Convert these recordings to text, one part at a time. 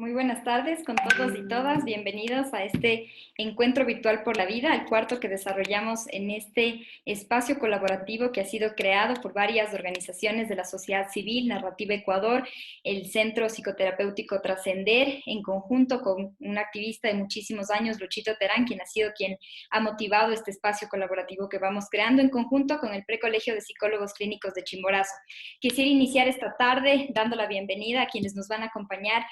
Muy buenas tardes con todos y todas. Bienvenidos a este encuentro virtual por la vida, el cuarto que desarrollamos en este espacio colaborativo que ha sido creado por varias organizaciones de la sociedad civil, Narrativa Ecuador, el Centro Psicoterapéutico Trascender, en conjunto con un activista de muchísimos años, Luchito Terán, quien ha motivado este espacio colaborativo que vamos creando en conjunto con el Precolegio de Psicólogos Clínicos de Chimborazo. Quisiera iniciar esta tarde dando la bienvenida a quienes nos van a acompañar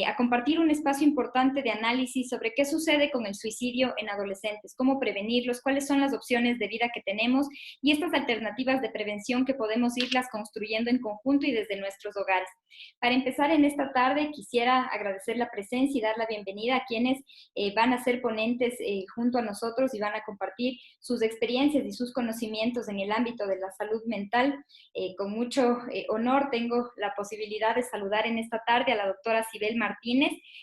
a compartir un espacio importante de análisis sobre qué sucede con el suicidio en adolescentes, cómo prevenirlos, cuáles son las opciones de vida que tenemos y estas alternativas de prevención que podemos irlas construyendo en conjunto y desde nuestros hogares. Para empezar en esta tarde, quisiera agradecer la presencia y dar la bienvenida a quienes van a ser ponentes junto a nosotros y van a compartir sus experiencias y sus conocimientos en el ámbito de la salud mental. Con mucho honor tengo la posibilidad de saludar en esta tarde a la doctora Sibel Martínez,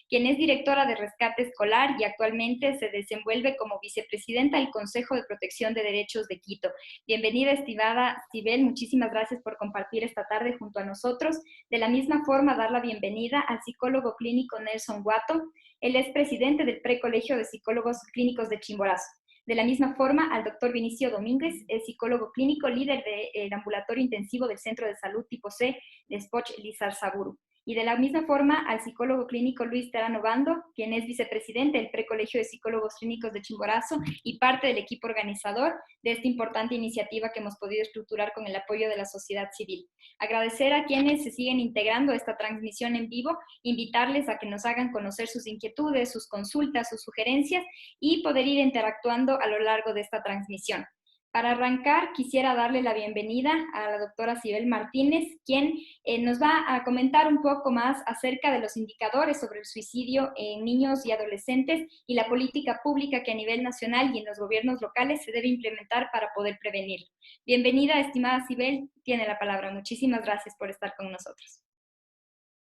quien es directora de Rescate Escolar y actualmente se desenvuelve como vicepresidenta del Consejo de Protección de Derechos de Quito. Bienvenida, estimada Sibel, muchísimas gracias por compartir esta tarde junto a nosotros. De la misma forma, dar la bienvenida al psicólogo clínico Nelson Guato. Él es presidente del Precolegio de Psicólogos Clínicos de Chimborazo. De la misma forma, al doctor Vinicio Domínguez, el psicólogo clínico, líder del ambulatorio intensivo del Centro de Salud Tipo C de Spoch Lizarzaburu. Y de la misma forma, al psicólogo clínico Luis Terán Obando, quien es vicepresidente del Precolegio de Psicólogos Clínicos de Chimborazo y parte del equipo organizador de esta importante iniciativa que hemos podido estructurar con el apoyo de la sociedad civil. Agradecer a quienes se siguen integrando a esta transmisión en vivo, invitarles a que nos hagan conocer sus inquietudes, sus consultas, sus sugerencias y poder ir interactuando a lo largo de esta transmisión. Para arrancar, quisiera darle la bienvenida a la doctora Sibel Martínez, quien nos va a comentar un poco más acerca de los indicadores sobre el suicidio en niños y adolescentes y la política pública que a nivel nacional y en los gobiernos locales se debe implementar para poder prevenirlo. Bienvenida, estimada Sibel, tiene la palabra. Muchísimas gracias por estar con nosotros.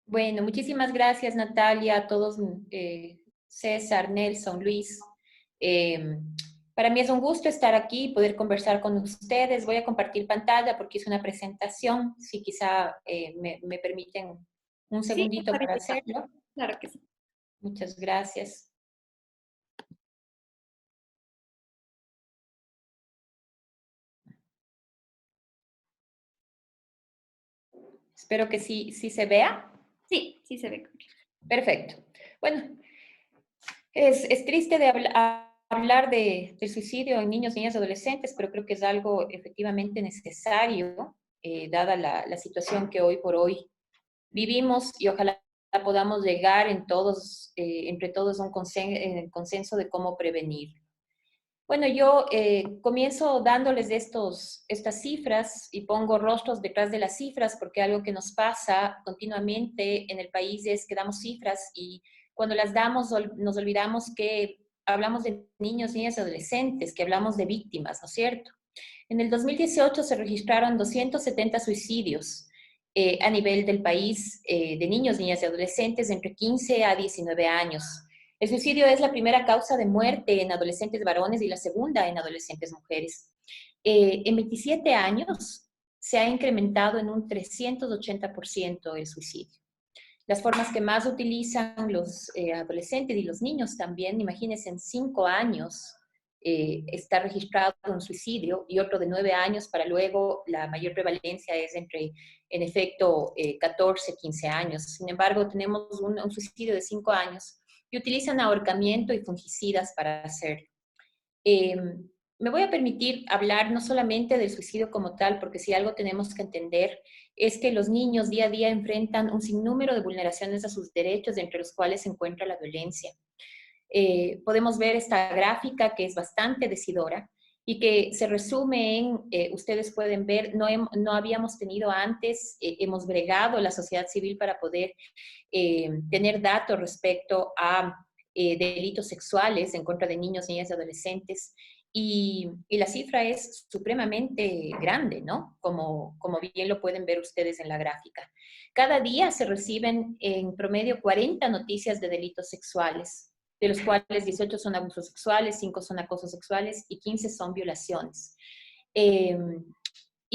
Bueno, muchísimas gracias, Natalia, a todos, César, Nelson, Luis. Eh, para mí es un gusto estar aquí y poder conversar con ustedes. Voy a compartir pantalla porque es una presentación. Si quizá me permiten un Sí, segundito está para habilitado. hacerlo. Claro que sí. Muchas gracias. Espero que sí se vea. Sí, sí se ve. Perfecto. Bueno, es triste de hablar del suicidio en niños, niñas y adolescentes, pero creo que es algo efectivamente necesario, dada la situación que hoy por hoy vivimos y ojalá podamos llegar entre todos a un consenso de cómo prevenir. Bueno, yo comienzo dándoles estas cifras y pongo rostros detrás de las cifras porque algo que nos pasa continuamente en el país es que damos cifras y cuando las damos nos olvidamos que hablamos de niños, niñas y adolescentes, que hablamos de víctimas, ¿no es cierto? En el 2018 se registraron 270 suicidios a nivel del país de niños, niñas y adolescentes entre 15 a 19 años. El suicidio es la primera causa de muerte en adolescentes varones y la segunda en adolescentes mujeres. En 27 años se ha incrementado en un 380% el suicidio. Las formas que más utilizan los adolescentes y los niños también, imagínense, en 5 años está registrado un suicidio y otro de 9 años para luego la mayor prevalencia es en efecto, 14, 15 años. Sin embargo, tenemos un suicidio de 5 años y utilizan ahorcamiento y fungicidas para hacerlo. Me voy a permitir hablar no solamente del suicidio como tal, porque si algo tenemos que entender es que los niños día a día enfrentan un sinnúmero de vulneraciones a sus derechos, entre los cuales se encuentra la violencia. Podemos ver esta gráfica que es bastante decidora y que se resume en, ustedes pueden ver, no habíamos tenido antes, hemos bregado la sociedad civil para poder tener datos respecto a delitos sexuales en contra de niños, niñas y adolescentes. Y la cifra es supremamente grande, ¿no? Como bien lo pueden ver ustedes en la gráfica. Cada día se reciben en promedio 40 noticias de delitos sexuales, de los cuales 18 son abusos sexuales, 5 son acosos sexuales y 15 son violaciones.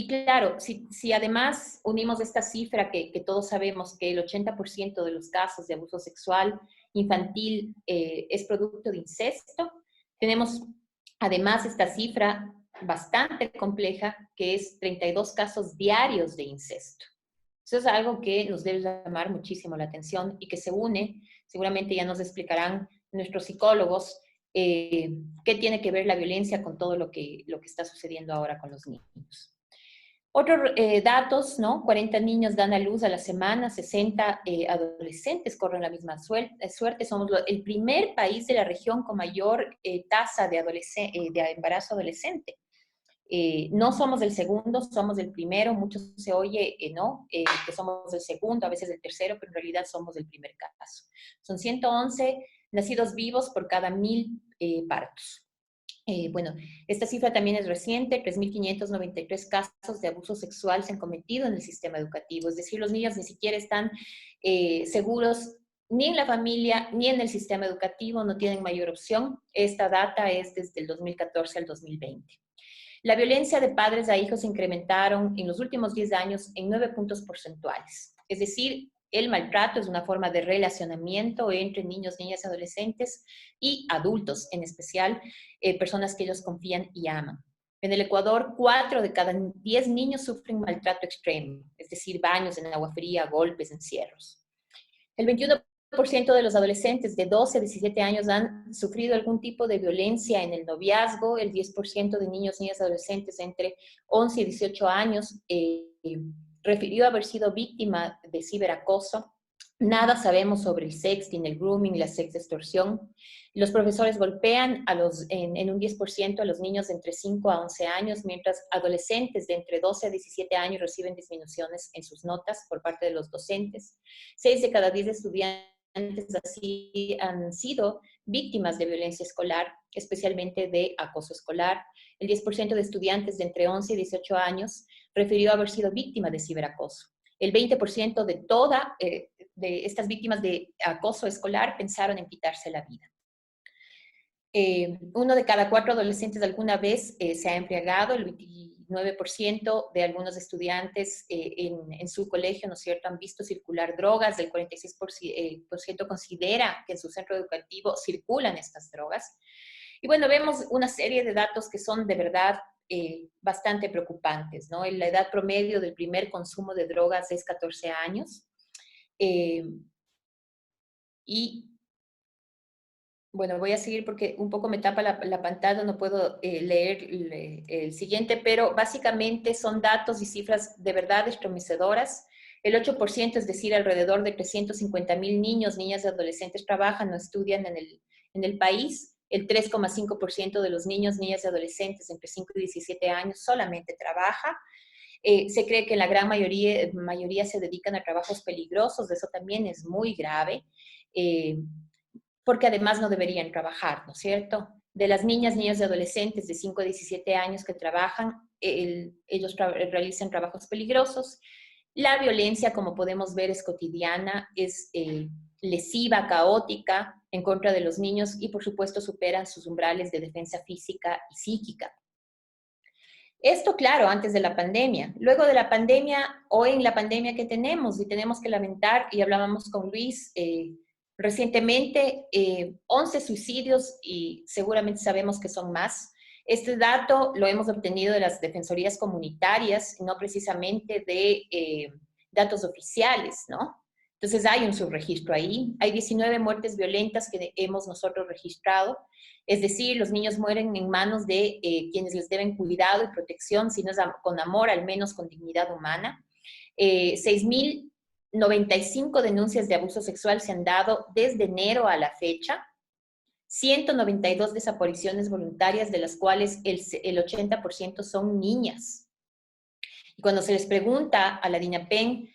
Y claro, si además unimos esta cifra que todos sabemos que el 80% de los casos de abuso sexual infantil es producto de incesto, tenemos además esta cifra bastante compleja que es 32 casos diarios de incesto. Eso es algo que nos debe llamar muchísimo la atención y que se une, seguramente ya nos explicarán nuestros psicólogos, qué tiene que ver la violencia con todo lo que está sucediendo ahora con los niños. Otros datos, ¿no? 40 niños dan a luz a la semana, 60 adolescentes corren la misma suerte. Somos el primer país de la región con mayor tasa de embarazo adolescente. No somos el segundo, somos el primero. Mucho se oye, ¿no? Que somos el segundo, a veces el tercero, pero en realidad somos el primer caso. Son 111 nacidos vivos por cada 1000 partos. Bueno, esta cifra también es reciente, 3.593 casos de abuso sexual se han cometido en el sistema educativo, es decir, los niños ni siquiera están seguros ni en la familia ni en el sistema educativo, no tienen mayor opción. Esta data es desde el 2014 al 2020. La violencia de padres a hijos se incrementaron en los últimos 10 años en 9 puntos porcentuales, es decir, el maltrato es una forma de relacionamiento entre niños, niñas y adolescentes y adultos, en especial personas que ellos confían y aman. En el Ecuador, 4 de cada 10 niños sufren maltrato extremo, es decir, baños en agua fría, golpes, encierros. El 21% de los adolescentes de 12 a 17 años han sufrido algún tipo de violencia en el noviazgo, el 10% de niños, niñas y adolescentes entre 11 y 18 años refirió haber sido víctima de ciberacoso. Nada sabemos sobre el sexting, el grooming, la sextorsión. Los profesores golpean en un 10% a los niños de entre 5 a 11 años, mientras adolescentes de entre 12 a 17 años reciben disminuciones en sus notas por parte de los docentes. 6 de cada 10 estudiantes así han sido víctimas de violencia escolar, especialmente de acoso escolar. El 10% de estudiantes de entre 11 y 18 años refirió haber sido víctima de ciberacoso. El 20% de estas víctimas de acoso escolar pensaron en quitarse la vida. 1 de cada 4 adolescentes alguna vez se ha embriagado, el 29% de algunos estudiantes en su colegio, ¿no es cierto?, han visto circular drogas, el 46% considera que en su centro educativo circulan estas drogas. Y bueno, vemos una serie de datos que son de verdad bastante preocupantes, ¿no? La edad promedio del primer consumo de drogas es 14 años. Y bueno, voy a seguir porque un poco me tapa la pantalla, no puedo leer el siguiente, pero básicamente son datos y cifras de verdad estremecedoras. El 8%, es decir, alrededor de 350,000 niños, niñas y adolescentes trabajan o estudian en el país. El 3,5% de los niños, niñas y adolescentes entre 5 y 17 años solamente trabaja. Se cree que la gran mayoría se dedican a trabajos peligrosos, eso también es muy grave. Porque además no deberían trabajar, ¿no es cierto? De las niñas, niños y adolescentes de 5 a 17 años que trabajan, ellos realizan trabajos peligrosos. La violencia, como podemos ver, es cotidiana, es lesiva, caótica en contra de los niños y, por supuesto, superan sus umbrales de defensa física y psíquica. Esto, claro, antes de la pandemia. Luego de la pandemia, hoy en la pandemia que tenemos, y tenemos que lamentar, y hablábamos con Luis recientemente, 11 suicidios y seguramente sabemos que son más. Este dato lo hemos obtenido de las defensorías comunitarias, no precisamente de datos oficiales, ¿no? Entonces hay un subregistro ahí. Hay 19 muertes violentas que hemos nosotros registrado. Es decir, los niños mueren en manos de quienes les deben cuidado y protección, si no es con amor, al menos con dignidad humana. 6.095 denuncias de abuso sexual se han dado desde enero a la fecha. 192 desapariciones voluntarias, de las cuales el 80% son niñas. Y cuando se les pregunta a la DINAPEN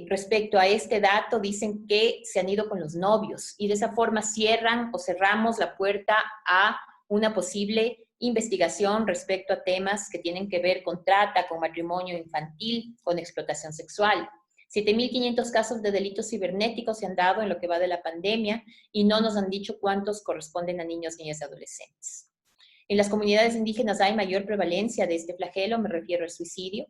respecto a este dato, dicen que se han ido con los novios y de esa forma cierran o cerramos la puerta a una posible investigación respecto a temas que tienen que ver con trata, con matrimonio infantil, con explotación sexual. 7.500 casos de delitos cibernéticos se han dado en lo que va de la pandemia y no nos han dicho cuántos corresponden a niños, niñas y adolescentes. En las comunidades indígenas hay mayor prevalencia de este flagelo, me refiero al suicidio,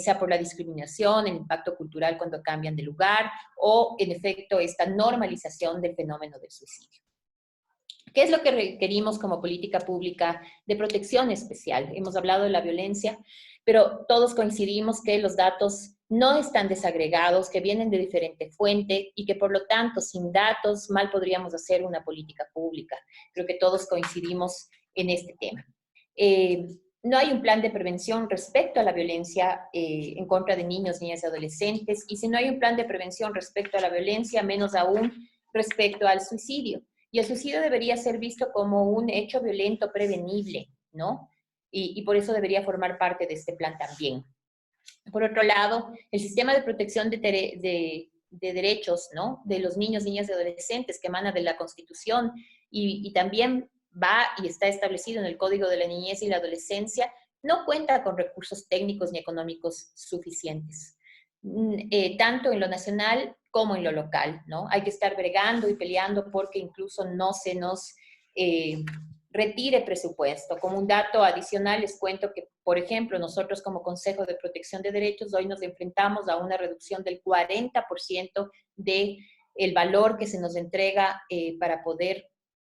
sea por la discriminación, el impacto cultural cuando cambian de lugar o, en efecto, esta normalización del fenómeno del suicidio. ¿Qué es lo que requerimos como política pública de protección especial? Hemos hablado de la violencia, pero todos coincidimos que los datos no están desagregados, que vienen de diferente fuente y que por lo tanto sin datos mal podríamos hacer una política pública. Creo que todos coincidimos en este tema. No hay un plan de prevención respecto a la violencia en contra de niños, niñas y adolescentes, y si no hay un plan de prevención respecto a la violencia, menos aún respecto al suicidio. Y el suicidio debería ser visto como un hecho violento prevenible, ¿no? Y por eso debería formar parte de este plan también. Por otro lado, el sistema de protección de derechos, ¿no? De los niños, niñas y adolescentes que emana de la Constitución y también va y está establecido en el Código de la Niñez y la Adolescencia, no cuenta con recursos técnicos ni económicos suficientes, tanto en lo nacional como en lo local, ¿no? Hay que estar bregando y peleando porque incluso no se nos retire presupuesto. Como un dato adicional, les cuento que, por ejemplo, nosotros como Consejo de Protección de Derechos hoy nos enfrentamos a una reducción del 40% del valor que se nos entrega para poder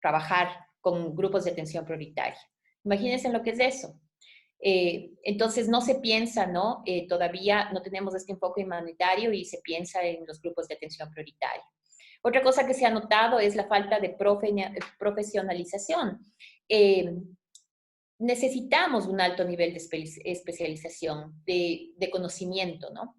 trabajar con grupos de atención prioritaria. Imagínense lo que es eso. Entonces no se piensa, ¿no? Todavía no tenemos este enfoque humanitario y se piensa en los grupos de atención prioritaria. Otra cosa que se ha notado es la falta de profesionalización. Necesitamos un alto nivel de especialización, de conocimiento, ¿no?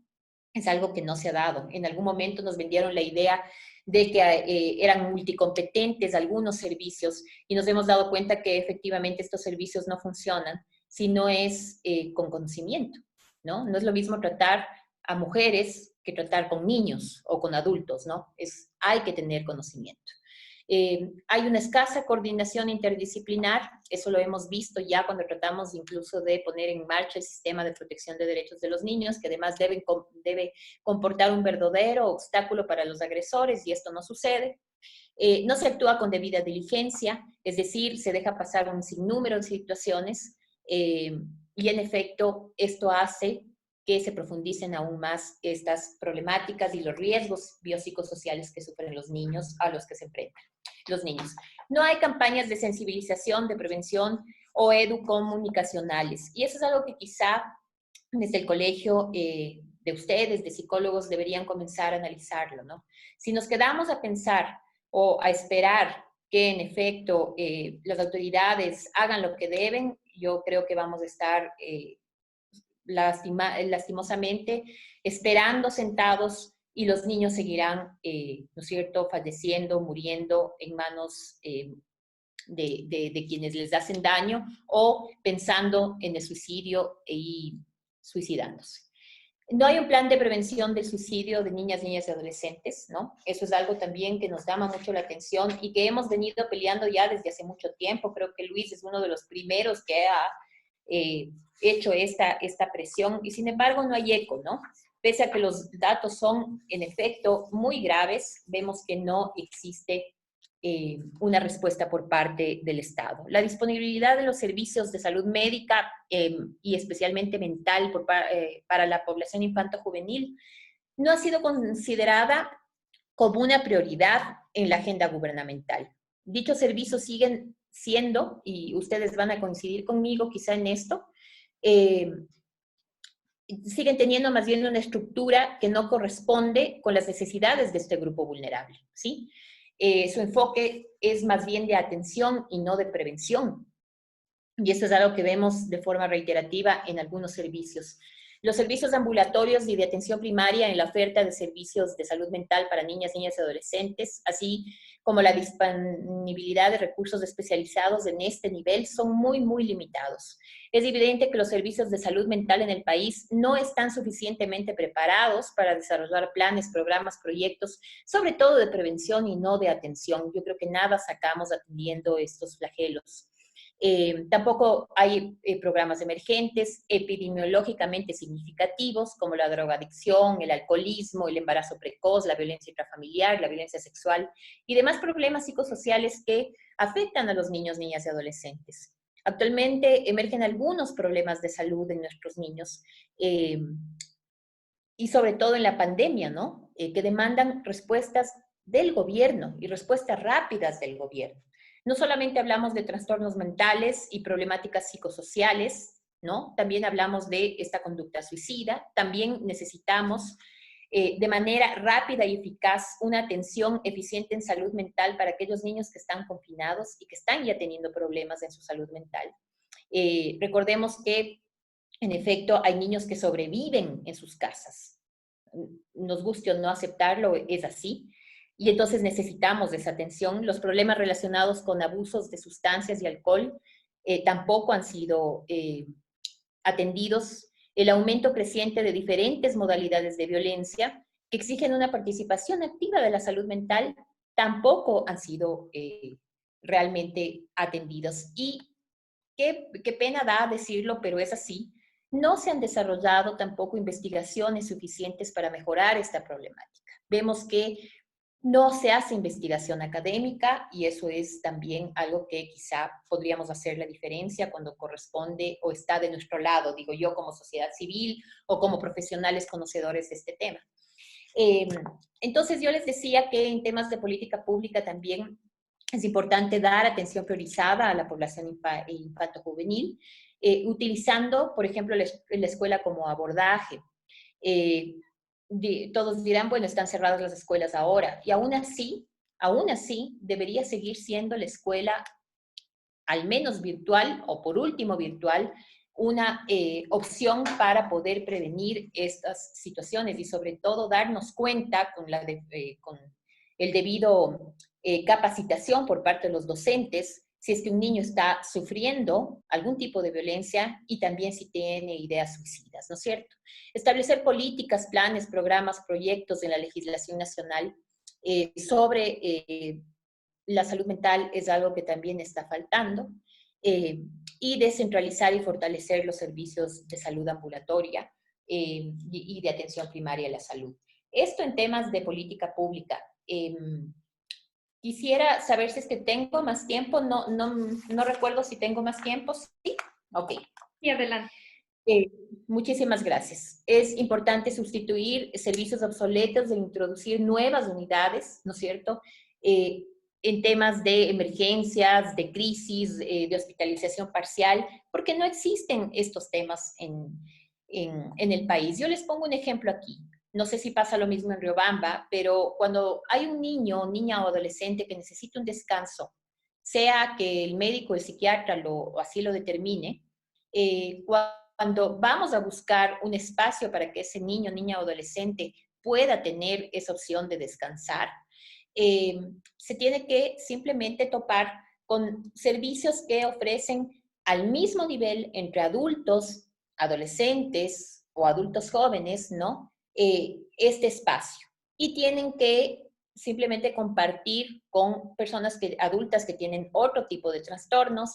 Es algo que no se ha dado. En algún momento nos vendieron la idea de que eran multicompetentes algunos servicios y nos hemos dado cuenta que efectivamente estos servicios no funcionan si no es con conocimiento, ¿no? No es lo mismo tratar a mujeres que tratar con niños o con adultos, ¿no? Hay que tener conocimiento. Hay una escasa coordinación interdisciplinar, eso lo hemos visto ya cuando tratamos incluso de poner en marcha el sistema de protección de derechos de los niños, que además debe comportar un verdadero obstáculo para los agresores, y esto no sucede. No se actúa con debida diligencia, es decir, se deja pasar un sinnúmero de situaciones, y en efecto esto hace que se profundicen aún más estas problemáticas y los riesgos biopsicosociales que sufren los niños a los que se enfrentan los niños. No hay campañas de sensibilización, de prevención o educomunicacionales. Y eso es algo que quizá desde el colegio de ustedes, de psicólogos, deberían comenzar a analizarlo, ¿no? Si nos quedamos a pensar o a esperar que en efecto las autoridades hagan lo que deben, yo creo que vamos a estar lastimosamente esperando sentados y los niños seguirán, ¿no es cierto?, falleciendo, muriendo en manos de quienes les hacen daño o pensando en el suicidio y suicidándose. No hay un plan de prevención del suicidio de niñas, niñas y adolescentes, ¿no? Eso es algo también que nos llama mucho la atención y que hemos venido peleando ya desde hace mucho tiempo. Creo que Luis es uno de los primeros que ha hecho esta presión y sin embargo no hay eco, ¿no? Pese a que los datos son en efecto muy graves, vemos que no existe una respuesta por parte del Estado. La disponibilidad de los servicios de salud médica y especialmente mental para la población infanto-juvenil no ha sido considerada como una prioridad en la agenda gubernamental. Dichos servicios siguen siendo, y ustedes van a coincidir conmigo quizá en esto, siguen teniendo más bien una estructura que no corresponde con las necesidades de este grupo vulnerable, ¿sí? Su enfoque es más bien de atención y no de prevención. Y esto es algo que vemos de forma reiterativa en algunos servicios. Los servicios ambulatorios y de atención primaria en la oferta de servicios de salud mental para niñas, niñas y adolescentes, así como la disponibilidad de recursos especializados en este nivel, son muy, muy limitados. Es evidente que los servicios de salud mental en el país no están suficientemente preparados para desarrollar planes, programas, proyectos, sobre todo de prevención y no de atención. Yo creo que nada sacamos atendiendo estos flagelos. Tampoco hay programas emergentes epidemiológicamente significativos como la drogadicción, el alcoholismo, el embarazo precoz, la violencia intrafamiliar, la violencia sexual y demás problemas psicosociales que afectan a los niños, niñas y adolescentes. Actualmente emergen algunos problemas de salud en nuestros niños, y sobre todo en la pandemia, ¿no? Que demandan respuestas del gobierno y respuestas rápidas del gobierno. No solamente hablamos de trastornos mentales y problemáticas psicosociales, ¿no? También hablamos de esta conducta suicida, también necesitamos de manera rápida y eficaz una atención eficiente en salud mental para aquellos niños que están confinados y que están ya teniendo problemas en su salud mental. Recordemos que, en efecto, hay niños que sobreviven en sus casas. Nos guste o no aceptarlo, es así. Y entonces necesitamos esa atención. Los problemas relacionados con abusos de sustancias y alcohol tampoco han sido atendidos. El aumento creciente de diferentes modalidades de violencia que exigen una participación activa de la salud mental tampoco han sido realmente atendidos. Y qué pena da decirlo, pero es así. No se han desarrollado tampoco investigaciones suficientes para mejorar esta problemática. Vemos que no se hace investigación académica y eso es también algo que quizá podríamos hacer la diferencia cuando corresponde o está de nuestro lado, digo yo, como sociedad civil o como profesionales conocedores de este tema. Entonces yo les decía que en temas de política pública también es importante dar atención priorizada a la población infanto-juvenil, utilizando, por ejemplo, la escuela como abordaje. Eh, Todos dirán, bueno, están cerradas las escuelas ahora, y aún así, debería seguir siendo la escuela, al menos virtual, o por último virtual, una opción para poder prevenir estas situaciones y sobre todo darnos cuenta con el debido capacitación por parte de los docentes si es que un niño está sufriendo algún tipo de violencia y también si tiene ideas suicidas, ¿no es cierto? Establecer políticas, planes, programas, proyectos en la legislación nacional sobre la salud mental es algo que también está faltando, y descentralizar y fortalecer los servicios de salud ambulatoria y de atención primaria a la salud. Esto en temas de política pública. Quisiera saber si es que tengo más tiempo, no recuerdo si tengo más tiempo, ¿sí? Ok. Y adelante. Muchísimas gracias. Es importante sustituir servicios obsoletos e introducir nuevas unidades, ¿no es cierto? En temas de emergencias, de crisis, de hospitalización parcial, porque no existen estos temas en el país. Yo les pongo un ejemplo aquí. No sé si pasa lo mismo en Riobamba, pero cuando hay un niño, niña o adolescente que necesita un descanso, sea que el médico o el psiquiatra así lo determine, cuando vamos a buscar un espacio para que ese niño, niña o adolescente pueda tener esa opción de descansar, se tiene que simplemente topar con servicios que ofrecen al mismo nivel entre adultos, adolescentes o adultos jóvenes, ¿no? Este espacio. Y tienen que simplemente compartir con personas adultas que tienen otro tipo de trastornos,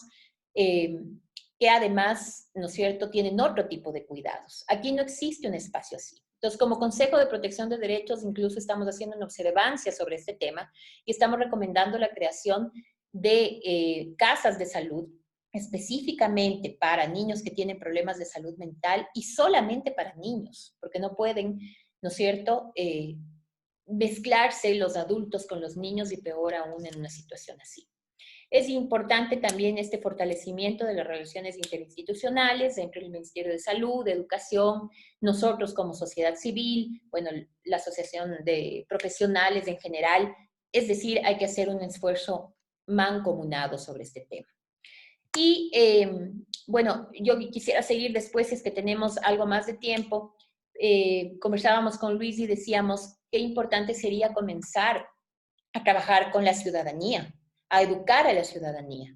que además, ¿no es cierto?, tienen otro tipo de cuidados. Aquí no existe un espacio así. Entonces, como Consejo de Protección de Derechos, incluso estamos haciendo una observancia sobre este tema y estamos recomendando la creación de casas de salud específicamente para niños que tienen problemas de salud mental y solamente para niños, porque no pueden, ¿no es cierto?, mezclarse los adultos con los niños y peor aún en una situación así. Es importante también este fortalecimiento de las relaciones interinstitucionales entre el Ministerio de Salud, de Educación, nosotros como sociedad civil, bueno, la Asociación de Profesionales en general. Es decir, hay que hacer un esfuerzo mancomunado sobre este tema. Y bueno, yo quisiera seguir después, si es que tenemos algo más de tiempo. Conversábamos con Luis y decíamos qué importante sería comenzar a trabajar con la ciudadanía, a educar a la ciudadanía.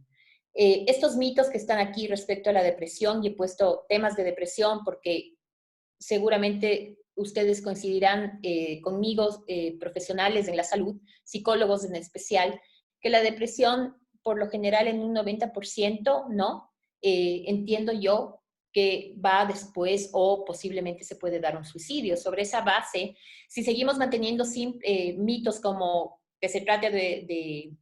Estos mitos que están aquí respecto a la depresión, y he puesto temas de depresión porque seguramente ustedes coincidirán conmigo, profesionales en la salud, psicólogos en especial, que la depresión por lo general en un 90%, ¿no? Entiendo yo que va después o posiblemente se puede dar un suicidio. Sobre esa base, si seguimos manteniendo mitos como que se trata de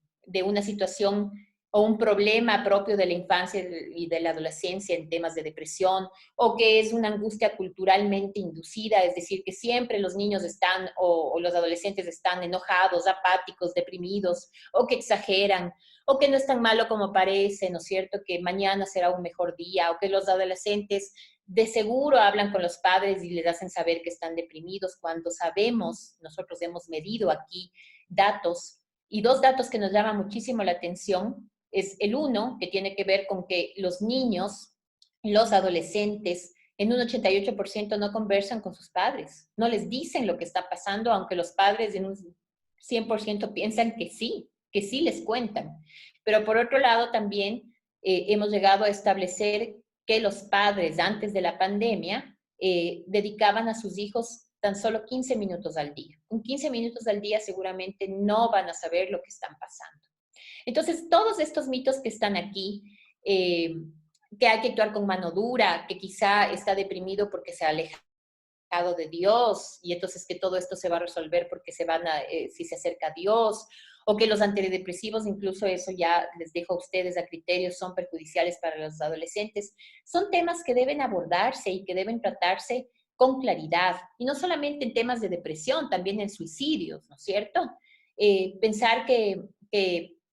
una situación o un problema propio de la infancia y de la adolescencia en temas de depresión, o que es una angustia culturalmente inducida, es decir, que siempre los niños están o los adolescentes están enojados, apáticos, deprimidos, o que exageran, o que no es tan malo como parece, ¿no es cierto? Que mañana será un mejor día, o que los adolescentes de seguro hablan con los padres y les hacen saber que están deprimidos, cuando sabemos, nosotros hemos medido aquí datos, y dos datos que nos llaman muchísimo la atención es el uno, que tiene que ver con que los niños, los adolescentes, en un 88% no conversan con sus padres, no les dicen lo que está pasando, aunque los padres en un 100% piensan que sí les cuentan. Pero por otro lado también hemos llegado a establecer que los padres antes de la pandemia dedicaban a sus hijos tan solo 15 minutos al día. Con 15 minutos al día seguramente no van a saber lo que están pasando. Entonces, todos estos mitos que están aquí, que hay que actuar con mano dura, que quizá está deprimido porque se ha alejado de Dios y entonces que todo esto se va a resolver porque si se acerca a Dios, o que los antidepresivos, incluso eso ya les dejo a ustedes a criterio, son perjudiciales para los adolescentes. Son temas que deben abordarse y que deben tratarse con claridad, y no solamente en temas de depresión, también en suicidios, ¿no es cierto? Pensar que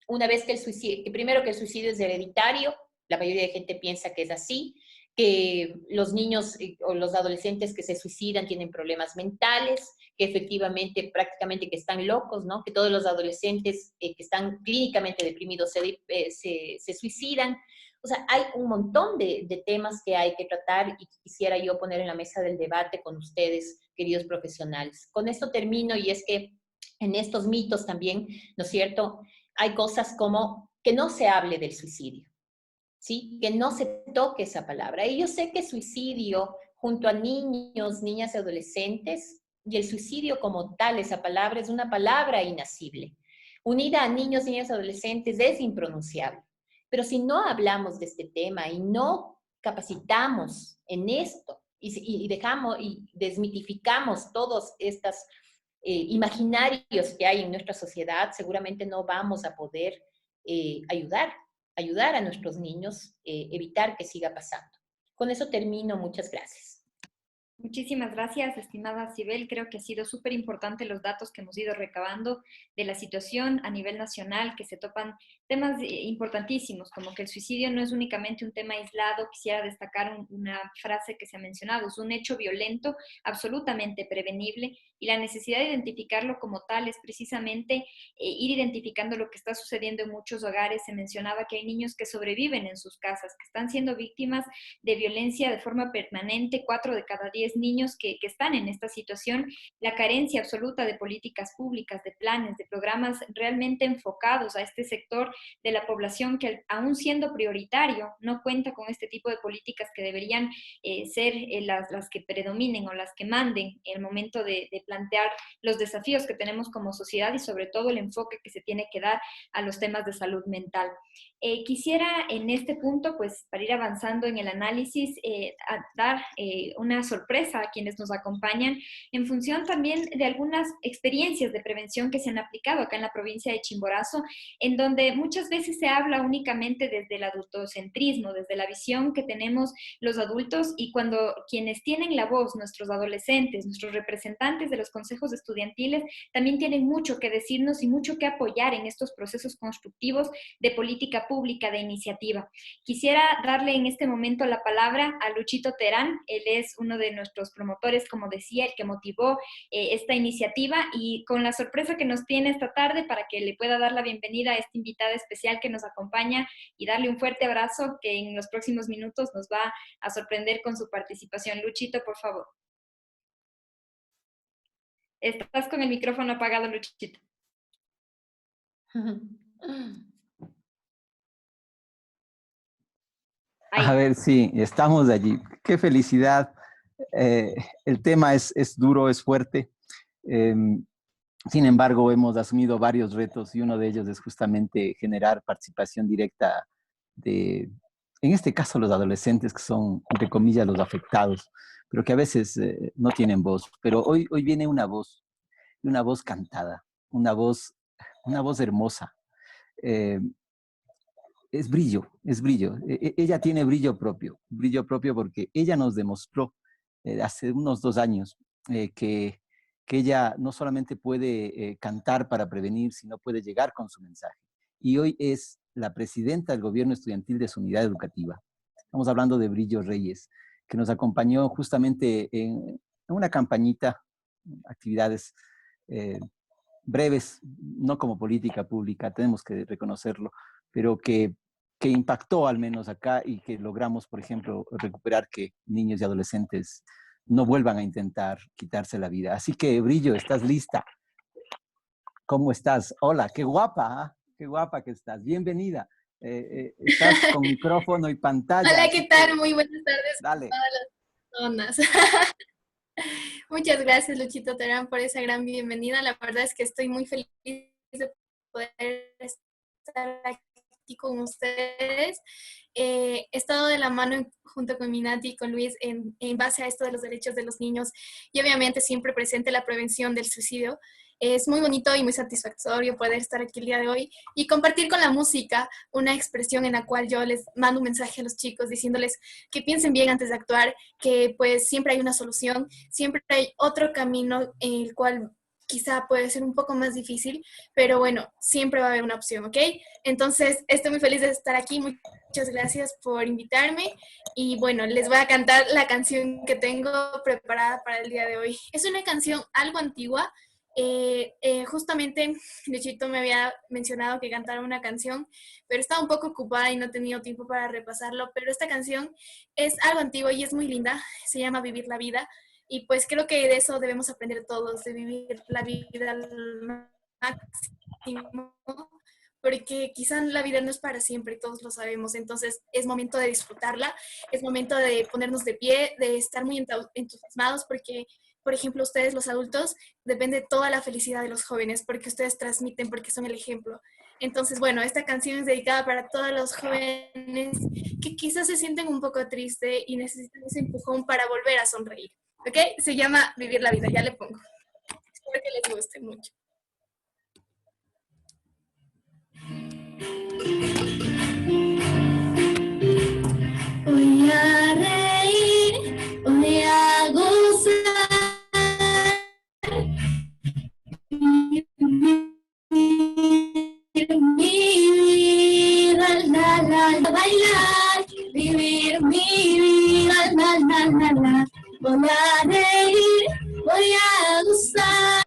una vez que primero que el suicidio es hereditario, la mayoría de gente piensa que es así, que los niños o los adolescentes que se suicidan tienen problemas mentales, que efectivamente prácticamente que están locos, ¿no? Que todos los adolescentes que están clínicamente deprimidos se suicidan. O sea, hay un montón de temas que hay que tratar y quisiera yo poner en la mesa del debate con ustedes, queridos profesionales. Con esto termino, y es que en estos mitos también, ¿no es cierto? Hay cosas como que no se hable del suicidio, ¿sí? Que no se toque esa palabra. Y yo sé que suicidio junto a niños, niñas y adolescentes, y el suicidio como tal, esa palabra es una palabra inacible. Unida a niños, niñas y adolescentes es impronunciable. Pero si no hablamos de este tema y no capacitamos en esto y dejamos y desmitificamos todos estos imaginarios que hay en nuestra sociedad, seguramente no vamos a poder ayudar a nuestros niños, evitar que siga pasando. Con eso termino. Muchas gracias. Muchísimas gracias, estimada Sibel. Creo que ha sido súper importante los datos que hemos ido recabando de la situación a nivel nacional, que se topan temas importantísimos, como que el suicidio no es únicamente un tema aislado. Quisiera destacar una frase que se ha mencionado: es un hecho violento absolutamente prevenible, y la necesidad de identificarlo como tal es precisamente ir identificando lo que está sucediendo en muchos hogares. Se mencionaba que hay niños que sobreviven en sus casas, que están siendo víctimas de violencia de forma permanente, 4 de cada 10 niños que están en esta situación, la carencia absoluta de políticas públicas, de planes, de programas realmente enfocados a este sector de la población que, aún siendo prioritario, no cuenta con este tipo de políticas que deberían ser las que predominen o las que manden en el momento de plantear los desafíos que tenemos como sociedad, y sobre todo el enfoque que se tiene que dar a los temas de salud mental. Quisiera en este punto, pues para ir avanzando en el análisis, dar una sorpresa a quienes nos acompañan en función también de algunas experiencias de prevención que se han aplicado acá en la provincia de Chimborazo, en donde muchas veces se habla únicamente desde el adultocentrismo, desde la visión que tenemos los adultos, y cuando quienes tienen la voz, nuestros adolescentes, nuestros representantes de los consejos estudiantiles, también tienen mucho que decirnos y mucho que apoyar en estos procesos constructivos de política pública, de iniciativa. Quisiera darle en este momento la palabra a Luchito Terán. Él es uno de nuestros promotores, como decía, el que motivó esta iniciativa, y con la sorpresa que nos tiene esta tarde, para que le pueda dar la bienvenida a esta invitada especial que nos acompaña y darle un fuerte abrazo que en los próximos minutos nos va a sorprender con su participación. Luchito, por favor. Estás con el micrófono apagado, Luchito. A ver, sí, estamos allí. Qué felicidad. El tema es duro, es fuerte. Sin embargo, hemos asumido varios retos, y uno de ellos es justamente generar participación directa en este caso, los adolescentes, que son, entre comillas, los afectados, pero que a veces no tienen voz. Pero hoy viene una voz cantada, una voz hermosa. Eh, es brillo, es brillo. Ella tiene brillo propio porque ella nos demostró hace unos 2 años que ella no solamente puede cantar para prevenir, sino puede llegar con su mensaje. Y hoy es la presidenta del gobierno estudiantil de su unidad educativa. Estamos hablando de Brillo Reyes, que nos acompañó justamente en una campañita, actividades breves, no como política pública, tenemos que reconocerlo, pero que impactó al menos acá y que logramos, por ejemplo, recuperar que niños y adolescentes no vuelvan a intentar quitarse la vida. Así que, Brillo, ¿estás lista? ¿Cómo estás? Hola, qué guapa, ¿ah? Qué guapa que estás. Bienvenida. Estás con micrófono y pantalla. Hola, ¿qué tal? Muy buenas tardes a Dale. todas las personas. Muchas gracias, Luchito Terán, por esa gran bienvenida. La verdad es que estoy muy feliz de poder estar aquí con ustedes. He estado de la mano junto con Minati y con Luis en base a esto de los derechos de los niños y obviamente siempre presente la prevención del suicidio. Es muy bonito y muy satisfactorio poder estar aquí el día de hoy y compartir con la música una expresión en la cual yo les mando un mensaje a los chicos diciéndoles que piensen bien antes de actuar, que pues siempre hay una solución, siempre hay otro camino en el cual quizá puede ser un poco más difícil, pero bueno, siempre va a haber una opción, ¿ok? Entonces, estoy muy feliz de estar aquí. Muchas gracias por invitarme y bueno, les voy a cantar la canción que tengo preparada para el día de hoy. Es una canción algo antigua. Justamente Luchito me había mencionado que cantara una canción, pero estaba un poco ocupada y no he tenido tiempo para repasarlo, pero esta canción es algo antigua y es muy linda, se llama Vivir la Vida, y pues creo que de eso debemos aprender todos, de vivir la vida al máximo, porque quizás la vida no es para siempre, todos lo sabemos, entonces es momento de disfrutarla, es momento de ponernos de pie, de estar muy entusiasmados, porque, por ejemplo, ustedes los adultos, depende toda la felicidad de los jóvenes, porque ustedes transmiten, porque son el ejemplo. Entonces, bueno, esta canción es dedicada para todos los jóvenes que quizás se sienten un poco tristes y necesitan ese empujón para volver a sonreír, ¿ok? Se llama Vivir la Vida, ya le pongo. Espero que les guste mucho. Voy a reír, voy a gozar, vivir mi vida, la, bailar, vivir mi vida, la. Voy a reír, voy a gozar,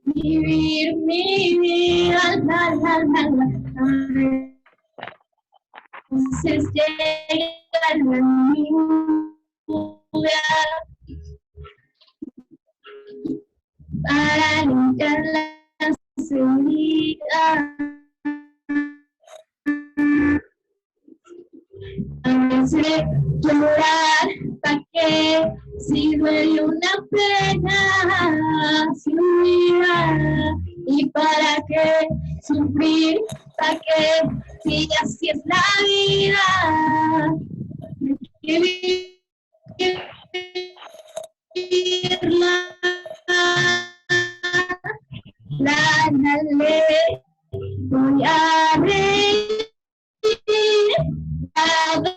vivir mi vida, la. Entonces llegar a mi lugar para limpiar las heridas. A veces llorar, ¿para qué? Si duele una pena, sin vida. ¿Y para qué sufrir? ¿Para qué? Si así es la vida. Vivirla, la ley. Voy a reír, a ver,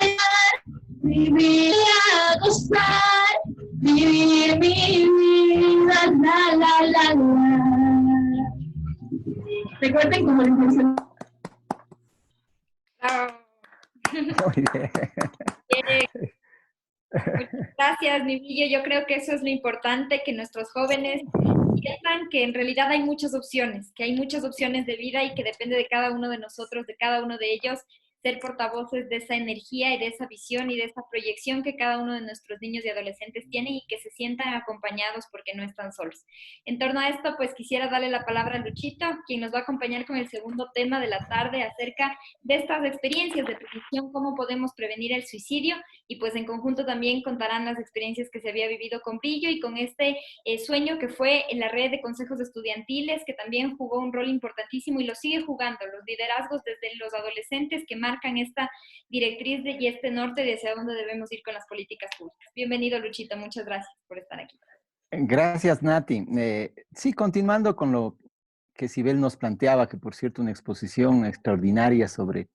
vivir, a gozar, vivir mi vida, la. Recuerden cómo les mencioné. Muy bien. Muchas gracias, mi Miguel. Yo creo que eso es lo importante, que nuestros jóvenes sientan que en realidad hay muchas opciones, que hay muchas opciones de vida y que depende de cada uno de nosotros, de cada uno de ellos, ser portavoces de esa energía y de esa visión y de esa proyección que cada uno de nuestros niños y adolescentes tiene y que se sientan acompañados porque no están solos. En torno a esto, pues quisiera darle la palabra a Luchito, quien nos va a acompañar con el segundo tema de la tarde acerca de estas experiencias de prevención, cómo podemos prevenir el suicidio, y pues en conjunto también contarán las experiencias que se había vivido con Brillo y con este sueño que fue en la red de consejos estudiantiles, que también jugó un rol importantísimo y lo sigue jugando, los liderazgos desde los adolescentes que marcan esta directriz y este norte de hacia dónde debemos ir con las políticas públicas. Bienvenido, Luchito, muchas gracias por estar aquí. Gracias, Nati. Sí, continuando con lo que Sibel nos planteaba, que por cierto una exposición extraordinaria sobre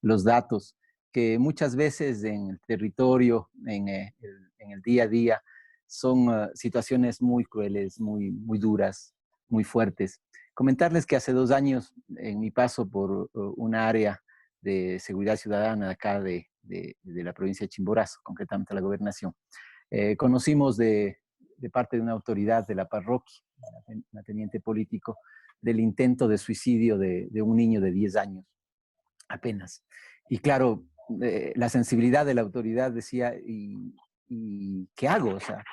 los datos, que muchas veces en el territorio, en el día a día, son situaciones muy crueles, muy duras, muy fuertes. Comentarles que hace 2 años, en mi paso por una área de seguridad ciudadana acá de la provincia de Chimborazo, concretamente la gobernación, conocimos de parte de una autoridad de la parroquia, una teniente político, del intento de suicidio de un niño de 10 años apenas. Y claro, la sensibilidad de la autoridad decía, ¿y qué hago? O sea,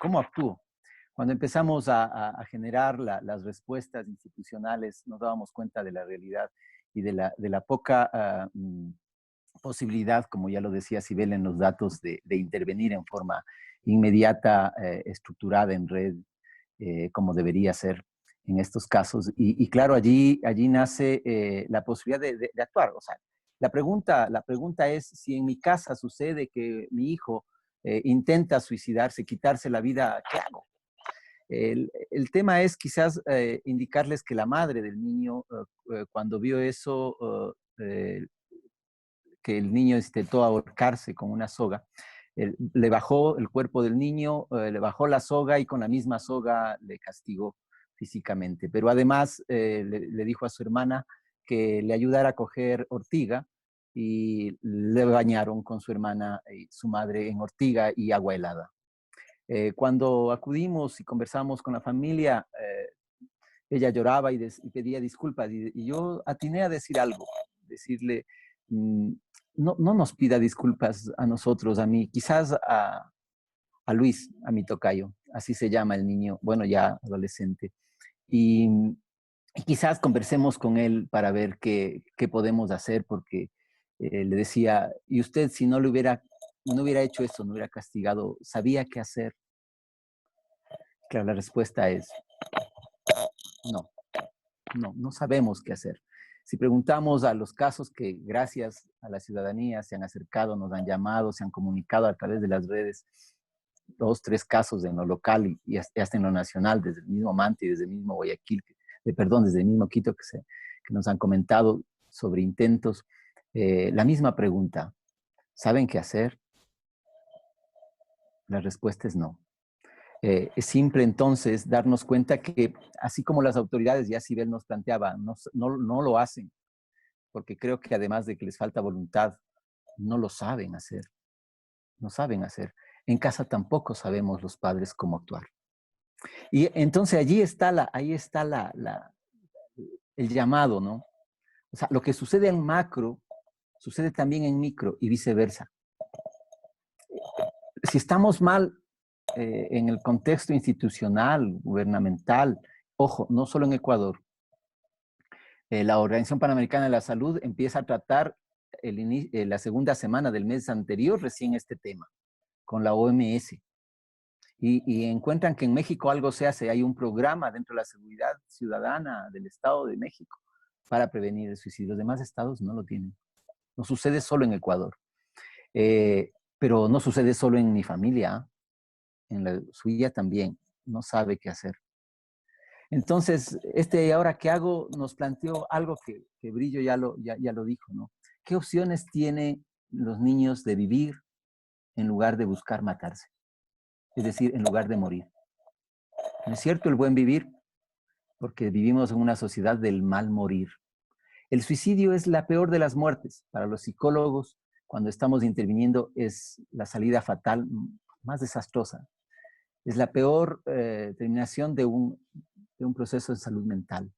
¿cómo actúo? Cuando empezamos a generar las respuestas institucionales, nos dábamos cuenta de la realidad y de la poca posibilidad, como ya lo decía Sibel en los datos, de intervenir en forma inmediata, estructurada en red, como debería ser en estos casos. Y claro, allí nace la posibilidad de actuar. O sea, la pregunta es si en mi casa sucede que mi hijo intenta suicidarse, quitarse la vida, ¿qué hago? El tema es quizás indicarles que la madre del niño, cuando vio eso, que el niño intentó ahorcarse con una soga, le bajó el cuerpo del niño, le bajó la soga y con la misma soga le castigó físicamente. Pero además le dijo a su hermana que le ayudara a coger ortiga y le bañaron con su hermana y su madre en ortiga y agua helada. Cuando acudimos y conversamos con la familia, ella lloraba y pedía disculpas y yo atiné a decir algo, decirle, no nos pida disculpas a nosotros, a mí, quizás a Luis, a mi tocayo, así se llama el niño, bueno, ya adolescente. Y, y quizás conversemos con él para ver qué podemos hacer, porque le decía, y usted si no hubiera hecho eso, no hubiera castigado, ¿sabía qué hacer? Claro, la respuesta es no sabemos qué hacer. Si preguntamos a los casos que gracias a la ciudadanía se han acercado, nos han llamado, se han comunicado a través de las redes, 2, 3 casos en lo local y hasta en lo nacional, desde el mismo Mante y desde el mismo Guayaquil, desde el mismo Quito que nos han comentado sobre intentos, la misma pregunta, ¿saben qué hacer? La respuesta es no. Es simple entonces darnos cuenta que así como las autoridades, ya Sibel nos planteaba, no lo hacen, porque creo que además de que les falta voluntad, no lo saben hacer, no saben hacer. En casa tampoco sabemos los padres cómo actuar. Y entonces ahí está el llamado, ¿no? O sea, lo que sucede en macro, sucede también en micro y viceversa. Si estamos mal en el contexto institucional, gubernamental, ojo, no solo en Ecuador, la Organización Panamericana de la Salud empieza a tratar la segunda semana del mes anterior recién este tema, con la OMS. Y encuentran que en México algo se hace, hay un programa dentro de la seguridad ciudadana del Estado de México para prevenir el suicidio. Los demás estados no lo tienen. No sucede solo en Ecuador. Pero no sucede solo en mi familia, en la suya también. No sabe qué hacer. Entonces, ahora qué hago nos planteó algo que Brillo ya lo dijo, ¿no? ¿Qué opciones tienen los niños de vivir en lugar de buscar matarse? Es decir, en lugar de morir. ¿No es cierto el buen vivir? Porque vivimos en una sociedad del mal morir. El suicidio es la peor de las muertes. Para los psicólogos, cuando estamos interviniendo, es la salida fatal más desastrosa. Es la peor terminación de un proceso de salud mental.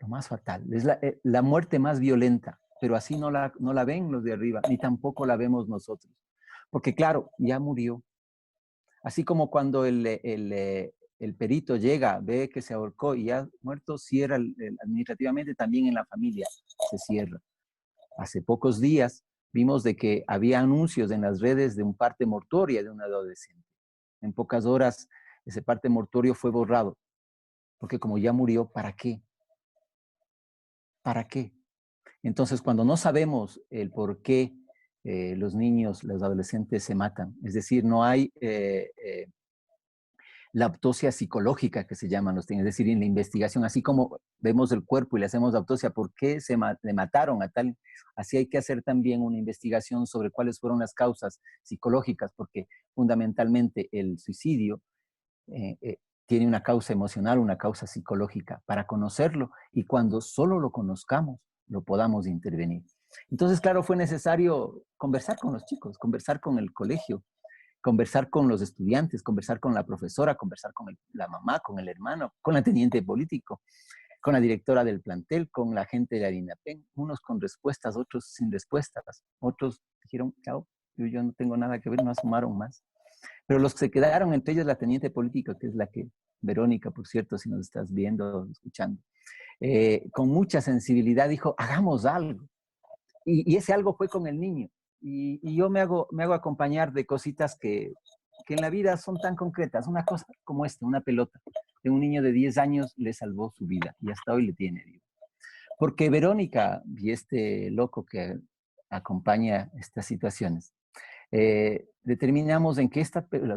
Lo más fatal. Es la muerte más violenta, pero así no la ven los de arriba, ni tampoco la vemos nosotros. Porque claro, ya murió. Así como cuando el perito llega, ve que se ahorcó y ya muerto, cierra administrativamente, también en la familia se cierra. Hace pocos días vimos de que había anuncios en las redes de un parte mortuoria de un adolescente. En pocas horas ese parte mortuorio fue borrado, porque como ya murió, ¿para qué? ¿Para qué? Entonces, cuando no sabemos el por qué los niños, los adolescentes se matan, es decir, no hay la autopsia psicológica que se llaman los técnicos, es decir, en la investigación, así como vemos el cuerpo y le hacemos la autopsia, ¿por qué le mataron a tal? Así hay que hacer también una investigación sobre cuáles fueron las causas psicológicas, porque fundamentalmente el suicidio tiene una causa emocional, una causa psicológica, para conocerlo y cuando solo lo conozcamos, lo podamos intervenir. Entonces, claro, fue necesario conversar con los chicos, conversar con el colegio, conversar con los estudiantes, conversar con la profesora, conversar con la mamá, con el hermano, con la teniente político, con la directora del plantel, con la gente de la DINAPEN, unos con respuestas, otros sin respuestas, otros dijeron, chao, yo no tengo nada que ver, no asumaron más. Pero los que se quedaron, entre ellos la teniente política, que es la que, Verónica, por cierto, si nos estás viendo, escuchando, con mucha sensibilidad dijo, hagamos algo. Y ese algo fue con el niño. Y yo me hago acompañar de cositas que en la vida son tan concretas. Una cosa como esta, una pelota de un niño de 10 años le salvó su vida y hasta hoy le tiene vivo. Porque Verónica y este loco que acompaña estas situaciones, determinamos en que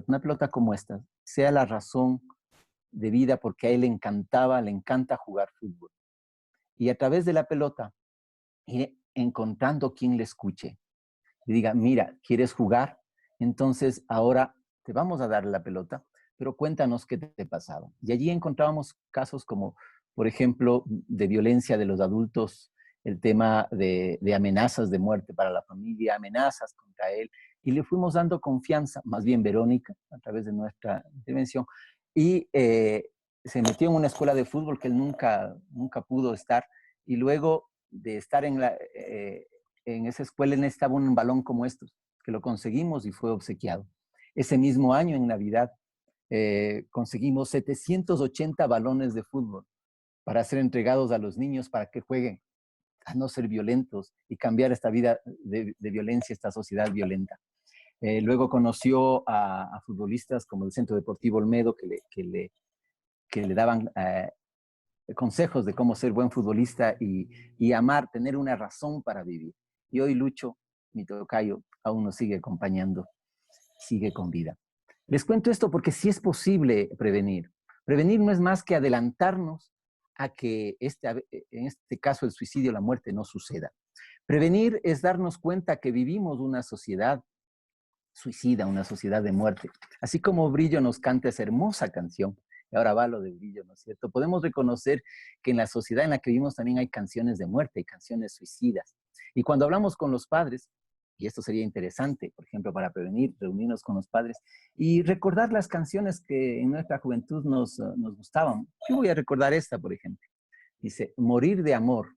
una pelota como esta sea la razón de vida porque a él le encanta jugar fútbol. Y a través de la pelota, ir encontrando quien le escuche y diga, mira, ¿quieres jugar? Entonces ahora te vamos a dar la pelota, pero cuéntanos qué te pasaba. Y allí encontrábamos casos como, por ejemplo, de violencia de los adultos, el tema de amenazas de muerte para la familia, amenazas contra él, y le fuimos dando confianza, más bien Verónica, a través de nuestra intervención, y se metió en una escuela de fútbol que él nunca pudo estar, y luego de estar en esa escuela él necesitaba un balón como estos, que lo conseguimos y fue obsequiado. Ese mismo año, en Navidad, conseguimos 780 balones de fútbol para ser entregados a los niños para que jueguen, a no ser violentos y cambiar esta vida de violencia, esta sociedad violenta. Luego conoció a futbolistas como el Centro Deportivo Olmedo que le daban consejos de cómo ser buen futbolista y amar, tener una razón para vivir. Y hoy Lucho, mi tocayo, aún nos sigue acompañando, sigue con vida. Les cuento esto porque sí es posible prevenir. Prevenir no es más que adelantarnos a que en este caso el suicidio, la muerte no suceda. Prevenir es darnos cuenta que vivimos una sociedad suicida, una sociedad de muerte. Así como Brillo nos canta esa hermosa canción, y ahora va lo de Brillo, ¿no es cierto? Podemos reconocer que en la sociedad en la que vivimos también hay canciones de muerte, hay canciones suicidas. Y cuando hablamos con los padres, y esto sería interesante, por ejemplo, para prevenir, reunirnos con los padres y recordar las canciones que en nuestra juventud nos gustaban. Yo voy a recordar esta, por ejemplo. Dice, morir de amor,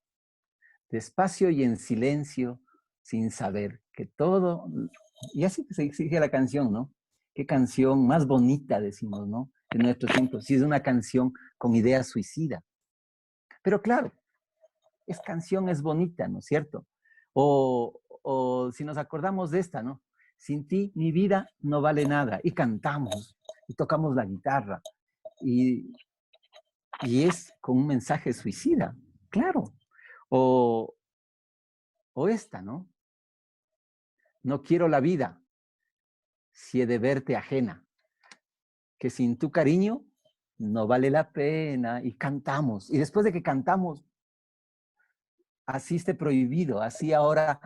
despacio y en silencio, sin saber que todo... Y así que se sigue la canción, ¿no? Qué canción más bonita, decimos, ¿no? En nuestro tiempo. Sí, es una canción con idea suicida. Pero claro, canción es bonita, ¿no es cierto? O si nos acordamos de esta, ¿no? Sin ti mi vida no vale nada. Y cantamos, y tocamos la guitarra. Y es con un mensaje suicida, claro. O esta, ¿no? No quiero la vida si he de verte ajena. Que sin tu cariño no vale la pena. Y cantamos. Y después de que cantamos, así esté prohibido, así ahora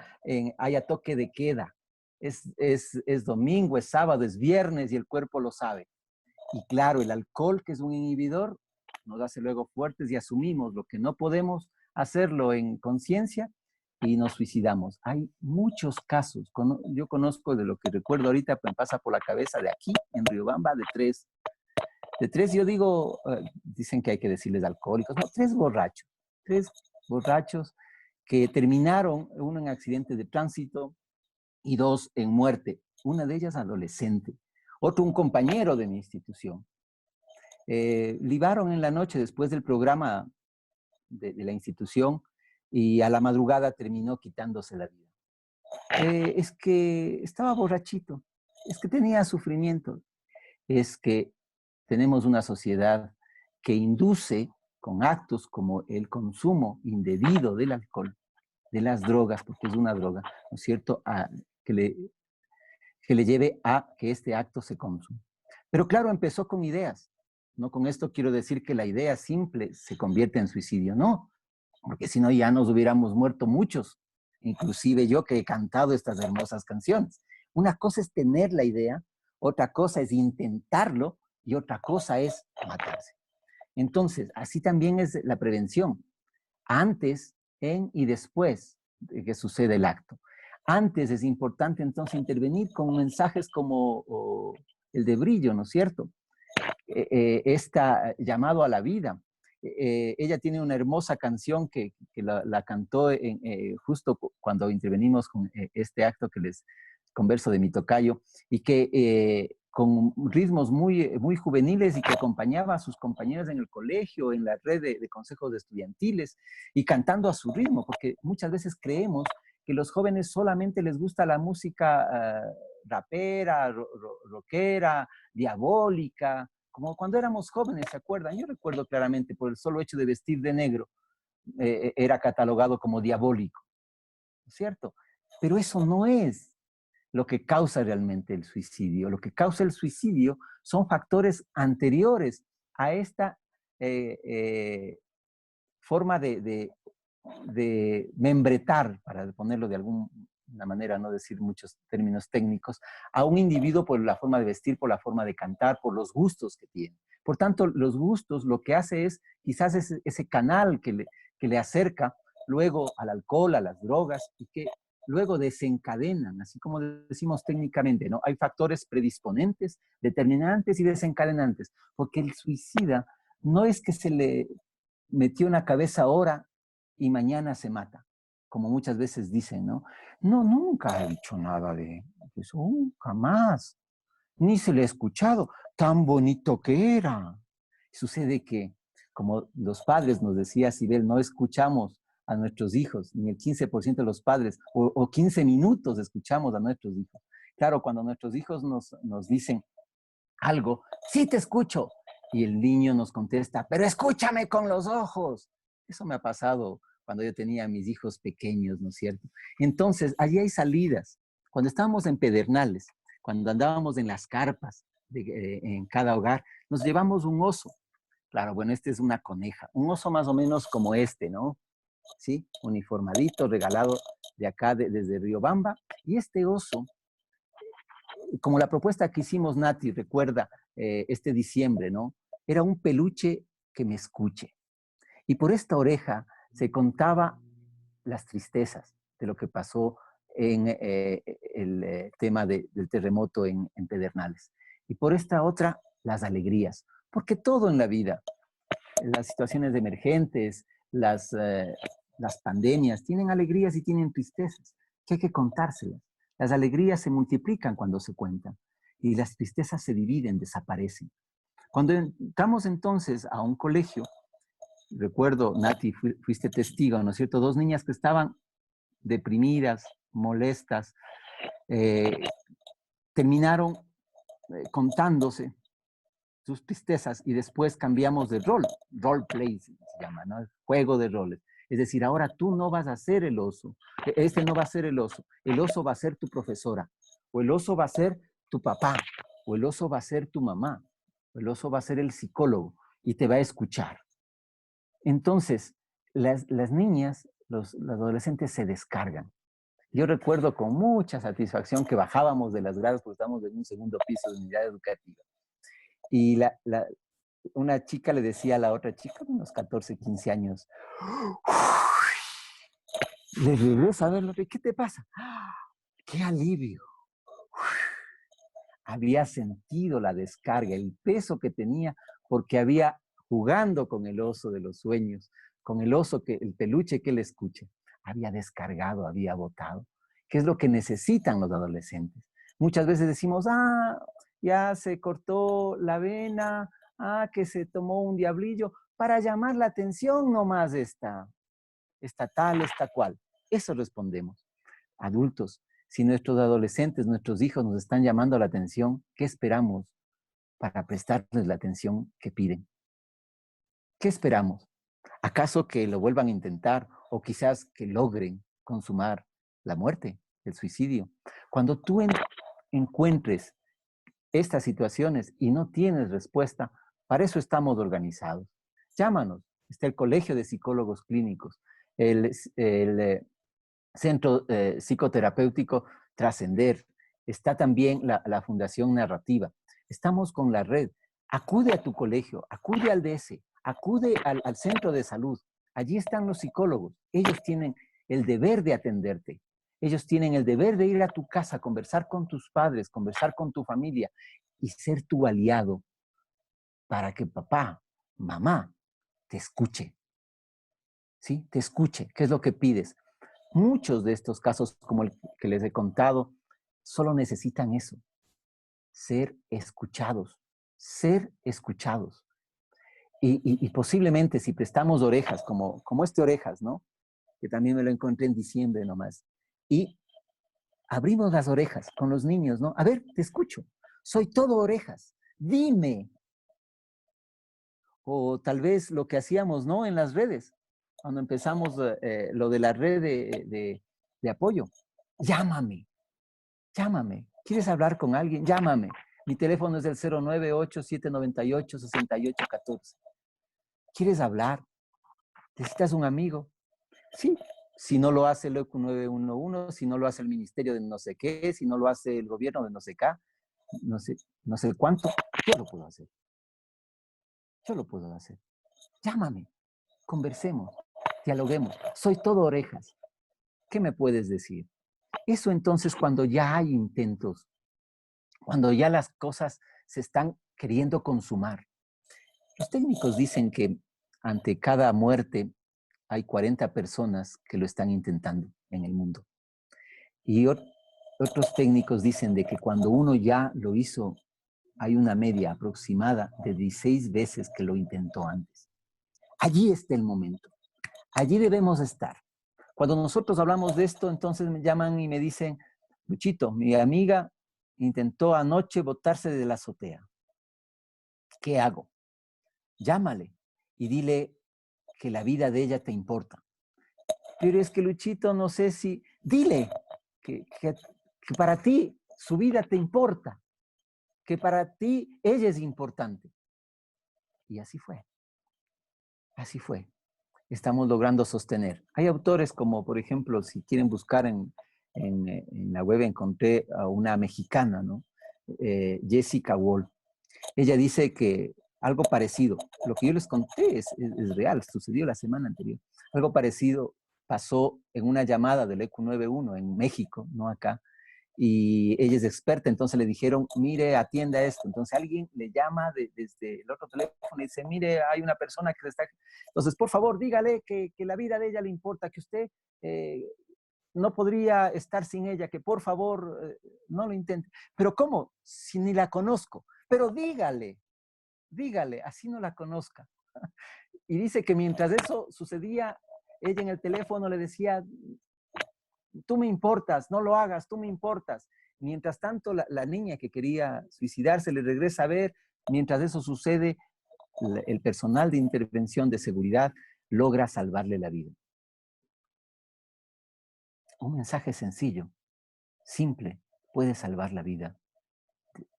haya toque de queda. Es domingo, es sábado, es viernes y el cuerpo lo sabe. Y claro, el alcohol, que es un inhibidor, nos hace luego fuertes y asumimos lo que no podemos hacerlo en conciencia y nos suicidamos. Hay muchos casos. Yo conozco, de lo que recuerdo ahorita, me pasa por la cabeza de aquí, en Riobamba, de tres. De tres, yo digo, dicen que hay que decirles alcohólicos, no, tres borrachos que terminaron, uno en accidente de tránsito y dos en muerte. Una de ellas adolescente, otro un compañero de mi institución. Libaron en la noche después del programa de la institución y a la madrugada terminó quitándose la vida. Es que estaba borrachito, es que tenía sufrimiento, es que tenemos una sociedad que induce con actos como el consumo indebido del alcohol, de las drogas, porque es una droga, ¿no es cierto?, que le lleve a que este acto se consuma. Pero claro, empezó con ideas. No con esto quiero decir que la idea simple se convierte en suicidio, no, porque si no ya nos hubiéramos muerto muchos, inclusive yo que he cantado estas hermosas canciones. Una cosa es tener la idea, otra cosa es intentarlo y otra cosa es matarse. Entonces, así también es la prevención, antes, en y después de que sucede el acto. Antes es importante entonces intervenir con mensajes como el de Brillo, ¿no es cierto? Esta llamado a la vida. Ella tiene una hermosa canción que la cantó justo cuando intervenimos con este acto que les converso de mi tocayo, y que con ritmos muy juveniles y que acompañaba a sus compañeras en el colegio, en la red de consejos estudiantiles, y cantando a su ritmo, porque muchas veces creemos que los jóvenes solamente les gusta la música rapera, rockera, diabólica, como cuando éramos jóvenes, ¿se acuerdan? Yo recuerdo claramente, por el solo hecho de vestir de negro, era catalogado como diabólico, ¿cierto? Pero eso no es lo que causa realmente el suicidio. Lo que causa el suicidio son factores anteriores a esta forma de membretar, para ponerlo de alguna manera, no decir muchos términos técnicos, a un individuo por la forma de vestir, por la forma de cantar, por los gustos que tiene. Por tanto, los gustos lo que hace es quizás ese canal que le acerca luego al alcohol, a las drogas, y que luego desencadenan, así como decimos técnicamente, ¿no? Hay factores predisponentes, determinantes y desencadenantes, porque el suicida no es que se le metió en la cabeza ahora y mañana se mata, como muchas veces dicen, ¿no? No, nunca he dicho nada de eso, jamás, ni se le ha escuchado, tan bonito que era. Sucede que, como los padres, nos decía Sibel, no escuchamos a nuestros hijos, ni el 15% de los padres, o 15 minutos escuchamos a nuestros hijos. Claro, cuando nuestros hijos nos dicen algo, sí te escucho, y el niño nos contesta, pero escúchame con los ojos. Eso me ha pasado cuando yo tenía a mis hijos pequeños, ¿no es cierto? Entonces, allí hay salidas. Cuando estábamos en Pedernales, cuando andábamos en las carpas en cada hogar, nos llevamos un oso. Claro, bueno, este es una coneja, un oso más o menos como este, ¿no? ¿Sí? Uniformadito, regalado de acá, desde Riobamba. Y este oso, como la propuesta que hicimos, Nati, recuerda, este diciembre, ¿no? Era un peluche que me escuche. Y por esta oreja se contaba las tristezas de lo que pasó en el tema del terremoto en Pedernales. Y por esta otra, las alegrías. Porque todo en la vida, las situaciones emergentes, las pandemias, tienen alegrías y tienen tristezas, que hay que contárselas. Las alegrías se multiplican cuando se cuentan y las tristezas se dividen, desaparecen. Cuando entramos entonces a un colegio, recuerdo, Nati, fuiste testigo, ¿no es cierto? Dos niñas que estaban deprimidas, molestas, terminaron contándose sus tristezas y después cambiamos de role play se llama, ¿no? Juego de roles. Es decir, ahora tú no vas a ser el oso, este no va a ser el oso va a ser tu profesora, o el oso va a ser tu papá, o el oso va a ser tu mamá, o el oso va a ser el psicólogo y te va a escuchar. Entonces, las niñas, los adolescentes se descargan. Yo recuerdo con mucha satisfacción que bajábamos de las gradas porque estábamos en un segundo piso de unidad educativa. Y una chica le decía a la otra chica de unos 14, 15 años, le regresa a verlo, ¿qué te pasa? ¡Qué alivio! Había sentido la descarga, el peso que tenía porque había jugando con el oso de los sueños, con el oso, el peluche que le escuche, había descargado, había botado. ¿Qué es lo que necesitan los adolescentes? Muchas veces decimos, ya se cortó la vena, que se tomó un diablillo, para llamar la atención nomás esta tal, esta cual. Eso respondemos. Adultos, si nuestros adolescentes, nuestros hijos nos están llamando la atención, ¿qué esperamos para prestarles la atención que piden? ¿Qué esperamos? ¿Acaso que lo vuelvan a intentar o quizás que logren consumar la muerte, el suicidio? Cuando tú encuentres estas situaciones y no tienes respuesta, para eso estamos organizados. Llámanos. Está el Colegio de Psicólogos Clínicos, el Centro Psicoterapéutico Trascender. Está también la Fundación Narrativa. Estamos con la red. Acude a tu colegio, acude al DS, acude al centro de salud. Allí están los psicólogos. Ellos tienen el deber de atenderte. Ellos tienen el deber de ir a tu casa, conversar con tus padres, conversar con tu familia y ser tu aliado para que papá, mamá, te escuche. ¿Sí? Te escuche. ¿Qué es lo que pides? Muchos de estos casos, como el que les he contado, solo necesitan eso. Ser escuchados. Ser escuchados. Y posiblemente si prestamos orejas, como este orejas, ¿no? Que también me lo encontré en diciembre nomás. Y abrimos las orejas con los niños, ¿no? A ver, te escucho. Soy todo orejas. Dime. O tal vez lo que hacíamos, ¿no? En las redes, cuando empezamos lo de la red de apoyo. Llámame, llámame. ¿Quieres hablar con alguien? Llámame. Mi teléfono es el 098-798-6814. ¿Quieres hablar? ¿Necesitas un amigo? Sí. Si no lo hace el ECU 911, si no lo hace el ministerio de no sé qué, si no lo hace el gobierno de no sé qué, no sé cuánto, yo lo puedo hacer. Yo lo puedo hacer. Llámame, conversemos, dialoguemos. Soy todo orejas. ¿Qué me puedes decir? Eso entonces cuando ya hay intentos, cuando ya las cosas se están queriendo consumar. Los técnicos dicen que ante cada muerte hay 40 personas que lo están intentando en el mundo. Y otros técnicos dicen de que cuando uno ya lo hizo, hay una media aproximada de 16 veces que lo intentó antes. Allí está el momento. Allí debemos estar. Cuando nosotros hablamos de esto, entonces me llaman y me dicen, Luchito, mi amiga intentó anoche botarse de la azotea. ¿Qué hago? Llámale y dile que la vida de ella te importa. Pero es que Luchito, no sé si... Dile que para ti su vida te importa, que para ti ella es importante. Y así fue. Así fue. Estamos logrando sostener. Hay autores como, por ejemplo, si quieren buscar en la web, encontré a una mexicana, ¿no? Jessica Wall. Ella dice que algo parecido, lo que yo les conté es real, sucedió la semana anterior. Algo parecido pasó en una llamada del ECU 91 en México, no acá, y ella es experta, entonces le dijeron, mire, atienda esto. Entonces alguien le llama desde el otro teléfono y dice, mire, hay una persona que está... Entonces, por favor, dígale que la vida de ella le importa, que usted no podría estar sin ella, que por favor no lo intente. Pero ¿cómo? Si ni la conozco. Pero dígale, así no la conozca. Y dice que mientras eso sucedía, ella en el teléfono le decía, tú me importas, no lo hagas, tú me importas. Mientras tanto, la niña que quería suicidarse le regresa a ver. Mientras eso sucede, el personal de intervención de seguridad logra salvarle la vida. Un mensaje sencillo, simple, puede salvar la vida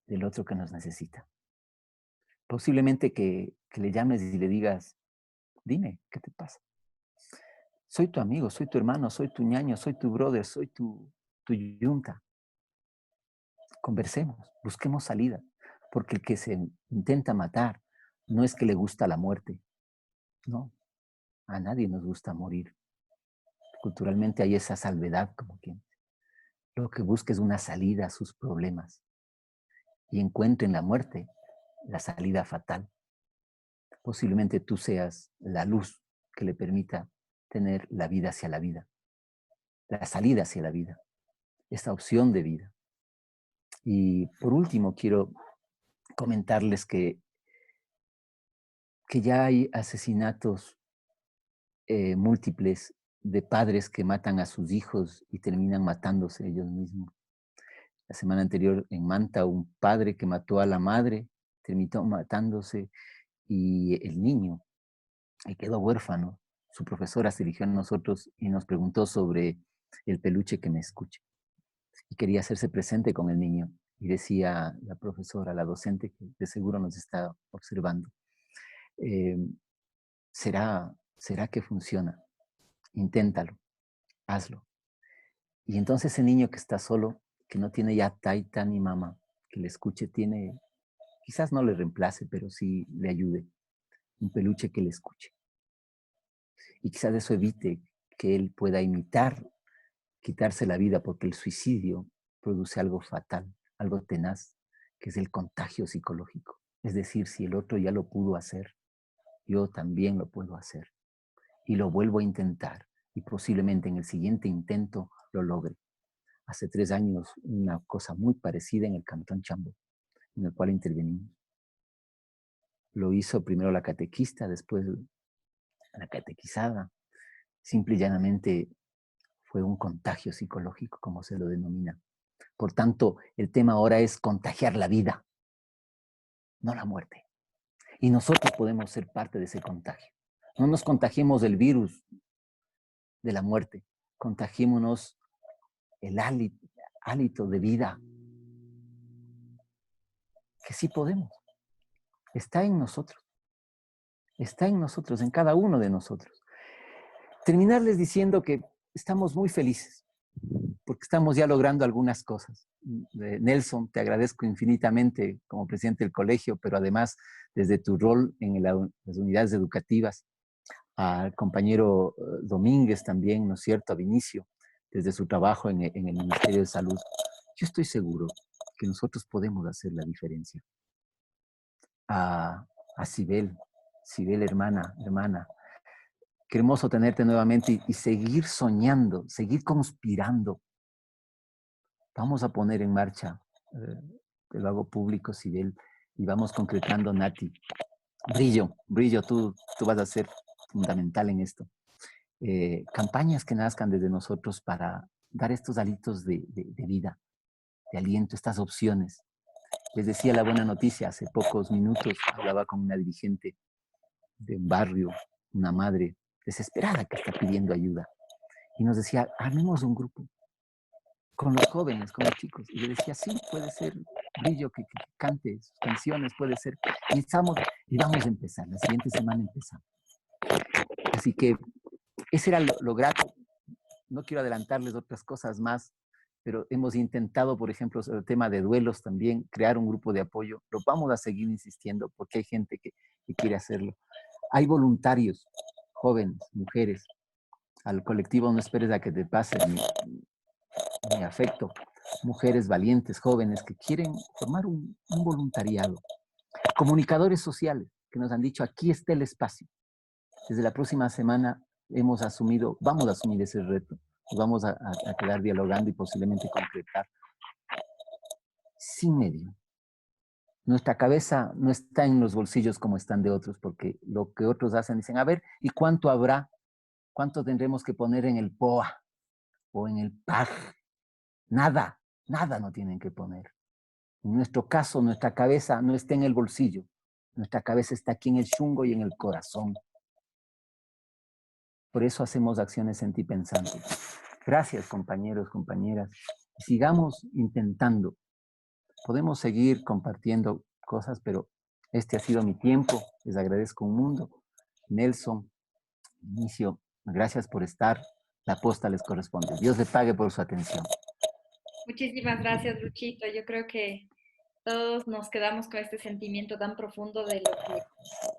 del otro que nos necesita. Posiblemente que le llames y le digas, dime, ¿qué te pasa? Soy tu amigo, soy tu hermano, soy tu ñaño, soy tu brother, soy tu yunta. Conversemos, busquemos salida, porque el que se intenta matar no es que le gusta la muerte, no, a nadie nos gusta morir. Culturalmente hay esa salvedad, como quien lo que busca es una salida a sus problemas y encuentre en la muerte la salida fatal. Posiblemente tú seas la luz que le permita tener la vida hacia la vida, la salida hacia la vida, esta opción de vida. Y por último, quiero comentarles que ya hay asesinatos múltiples de padres que matan a sus hijos y terminan matándose ellos mismos. La semana anterior en Manta, un padre que mató a la madre terminó matándose y el niño quedó huérfano. Su profesora se dirigió a nosotros y nos preguntó sobre el peluche que me escucha. Y quería hacerse presente con el niño. Y decía la profesora, la docente, que de seguro nos está observando, eh, ¿será que funciona? Inténtalo, hazlo. Y entonces ese niño que está solo, que no tiene ya taita ni mamá, que le escuche, tiene, quizás no le reemplace, pero sí le ayude, un peluche que le escuche. Y quizás eso evite que él pueda imitar, quitarse la vida, porque el suicidio produce algo fatal, algo tenaz, que es el contagio psicológico. Es decir, si el otro ya lo pudo hacer, yo también lo puedo hacer. Y lo vuelvo a intentar, y posiblemente en el siguiente intento lo logre. Hace 3 años, una cosa muy parecida en el Cantón Chambo, en el cual intervenimos. Lo hizo primero la catequista, después la catequizada. Simple y llanamente fue un contagio psicológico, como se lo denomina. Por tanto, el tema ahora es contagiar la vida, no la muerte. Y nosotros podemos ser parte de ese contagio. No nos contagiemos del virus de la muerte, contagiémonos el hálito de vida, que sí podemos. Está en nosotros, en cada uno de nosotros. Terminarles diciendo que estamos muy felices, porque estamos ya logrando algunas cosas. Nelson, te agradezco infinitamente como presidente del colegio, pero además desde tu rol en las unidades educativas, al compañero Domínguez también, ¿no es cierto?, a Vinicio, desde su trabajo en el Ministerio de Salud. Yo estoy seguro que nosotros podemos hacer la diferencia. A Sibel, hermana, qué hermoso tenerte nuevamente y seguir soñando, seguir conspirando. Vamos a poner en marcha, te lo hago público, Sibel, y vamos concretando, Nati. Brillo, tú vas a ser fundamental en esto. Campañas que nazcan desde nosotros para dar estos halitos de vida, de aliento, estas opciones. Les decía la buena noticia, hace pocos minutos hablaba con una dirigente de un barrio, una madre desesperada que está pidiendo ayuda. Y nos decía, armemos un grupo con los jóvenes, con los chicos. Y yo decía, sí, puede ser Brillo que cante sus canciones, puede ser. Y vamos a empezar, la siguiente semana empezamos. Así que ese era lo grato. No quiero adelantarles otras cosas más, pero hemos intentado, por ejemplo, sobre el tema de duelos también, crear un grupo de apoyo. Lo vamos a seguir insistiendo porque hay gente que quiere hacerlo. Hay voluntarios, jóvenes, mujeres. Al colectivo No Esperes a que te pase mi afecto. Mujeres valientes, jóvenes que quieren formar un voluntariado. Comunicadores sociales que nos han dicho, aquí está el espacio. Desde la próxima semana vamos a asumir ese reto. Y vamos a quedar dialogando y posiblemente concretar. Sin medio. Nuestra cabeza no está en los bolsillos como están de otros, porque lo que otros hacen, dicen, a ver, ¿y cuánto habrá? ¿Cuánto tendremos que poner en el POA o en el PAG? Nada no tienen que poner. En nuestro caso, nuestra cabeza no está en el bolsillo. Nuestra cabeza está aquí en el chungo y en el corazón. Por eso hacemos acciones sentipensantes. Gracias, compañeros, compañeras. Sigamos intentando. Podemos seguir compartiendo cosas, pero este ha sido mi tiempo. Les agradezco un mundo. Nelson, Inicio, gracias por estar. La posta les corresponde. Dios le pague por su atención. Muchísimas gracias, Luchito. Yo creo que todos nos quedamos con este sentimiento tan profundo de lo que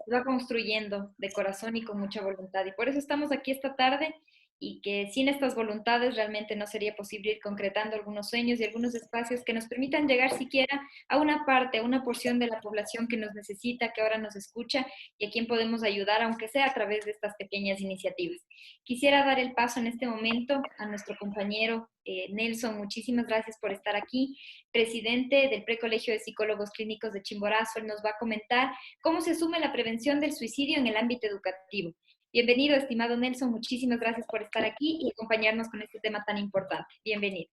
se va construyendo de corazón y con mucha voluntad. Y por eso estamos aquí esta tarde y que sin estas voluntades realmente no sería posible ir concretando algunos sueños y algunos espacios que nos permitan llegar siquiera a una parte, a una porción de la población que nos necesita, que ahora nos escucha y a quien podemos ayudar, aunque sea a través de estas pequeñas iniciativas. Quisiera dar el paso en este momento a nuestro compañero Nelson. Muchísimas gracias por estar aquí. Presidente del Precolegio de Psicólogos Clínicos de Chimborazo, él nos va a comentar cómo se asume la prevención del suicidio en el ámbito educativo. Bienvenido, estimado Nelson, muchísimas gracias por estar aquí y acompañarnos con este tema tan importante. Bienvenido.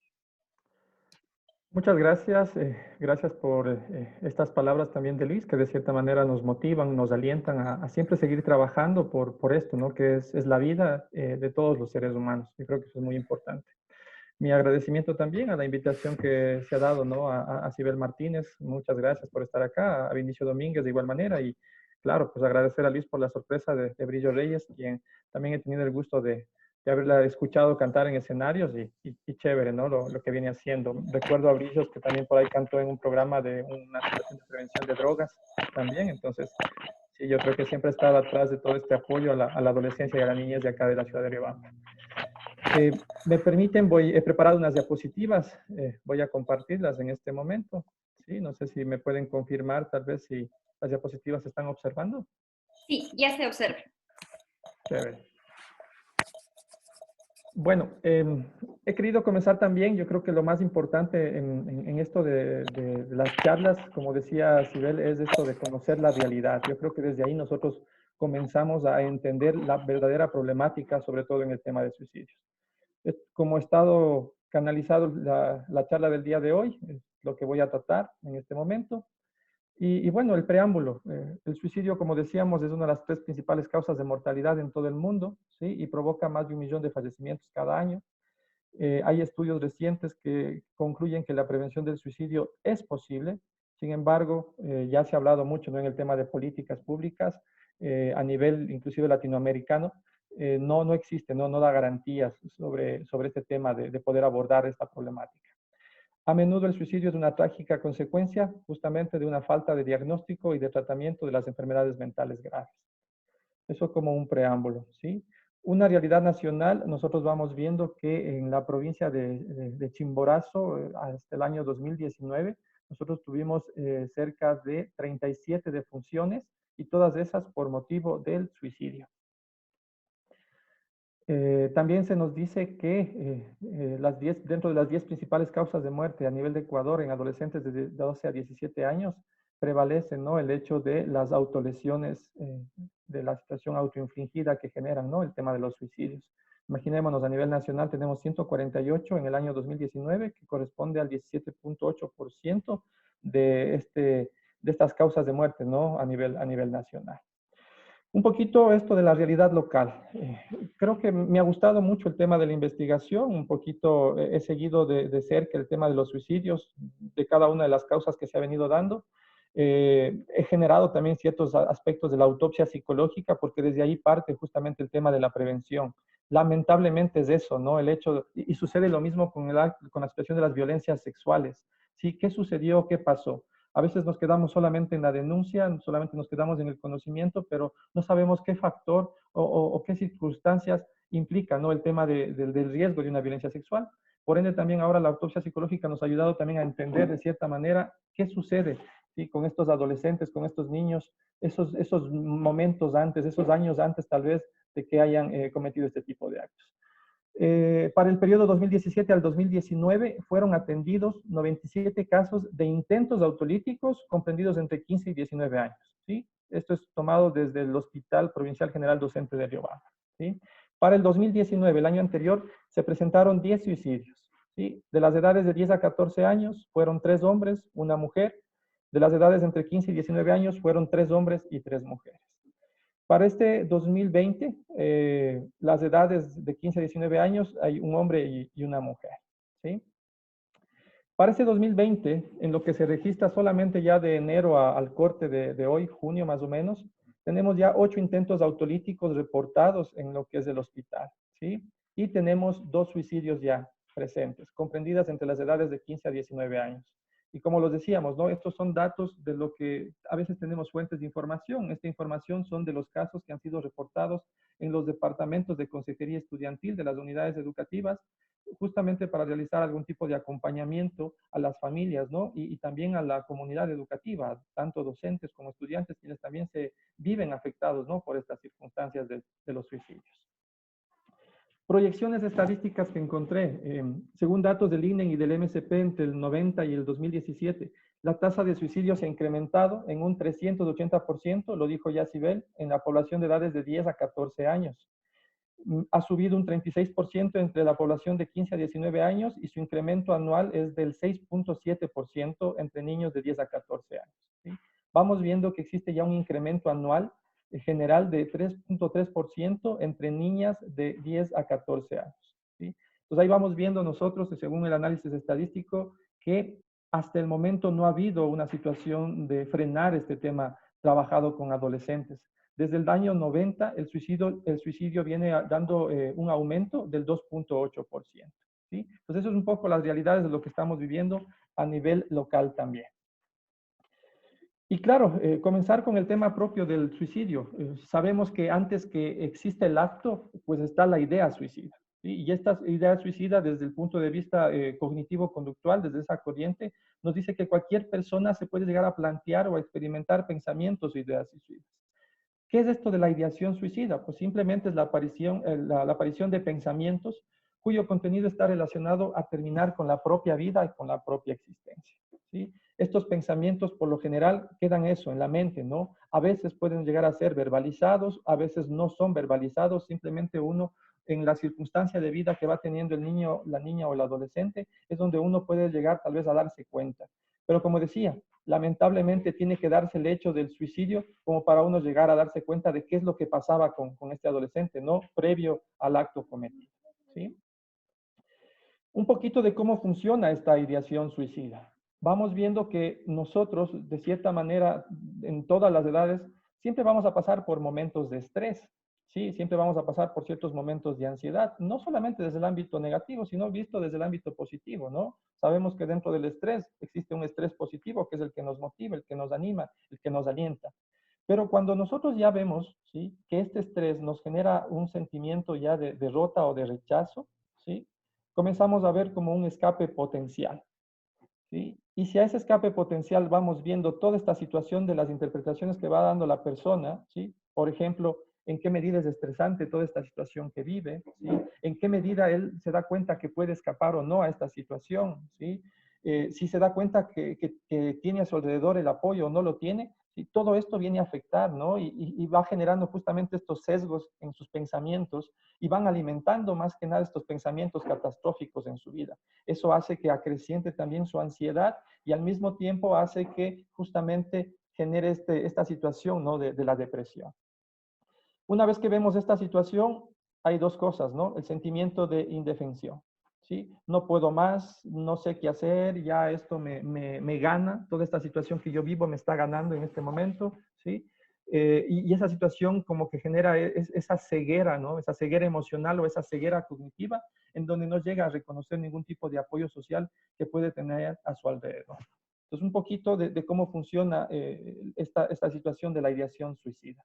Muchas gracias, gracias por estas palabras también de Luis, que de cierta manera nos motivan, nos alientan a siempre seguir trabajando por esto, ¿no? Que es la vida de todos los seres humanos. Yo creo que eso es muy importante. mi agradecimiento también a la invitación que se ha dado, ¿no? A Sibel Martínez, muchas gracias por estar acá, a Vinicio Domínguez de igual manera, y claro, pues agradecer a Luis por la sorpresa de Brillo Reyes, quien también he tenido el gusto de haberla escuchado cantar en escenarios y chévere, ¿no? Lo que viene haciendo. Recuerdo a Brillos que también por ahí cantó en un programa de una asociación de prevención de drogas también, entonces sí, yo creo que siempre he estado atrás de todo este apoyo a la adolescencia y a la niñez de acá de la ciudad de Riobamba. Me permiten, he preparado unas diapositivas, voy a compartirlas en este momento. Sí, no sé si me pueden confirmar tal vez si las diapositivas se están observando. Sí, ya se observa. Chévere. Bueno, he querido comenzar también, yo creo que lo más importante en esto de las charlas, como decía Sibel, es esto de conocer la realidad. Yo creo que desde ahí nosotros comenzamos a entender la verdadera problemática, sobre todo en el tema de suicidios. Como he estado canalizado la charla del día de hoy, es lo que voy a tratar en este momento. Y bueno, el preámbulo. El suicidio, como decíamos, es una de las 3 principales causas de mortalidad en todo el mundo, ¿sí? Y provoca más de 1 millón de fallecimientos cada año. Hay estudios recientes que concluyen que la prevención del suicidio es posible. Sin embargo, ya se ha hablado mucho, ¿no? En el tema de políticas públicas a nivel inclusive latinoamericano. No existe, no da garantías sobre este tema de poder abordar esta problemática. A menudo el suicidio es una trágica consecuencia justamente de una falta de diagnóstico y de tratamiento de las enfermedades mentales graves. Eso como un preámbulo, ¿sí? Una realidad nacional, nosotros vamos viendo que en la provincia de Chimborazo, hasta el año 2019, nosotros tuvimos cerca de 37 defunciones y todas esas por motivo del suicidio. También se nos dice que dentro de las 10 principales causas de muerte a nivel de Ecuador en adolescentes de 12 a 17 años prevalece, ¿no? El hecho de las autolesiones, de la situación autoinfligida que generan, ¿no? El tema de los suicidios. Imaginémonos, a nivel nacional tenemos 148 en el año 2019, que corresponde al 17.8% de estas causas de muerte, ¿no? A nivel nacional. Un poquito esto de la realidad local. Creo que me ha gustado mucho el tema de la investigación, un poquito he seguido de cerca el tema de los suicidios, de cada una de las causas que se ha venido dando. He generado también ciertos aspectos de la autopsia psicológica, porque desde ahí parte justamente el tema de la prevención. Lamentablemente es eso, ¿no? El hecho, y sucede lo mismo con la situación de las violencias sexuales. ¿Sí? ¿Qué sucedió? ¿Qué pasó? A veces nos quedamos solamente en la denuncia, solamente nos quedamos en el conocimiento, pero no sabemos qué factor o qué circunstancias implica, ¿no? El tema del riesgo de una violencia sexual. Por ende, también ahora la autopsia psicológica nos ha ayudado también a entender de cierta manera qué sucede, ¿sí? Con estos adolescentes, con estos niños, esos momentos antes, esos años antes tal vez de que hayan cometido este tipo de actos. Para el periodo 2017 al 2019 fueron atendidos 97 casos de intentos autolíticos comprendidos entre 15 y 19 años. ¿Sí? Esto es tomado desde el Hospital Provincial General Docente de Riobamba. ¿Sí? Para el 2019, el año anterior, se presentaron 10 suicidios. ¿Sí? De las edades de 10 a 14 años fueron 3 hombres, una mujer. De las edades entre 15 y 19 años fueron 3 hombres y 3 mujeres. Para este 2020, las edades de 15 a 19 años, hay un hombre y una mujer. ¿Sí? Para este 2020, en lo que se registra solamente ya de enero al corte de hoy, junio más o menos, tenemos ya 8 intentos autolíticos reportados en lo que es el hospital. ¿Sí? Y tenemos 2 suicidios ya presentes, comprendidas entre las edades de 15 a 19 años. Y como los decíamos, ¿no? Estos son datos de lo que a veces tenemos fuentes de información. Esta información son de los casos que han sido reportados en los departamentos de consejería estudiantil de las unidades educativas, justamente para realizar algún tipo de acompañamiento a las familias, ¿no? Y también a la comunidad educativa, tanto docentes como estudiantes, quienes también se viven afectados, ¿no? Por estas circunstancias de los suicidios. Proyecciones estadísticas que encontré, según datos del INE y del MSP entre el 90 y el 2017, la tasa de suicidio se ha incrementado en un 380%, lo dijo ya Sibel, en la población de edades de 10 a 14 años. Ha subido un 36% entre la población de 15 a 19 años y su incremento anual es del 6.7% entre niños de 10 a 14 años. ¿Sí? Vamos viendo que existe ya un incremento anual general de 3.3% entre niñas de 10 a 14 años. ¿Sí? Entonces ahí vamos viendo nosotros, según el análisis estadístico, que hasta el momento no ha habido una situación de frenar este tema trabajado con adolescentes. Desde el año 90, el suicidio viene dando un aumento del 2.8%. ¿Sí? Entonces, eso es un poco las realidades de lo que estamos viviendo a nivel local también. Y claro, comenzar con el tema propio del suicidio. Sabemos que antes que exista el acto, pues está la idea suicida. ¿Sí? Y esta idea suicida, desde el punto de vista cognitivo-conductual, desde esa corriente, nos dice que cualquier persona se puede llegar a plantear o a experimentar pensamientos o ideas suicidas. ¿Qué es esto de la ideación suicida? Pues simplemente es la aparición de pensamientos cuyo contenido está relacionado a terminar con la propia vida y con la propia existencia. ¿Sí? Estos pensamientos por lo general quedan eso en la mente, ¿no? A veces pueden llegar a ser verbalizados, a veces no son verbalizados, simplemente uno en la circunstancia de vida que va teniendo el niño, la niña o el adolescente, es donde uno puede llegar tal vez a darse cuenta. Pero como decía, lamentablemente tiene que darse el hecho del suicidio como para uno llegar a darse cuenta de qué es lo que pasaba con este adolescente, ¿no? Previo al acto cometido, ¿sí? Un poquito de cómo funciona esta ideación suicida. Vamos viendo que nosotros, de cierta manera, en todas las edades, siempre vamos a pasar por momentos de estrés, ¿sí? Siempre vamos a pasar por ciertos momentos de ansiedad, no solamente desde el ámbito negativo, sino visto desde el ámbito positivo, ¿no? Sabemos que dentro del estrés existe un estrés positivo, que es el que nos motiva, el que nos anima, el que nos alienta. Pero cuando nosotros ya vemos, ¿sí?, que este estrés nos genera un sentimiento ya de derrota o de rechazo, ¿sí?, comenzamos a ver como un escape potencial, ¿sí? Y si a ese escape potencial vamos viendo toda esta situación de las interpretaciones que va dando la persona, ¿sí? Por ejemplo, en qué medida es estresante toda esta situación que vive, ¿sí? En qué medida él se da cuenta que puede escapar o no a esta situación, ¿sí? Si se da cuenta que tiene a su alrededor el apoyo o no lo tiene, ¿sí? Todo esto viene a afectar, ¿no? Y va generando justamente estos sesgos en sus pensamientos y van alimentando más que nada estos pensamientos catastróficos en su vida. Eso hace que acreciente también su ansiedad y al mismo tiempo hace que justamente genere esta situación, ¿no?, de la depresión. Una vez que vemos esta situación, hay dos cosas, ¿no? El sentimiento de indefensión, ¿sí? No puedo más, no sé qué hacer, ya esto me gana, toda esta situación que yo vivo me está ganando en este momento, ¿sí? Y esa situación como que genera esa ceguera, ¿no? Esa ceguera emocional o esa ceguera cognitiva en donde no llega a reconocer ningún tipo de apoyo social que puede tener a su alrededor. Entonces, un poquito de cómo funciona esta situación de la ideación suicida.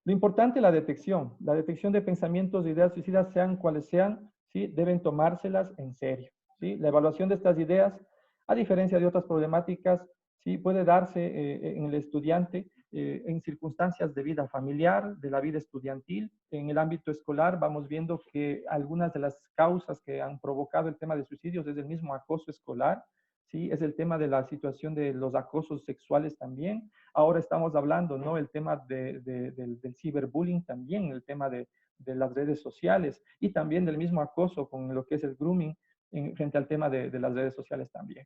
Lo importante es la detección de pensamientos, de ideas suicidas, sean cuales sean, ¿sí?, deben tomárselas en serio, ¿sí? La evaluación de estas ideas, a diferencia de otras problemáticas, ¿sí?, puede darse en el estudiante en circunstancias de vida familiar, de la vida estudiantil. En el ámbito escolar vamos viendo que algunas de las causas que han provocado el tema de suicidios es el mismo acoso escolar, ¿sí? Es el tema de la situación de los acosos sexuales también. Ahora estamos hablando, ¿no?, el tema del ciberbullying también, el tema de las redes sociales y también del mismo acoso con lo que es el grooming frente al tema de las redes sociales también.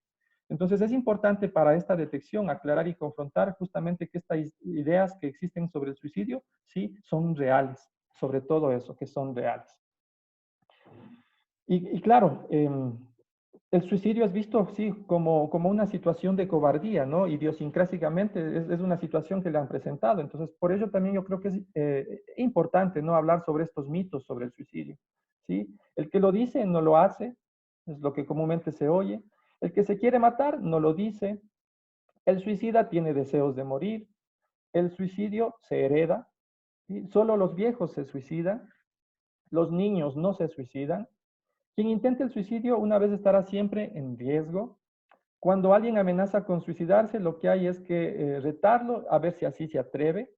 Entonces es importante para esta detección aclarar y confrontar justamente que estas ideas que existen sobre el suicidio, sí, son reales, sobre todo eso, que son reales. Y claro, el suicidio es visto, sí, como una situación de cobardía, ¿no? Idiosincrásicamente es una situación que le han presentado. Entonces, por ello también yo creo que es importante, ¿no?, hablar sobre estos mitos sobre el suicidio, ¿sí? El que lo dice no lo hace, es lo que comúnmente se oye. El que se quiere matar no lo dice. El suicida tiene deseos de morir. El suicidio se hereda, ¿sí? Solo los viejos se suicidan. Los niños no se suicidan. Quien intente el suicidio una vez estará siempre en riesgo. Cuando alguien amenaza con suicidarse, lo que hay es que retarlo a ver si así se atreve.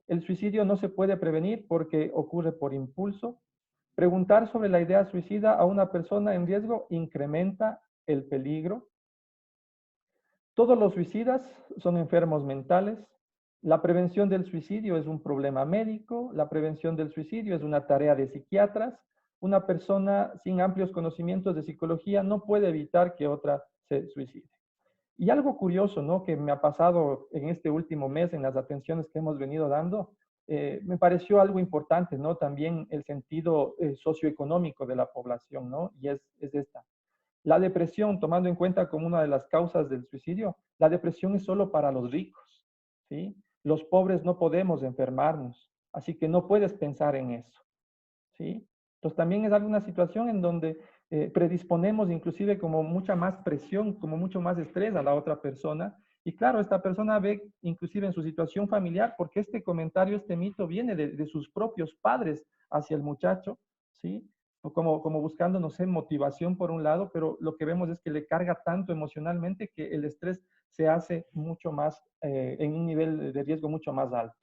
El suicidio no se puede prevenir porque ocurre por impulso. Preguntar sobre la idea suicida a una persona en riesgo incrementa el peligro. Todos los suicidas son enfermos mentales. La prevención del suicidio es un problema médico. La prevención del suicidio es una tarea de psiquiatras. Una persona sin amplios conocimientos de psicología no puede evitar que otra se suicide. Y algo curioso, ¿no?, que me ha pasado en este último mes en las atenciones que hemos venido dando, me pareció algo importante, ¿no? También el sentido socioeconómico de la población, ¿no? Y es esta. La depresión, tomando en cuenta como una de las causas del suicidio, la depresión es solo para los ricos, ¿sí? Los pobres no podemos enfermarnos, así que no puedes pensar en eso, ¿sí? Entonces también es alguna situación en donde predisponemos inclusive como mucha más presión, como mucho más estrés a la otra persona. Y claro, esta persona ve inclusive en su situación familiar, porque este comentario, este mito viene de sus propios padres hacia el muchacho, ¿sí? O como buscando, no sé, motivación por un lado, pero lo que vemos es que le carga tanto emocionalmente que el estrés se hace mucho más, en un nivel de riesgo mucho más alto.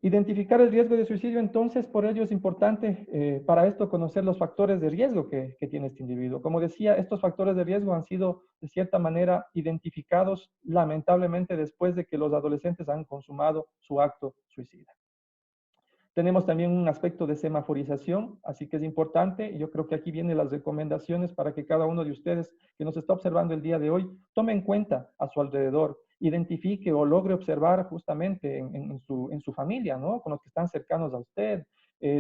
Identificar el riesgo de suicidio, entonces, por ello es importante para esto conocer los factores de riesgo que tiene este individuo. Como decía, estos factores de riesgo han sido, de cierta manera, identificados lamentablemente después de que los adolescentes han consumado su acto suicida. Tenemos también un aspecto de semaforización, así que es importante, y yo creo que aquí vienen las recomendaciones para que cada uno de ustedes que nos está observando el día de hoy tome en cuenta a su alrededor, identifique o logre observar justamente en su familia, ¿no? Con los que están cercanos a usted,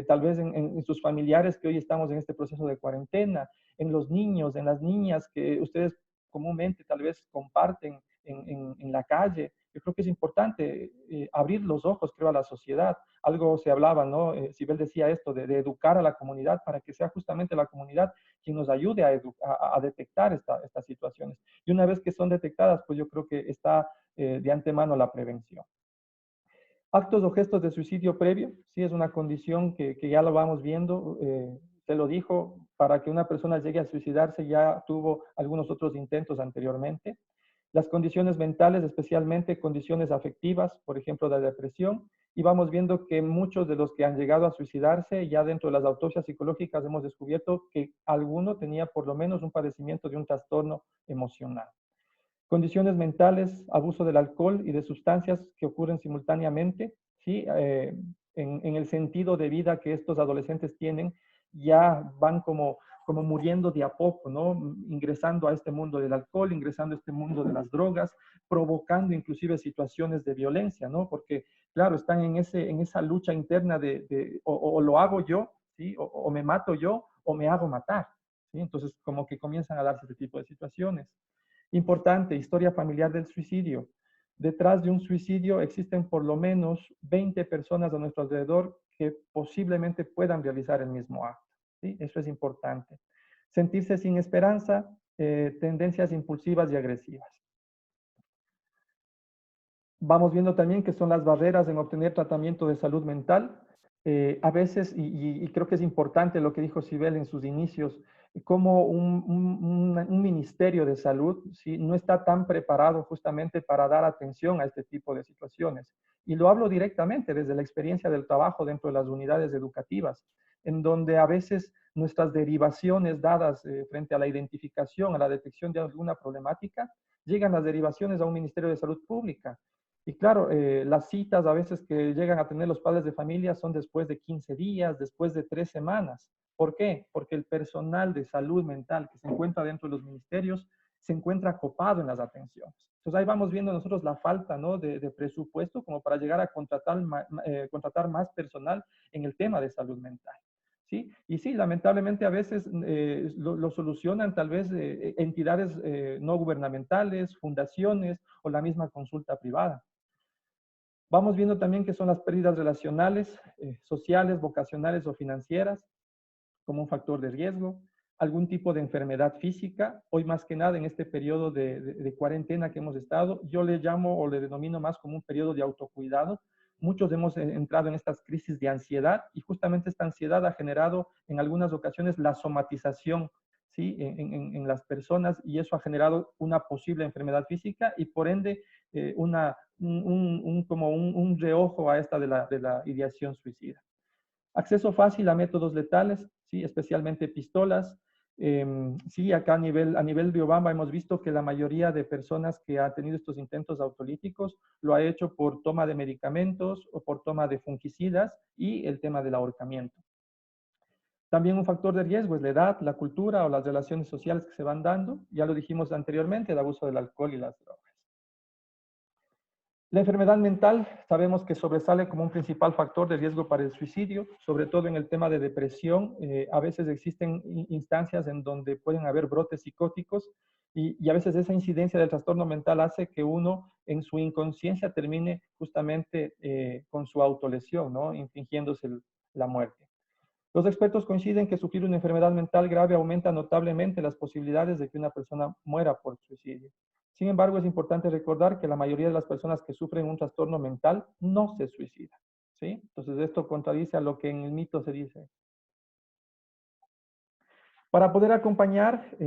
tal vez en sus familiares que hoy estamos en este proceso de cuarentena, en los niños, en las niñas que ustedes comúnmente tal vez comparten en la calle. Yo creo que es importante abrir los ojos, creo, a la sociedad. Algo se hablaba, ¿no? Sibel decía esto, de educar a la comunidad para que sea justamente la comunidad quien nos ayude a detectar estas situaciones. Y una vez que son detectadas, pues yo creo que está de antemano la prevención. Actos o gestos de suicidio previo, sí es una condición que ya lo vamos viendo, se lo dijo, para que una persona llegue a suicidarse ya tuvo algunos otros intentos anteriormente. Las condiciones mentales, especialmente condiciones afectivas, por ejemplo, la depresión, y vamos viendo que muchos de los que han llegado a suicidarse, ya dentro de las autopsias psicológicas hemos descubierto que alguno tenía por lo menos un padecimiento de un trastorno emocional. Condiciones mentales, abuso del alcohol y de sustancias que ocurren simultáneamente, ¿sí? En el sentido de vida que estos adolescentes tienen, ya van como muriendo de a poco, ¿no? Ingresando a este mundo del alcohol, ingresando a este mundo de las drogas, provocando inclusive situaciones de violencia, ¿no? Porque, claro, están en esa lucha interna o lo hago yo, ¿sí? O me mato yo, o me hago matar, ¿sí? Entonces, como que comienzan a darse este tipo de situaciones. Importante, historia familiar del suicidio. Detrás de un suicidio existen por lo menos 20 personas a nuestro alrededor que posiblemente puedan realizar el mismo acto, ¿sí? Eso es importante. Sentirse sin esperanza, tendencias impulsivas y agresivas. Vamos viendo también que son las barreras en obtener tratamiento de salud mental. A veces, y creo que es importante lo que dijo Sibel en sus inicios, como un ministerio de salud, ¿sí? No está tan preparado justamente para dar atención a este tipo de situaciones. Y lo hablo directamente desde la experiencia del trabajo dentro de las unidades educativas, en donde a veces nuestras derivaciones dadas frente a la identificación, a la detección de alguna problemática, llegan las derivaciones a un Ministerio de Salud Pública. Y claro, las citas a veces que llegan a tener los padres de familia son después de 15 días, después de 3 semanas. ¿Por qué? Porque el personal de salud mental que se encuentra dentro de los ministerios se encuentra copado en las atenciones. Entonces ahí vamos viendo nosotros la falta, ¿no? de presupuesto como para llegar a contratar más personal en el tema de salud mental. ¿Sí? Y sí, lamentablemente a veces lo solucionan tal vez entidades no gubernamentales, fundaciones o la misma consulta privada. Vamos viendo también que son las pérdidas relacionales, sociales, vocacionales o financieras como un factor de riesgo, algún tipo de enfermedad física, hoy más que nada en este periodo de cuarentena que hemos estado, yo le llamo o le denomino más como un periodo de autocuidado. Muchos hemos entrado en estas crisis de ansiedad y justamente esta ansiedad ha generado en algunas ocasiones la somatización, ¿sí? en las personas, y eso ha generado una posible enfermedad física y por ende como un reojo a esta de la ideación suicida. Acceso fácil a métodos letales, ¿sí? Especialmente pistolas. Sí, acá a nivel de Obama hemos visto que la mayoría de personas que han tenido estos intentos autolíticos lo ha hecho por toma de medicamentos o por toma de fungicidas y el tema del ahorcamiento. También un factor de riesgo es la edad, la cultura o las relaciones sociales que se van dando. Ya lo dijimos anteriormente, el abuso del alcohol y las drogas. La enfermedad mental sabemos que sobresale como un principal factor de riesgo para el suicidio, sobre todo en el tema de depresión. A veces existen instancias en donde pueden haber brotes psicóticos y a veces esa incidencia del trastorno mental hace que uno en su inconsciencia termine justamente con su autolesión, ¿no? Infringiéndose la muerte. Los expertos coinciden que sufrir una enfermedad mental grave aumenta notablemente las posibilidades de que una persona muera por suicidio. Sin embargo, es importante recordar que la mayoría de las personas que sufren un trastorno mental no se suicidan, ¿sí? Entonces, esto contradice a lo que en el mito se dice. Para poder acompañar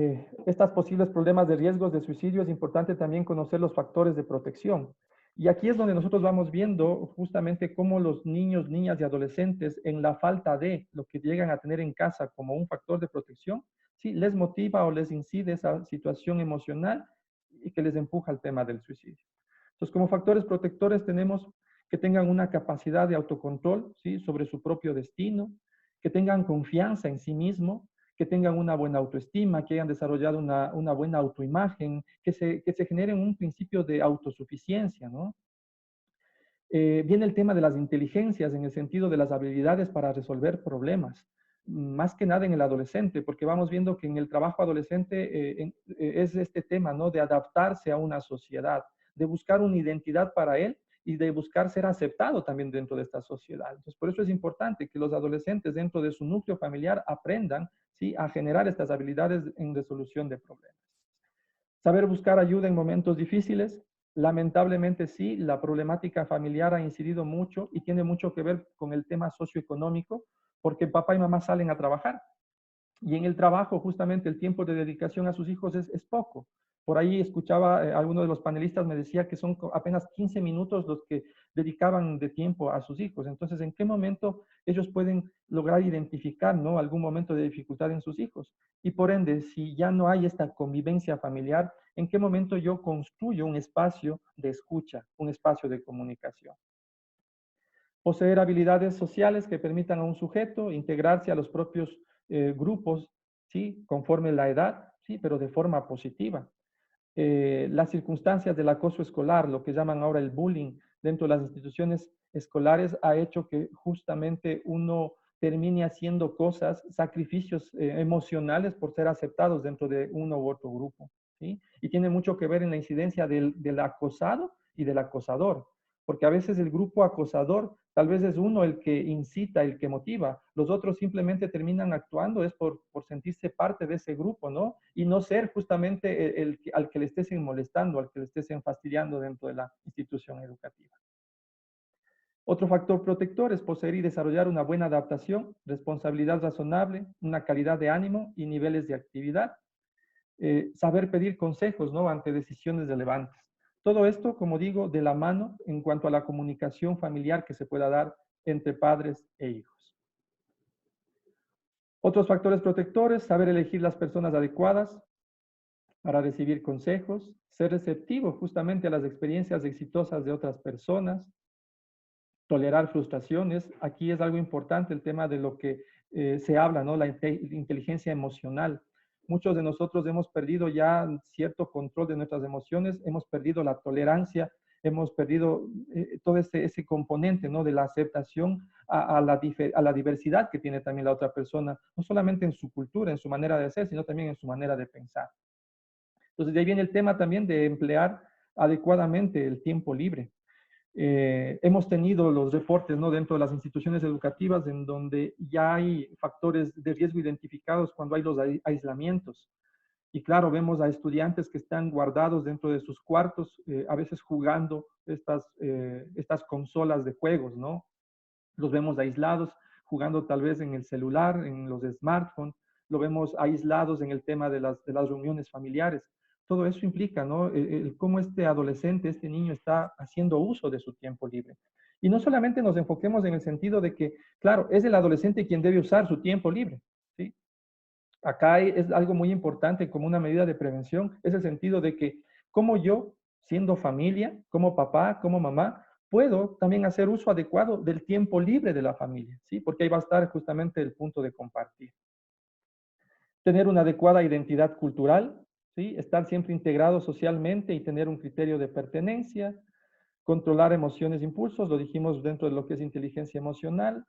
estos posibles problemas de riesgos de suicidio, es importante también conocer los factores de protección. Y aquí es donde nosotros vamos viendo justamente cómo los niños, niñas y adolescentes, en la falta de lo que llegan a tener en casa como un factor de protección, sí, les motiva o les incide esa situación emocional y que les empuja al tema del suicidio. Entonces, como factores protectores tenemos que tengan una capacidad de autocontrol, ¿sí?, sobre su propio destino, que tengan confianza en sí mismo, que tengan una buena autoestima, que hayan desarrollado una buena autoimagen, que se generen un principio de autosuficiencia, ¿no? Viene el tema de las inteligencias en el sentido de las habilidades para resolver problemas, más que nada en el adolescente, porque vamos viendo que en el trabajo adolescente es este tema, ¿no?, de adaptarse a una sociedad, de buscar una identidad para él y de buscar ser aceptado también dentro de esta sociedad. Entonces, por eso es importante que los adolescentes dentro de su núcleo familiar aprendan, ¿sí?, a generar estas habilidades en resolución de problemas. Saber buscar ayuda en momentos difíciles. Lamentablemente sí, la problemática familiar ha incidido mucho y tiene mucho que ver con el tema socioeconómico, porque papá y mamá salen a trabajar y en el trabajo justamente el tiempo de dedicación a sus hijos es poco. Por ahí escuchaba, alguno de los panelistas me decía que son apenas 15 minutos los que dedicaban de tiempo a sus hijos. Entonces, ¿en qué momento ellos pueden lograr identificar, ¿no?, algún momento de dificultad en sus hijos? Y por ende, si ya no hay esta convivencia familiar, ¿en qué momento yo construyo un espacio de escucha, un espacio de comunicación? Poseer habilidades sociales que permitan a un sujeto integrarse a los propios grupos, ¿sí?, conforme la edad, ¿sí?, pero de forma positiva. Las circunstancias del acoso escolar, lo que llaman ahora el bullying dentro de las instituciones escolares, ha hecho que justamente uno termine haciendo cosas, sacrificios emocionales por ser aceptados dentro de uno u otro grupo, ¿sí? Y tiene mucho que ver en la incidencia del acosado y del acosador, porque a veces el grupo acosador tal vez es uno el que incita, el que motiva, los otros simplemente terminan actuando es por sentirse parte de ese grupo, ¿no? Y no ser justamente al que le estés molestando, al que le estés fastidiando dentro de la institución educativa. Otro factor protector es poseer y desarrollar una buena adaptación, responsabilidad razonable, una calidad de ánimo y niveles de actividad. Saber pedir consejos, ¿no?, ante decisiones relevantes. Todo esto, como digo, de la mano en cuanto a la comunicación familiar que se pueda dar entre padres e hijos. Otros factores protectores: saber elegir las personas adecuadas para recibir consejos, ser receptivo justamente a las experiencias exitosas de otras personas, tolerar frustraciones. Aquí es algo importante el tema de lo que se habla, ¿no?, la inteligencia emocional. Muchos de nosotros hemos perdido ya cierto control de nuestras emociones, hemos perdido la tolerancia, hemos perdido todo ese componente, ¿no?, de la aceptación a la diversidad que tiene también la otra persona, no solamente en su cultura, en su manera de ser, sino también en su manera de pensar. Entonces, de ahí viene el tema también de emplear adecuadamente el tiempo libre. Hemos tenido los reportes, ¿no?, dentro de las instituciones educativas en donde ya hay factores de riesgo identificados cuando hay los aislamientos. Y claro, vemos a estudiantes que están guardados dentro de sus cuartos, a veces jugando estas consolas de juegos, ¿no? Los vemos aislados, jugando tal vez en el celular, en los smartphones, lo vemos aislados en el tema de las reuniones familiares. Todo eso implica, ¿no?, cómo este adolescente, este niño está haciendo uso de su tiempo libre. Y no solamente nos enfoquemos en el sentido de que, claro, es el adolescente quien debe usar su tiempo libre, ¿sí? Acá es algo muy importante como una medida de prevención, es el sentido de que como yo, siendo familia, como papá, como mamá, puedo también hacer uso adecuado del tiempo libre de la familia, ¿sí? Porque ahí va a estar justamente el punto de compartir. Tener una adecuada identidad cultural, ¿sí? Estar siempre integrado socialmente y tener un criterio de pertenencia. Controlar emociones e impulsos, lo dijimos dentro de lo que es inteligencia emocional.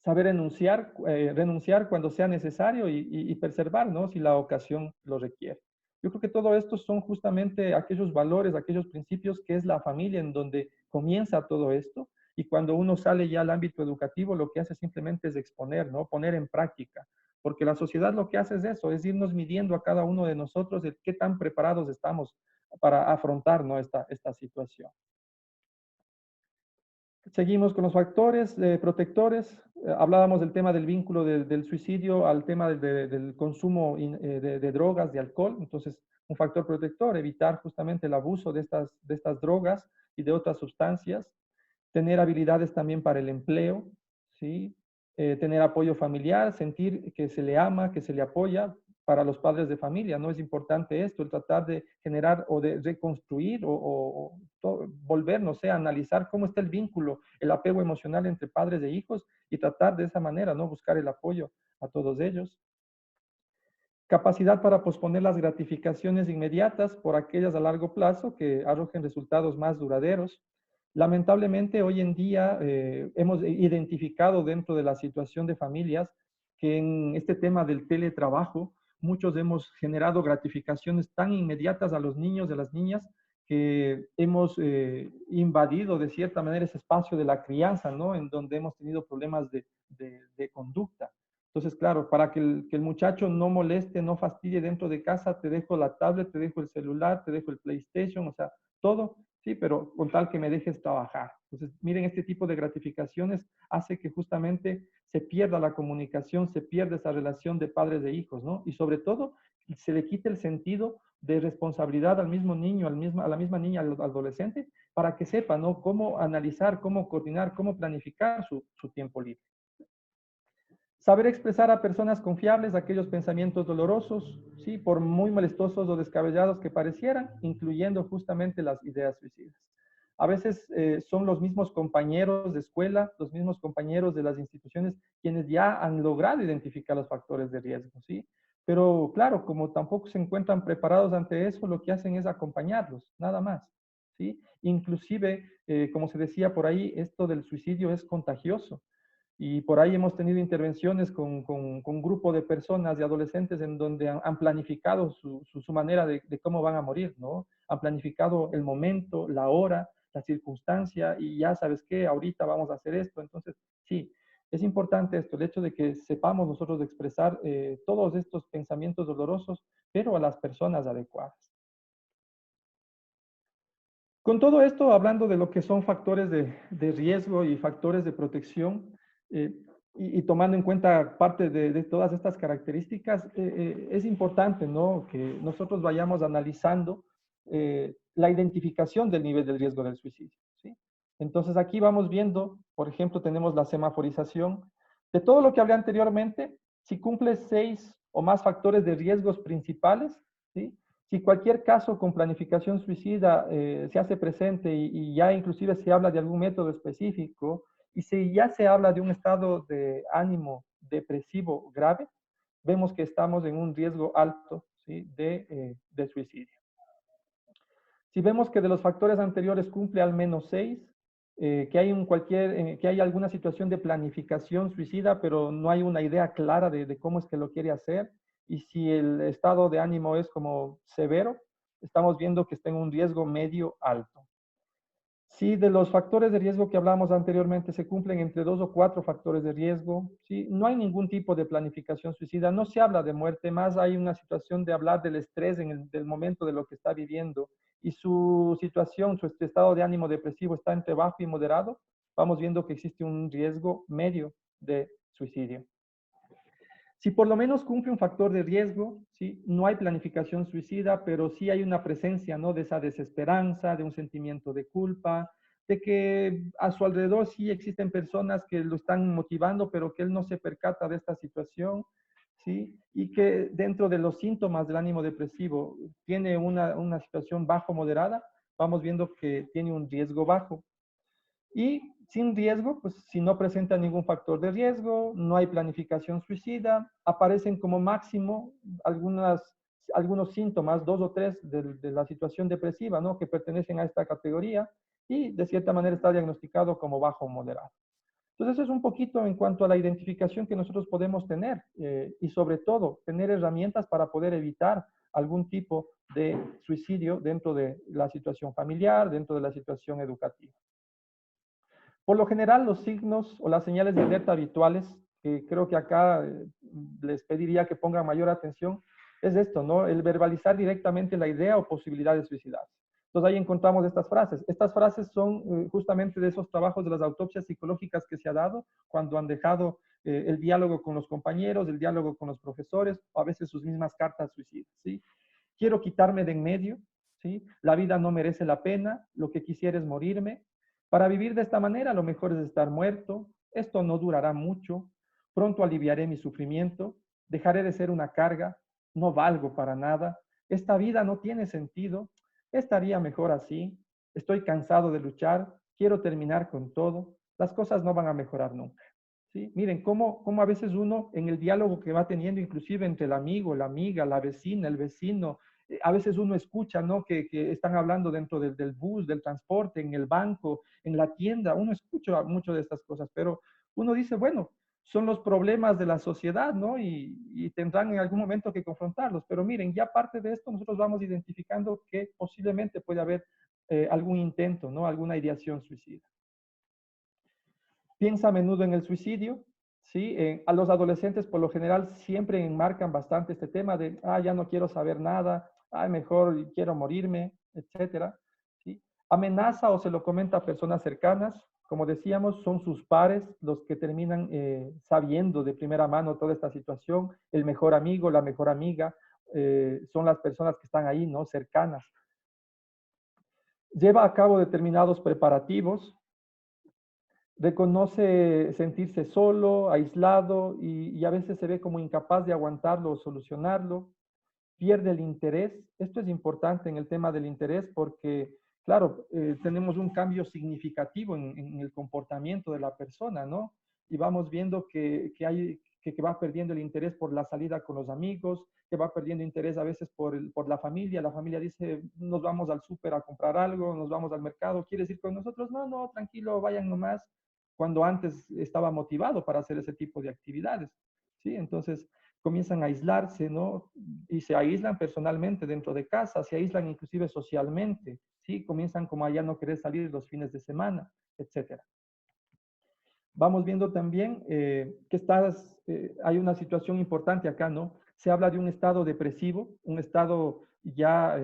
Saber renunciar cuando sea necesario y preservar, ¿no? Si la ocasión lo requiere. Yo creo que todo esto son justamente aquellos valores, aquellos principios que es la familia en donde comienza todo esto. Y cuando uno sale ya al ámbito educativo, lo que hace simplemente es exponer, ¿no? Poner en práctica. Porque la sociedad lo que hace es eso, es irnos midiendo a cada uno de nosotros de qué tan preparados estamos para afrontar, ¿no? esta situación. Seguimos con los factores protectores. Hablábamos del tema del vínculo del suicidio al tema del consumo de drogas, de alcohol. Entonces, un factor protector, evitar justamente el abuso de estas drogas y de otras sustancias. Tener habilidades también para el empleo, ¿sí? Tener apoyo familiar, sentir que se le ama, que se le apoya. Para los padres de familia, ¿no? Es importante esto, el tratar de generar o de reconstruir volver, no sé, a analizar cómo está el vínculo, el apego emocional entre padres e hijos y tratar de esa manera, ¿no? Buscar el apoyo a todos ellos. Capacidad para posponer las gratificaciones inmediatas por aquellas a largo plazo que arrojen resultados más duraderos. Lamentablemente, hoy en día hemos identificado dentro de la situación de familias que en este tema del teletrabajo, muchos hemos generado gratificaciones tan inmediatas a los niños, a las niñas, que hemos invadido de cierta manera ese espacio de la crianza, ¿no? En donde hemos tenido problemas de conducta. Entonces, claro, para que el muchacho no moleste, no fastidie dentro de casa, te dejo la tablet, te dejo el celular, te dejo el PlayStation, o sea, todo, sí, pero con tal que me dejes trabajar. Entonces, miren, este tipo de gratificaciones hace que justamente se pierda la comunicación, se pierda esa relación de padres e hijos, ¿no? Y sobre todo, se le quite el sentido de responsabilidad al mismo niño, a la misma niña, al adolescente, para que sepa, ¿no? Cómo analizar, cómo coordinar, cómo planificar su tiempo libre. Saber expresar a personas confiables aquellos pensamientos dolorosos, ¿sí? Por muy molestosos o descabellados que parecieran, incluyendo justamente las ideas suicidas. A veces son los mismos compañeros de escuela, los mismos compañeros de las instituciones, quienes ya han logrado identificar los factores de riesgo, ¿sí? Pero claro, como tampoco se encuentran preparados ante eso, lo que hacen es acompañarlos, nada más, ¿sí? Inclusive, como se decía por ahí, esto del suicidio es contagioso. Y por ahí hemos tenido intervenciones con un grupo de personas, de adolescentes, en donde han planificado su manera de cómo van a morir, ¿no? Han planificado el momento, la hora, la circunstancia, y ya sabes qué, ahorita vamos a hacer esto. Entonces, sí, es importante esto, el hecho de que sepamos nosotros expresar todos estos pensamientos dolorosos, pero a las personas adecuadas. Con todo esto, hablando de lo que son factores de riesgo y factores de protección, eh, y tomando en cuenta parte de todas estas características, es importante, ¿no? Que nosotros vayamos analizando la identificación del nivel del riesgo del suicidio, ¿sí? Entonces aquí vamos viendo, por ejemplo, tenemos la semaforización. De todo lo que hablé anteriormente, si cumple 6 o más factores de riesgos principales, ¿sí? Si cualquier caso con planificación suicida se hace presente y ya inclusive se habla de algún método específico, y si ya se habla de un estado de ánimo depresivo grave, vemos que estamos en un riesgo alto, ¿sí? de suicidio. Si vemos que de los factores anteriores cumple al menos 6, que hay alguna situación de planificación suicida, pero no hay una idea clara de cómo es que lo quiere hacer, y si el estado de ánimo es como severo, estamos viendo que está en un riesgo medio alto. Si de los factores de riesgo que hablamos anteriormente se cumplen entre 2 o 4 factores de riesgo, ¿sí? No hay ningún tipo de planificación suicida, no se habla de muerte, más hay una situación de hablar del estrés del momento de lo que está viviendo, y su situación, su estado de ánimo depresivo está entre bajo y moderado, vamos viendo que existe un riesgo medio de suicidio. Si por lo menos cumple un factor de riesgo, ¿sí? No hay planificación suicida, pero sí hay una presencia, ¿no? De esa desesperanza, de un sentimiento de culpa, de que a su alrededor sí existen personas que lo están motivando, pero que él no se percata de esta situación, ¿sí? Y que dentro de los síntomas del ánimo depresivo tiene una situación bajo-moderada, vamos viendo que tiene un riesgo bajo. Y sin riesgo, pues si no presenta ningún factor de riesgo, no hay planificación suicida, aparecen como máximo algunos síntomas, 2 o 3 de la situación depresiva, ¿no? Que pertenecen a esta categoría, y de cierta manera está diagnosticado como bajo o moderado. Entonces, eso es un poquito en cuanto a la identificación que nosotros podemos tener y sobre todo tener herramientas para poder evitar algún tipo de suicidio dentro de la situación familiar, dentro de la situación educativa. Por lo general, los signos o las señales de alerta habituales, que creo que acá les pediría que pongan mayor atención, es esto, ¿no? El verbalizar directamente la idea o posibilidad de suicidarse. Entonces ahí encontramos estas frases. Estas frases son justamente de esos trabajos de las autopsias psicológicas que se ha dado cuando han dejado el diálogo con los compañeros, el diálogo con los profesores, o a veces sus mismas cartas suicidas, ¿sí? Quiero quitarme de en medio, ¿sí? La vida no merece la pena, lo que quisiera es morirme. Para vivir de esta manera, lo mejor es estar muerto. Esto no durará mucho. Pronto aliviaré mi sufrimiento. Dejaré de ser una carga. No valgo para nada. Esta vida no tiene sentido. Estaría mejor así. Estoy cansado de luchar. Quiero terminar con todo. Las cosas no van a mejorar nunca. ¿Sí? Miren cómo a veces uno en el diálogo que va teniendo, inclusive entre el amigo, la amiga, la vecina, el vecino, a veces uno escucha, ¿no? Que están hablando dentro del bus, del transporte, en el banco, en la tienda, uno escucha mucho de estas cosas, pero uno dice, bueno, son los problemas de la sociedad, ¿no? Y tendrán en algún momento que confrontarlos, pero miren, ya aparte de esto, nosotros vamos identificando que posiblemente puede haber algún intento, ¿no? Alguna ideación suicida. Piensa a menudo en el suicidio, ¿sí? A los adolescentes por lo general siempre enmarcan bastante este tema de, ya no quiero saber nada, mejor quiero morirme, etcétera, ¿sí? Amenaza o se lo comenta a personas cercanas, como decíamos, son sus pares los que terminan sabiendo de primera mano toda esta situación, el mejor amigo, la mejor amiga, son las personas que están ahí, ¿no? Cercanas. Lleva a cabo determinados preparativos, reconoce sentirse solo, aislado y a veces se ve como incapaz de aguantarlo o solucionarlo, pierde el interés. Esto es importante en el tema del interés porque, claro, tenemos un cambio significativo en el comportamiento de la persona, ¿no? Y vamos viendo que va perdiendo el interés por la salida con los amigos, que va perdiendo interés a veces por la familia. La familia dice, nos vamos al súper a comprar algo, nos vamos al mercado, ¿quieres ir con nosotros? No, no, tranquilo, vayan nomás, cuando antes estaba motivado para hacer ese tipo de actividades, ¿sí? Entonces comienzan a aislarse, ¿no? Y se aíslan personalmente dentro de casa, se aíslan inclusive socialmente, ¿sí? Comienzan como a ya no querer salir los fines de semana, etcétera. Vamos viendo también hay una situación importante acá, ¿no? Se habla de un estado depresivo, un estado ya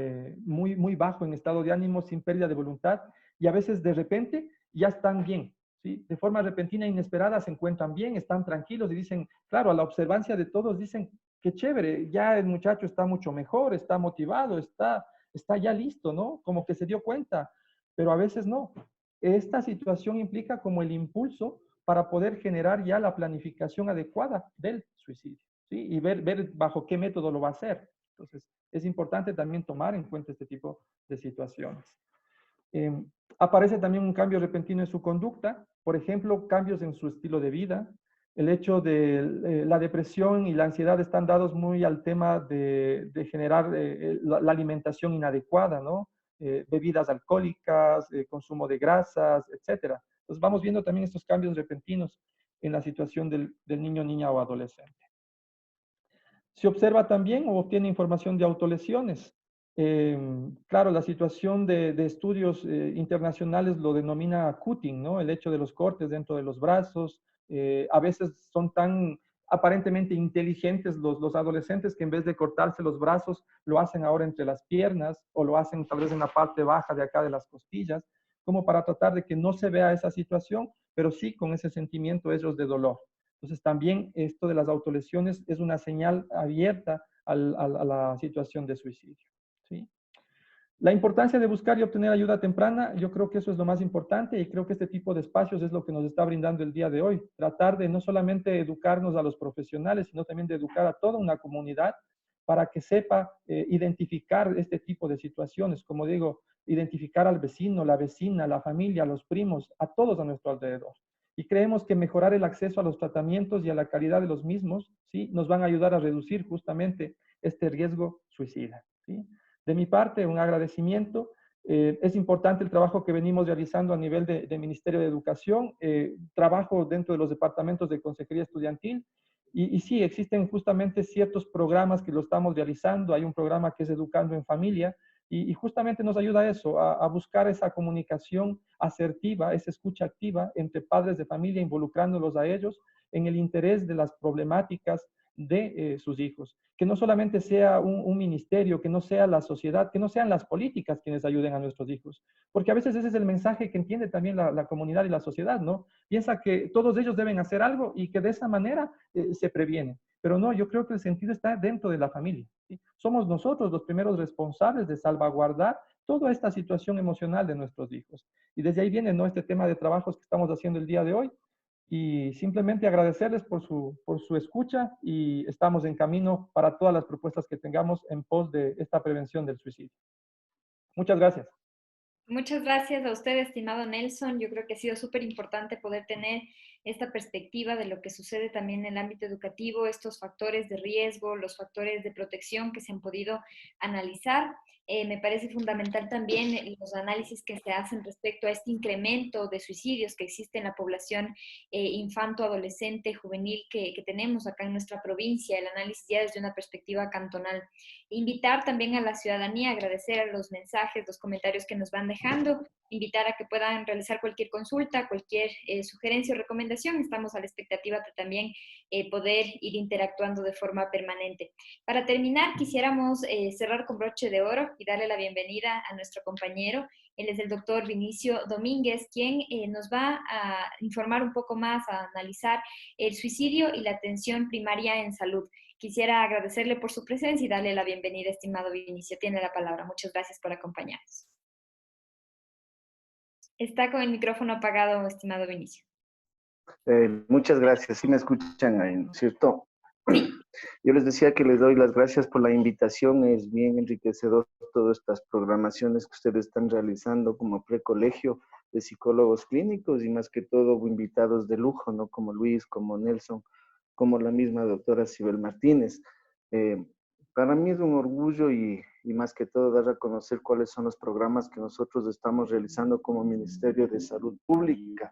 muy, muy bajo en estado de ánimo, sin pérdida de voluntad, y a veces de repente ya están bien, ¿sí? De forma repentina e inesperada se encuentran bien, están tranquilos y dicen, claro, a la observancia de todos dicen, qué chévere, ya el muchacho está mucho mejor, está motivado, está ya listo, ¿no? Como que se dio cuenta, pero a veces no. Esta situación implica como el impulso para poder generar ya la planificación adecuada del suicidio, ¿sí? Y ver bajo qué método lo va a hacer. Entonces, es importante también tomar en cuenta este tipo de situaciones. Aparece también un cambio repentino en su conducta, por ejemplo, cambios en su estilo de vida. El hecho de la depresión y la ansiedad están dados muy al tema de generar la alimentación inadecuada, ¿no? Bebidas alcohólicas, consumo de grasas, etcétera. Entonces vamos viendo también estos cambios repentinos en la situación del niño, niña o adolescente. Se observa también o obtiene información de autolesiones. Claro, la situación de estudios internacionales lo denomina cutting, ¿no? El hecho de los cortes dentro de los brazos. A veces son tan aparentemente inteligentes los adolescentes que en vez de cortarse los brazos, lo hacen ahora entre las piernas o lo hacen tal vez en la parte baja de acá de las costillas, como para tratar de que no se vea esa situación, pero sí con ese sentimiento ellos de dolor. Entonces también esto de las autolesiones es una señal abierta a la situación de suicidio, ¿sí? La importancia de buscar y obtener ayuda temprana, yo creo que eso es lo más importante y creo que este tipo de espacios es lo que nos está brindando el día de hoy. Tratar de no solamente educarnos a los profesionales, sino también de educar a toda una comunidad para que sepa identificar este tipo de situaciones. Como digo, identificar al vecino, la vecina, la familia, los primos, a todos a nuestro alrededor. Y creemos que mejorar el acceso a los tratamientos y a la calidad de los mismos, ¿sí? Nos van a ayudar a reducir justamente este riesgo suicida, ¿sí? De mi parte, un agradecimiento Es importante el trabajo que venimos realizando a nivel de Ministerio de Educación, trabajo dentro de los departamentos de Consejería Estudiantil, y sí, existen justamente ciertos programas que lo estamos realizando. Hay un programa que es Educando en Familia, y justamente nos ayuda a eso, a buscar esa comunicación asertiva, esa escucha activa entre padres de familia, involucrándolos a ellos en el interés de las problemáticas de sus hijos. Que no solamente sea un ministerio, que no sea la sociedad, que no sean las políticas quienes ayuden a nuestros hijos. Porque a veces ese es el mensaje que entiende también la comunidad y la sociedad, ¿no? Piensa que todos ellos deben hacer algo y que de esa manera se previene. Pero no, yo creo que el sentido está dentro de la familia, ¿sí? Somos nosotros los primeros responsables de salvaguardar toda esta situación emocional de nuestros hijos. Y desde ahí viene, ¿no?, este tema de trabajos que estamos haciendo el día de hoy, y simplemente agradecerles por su escucha, y estamos en camino para todas las propuestas que tengamos en pos de esta prevención del suicidio. Muchas gracias. Muchas gracias a usted, estimado Nelson. Yo creo que ha sido súper importante poder tener esta perspectiva de lo que sucede también en el ámbito educativo, estos factores de riesgo, los factores de protección que se han podido analizar. Me parece fundamental también los análisis que se hacen respecto a este incremento de suicidios que existe en la población infanto, adolescente, juvenil que tenemos acá en nuestra provincia, el análisis ya desde una perspectiva cantonal. Invitar también a la ciudadanía, agradecer a los mensajes, los comentarios que nos van dejando, invitar a que puedan realizar cualquier consulta, cualquier sugerencia o recomendación. Estamos a la expectativa de también poder ir interactuando de forma permanente. Para terminar, quisiéramos cerrar con broche de oro y darle la bienvenida a nuestro compañero. Él es el doctor Vinicio Domínguez, quien nos va a informar un poco más, a analizar el suicidio y la atención primaria en salud. Quisiera agradecerle por su presencia y darle la bienvenida, estimado Vinicio. Tiene la palabra. Muchas gracias por acompañarnos. Está con el micrófono apagado, estimado Vinicio. Muchas gracias. ¿Sí me escuchan ahí, cierto? Sí. Yo les decía que les doy las gracias por la invitación. Es bien enriquecedor todas estas programaciones que ustedes están realizando como precolegio de psicólogos clínicos, y más que todo invitados de lujo, ¿no? Como Luis, como Nelson, como la misma doctora Sibel Martínez. Eh, para mí es un orgullo y más que todo dar a conocer cuáles son los programas que nosotros estamos realizando como Ministerio de Salud Pública.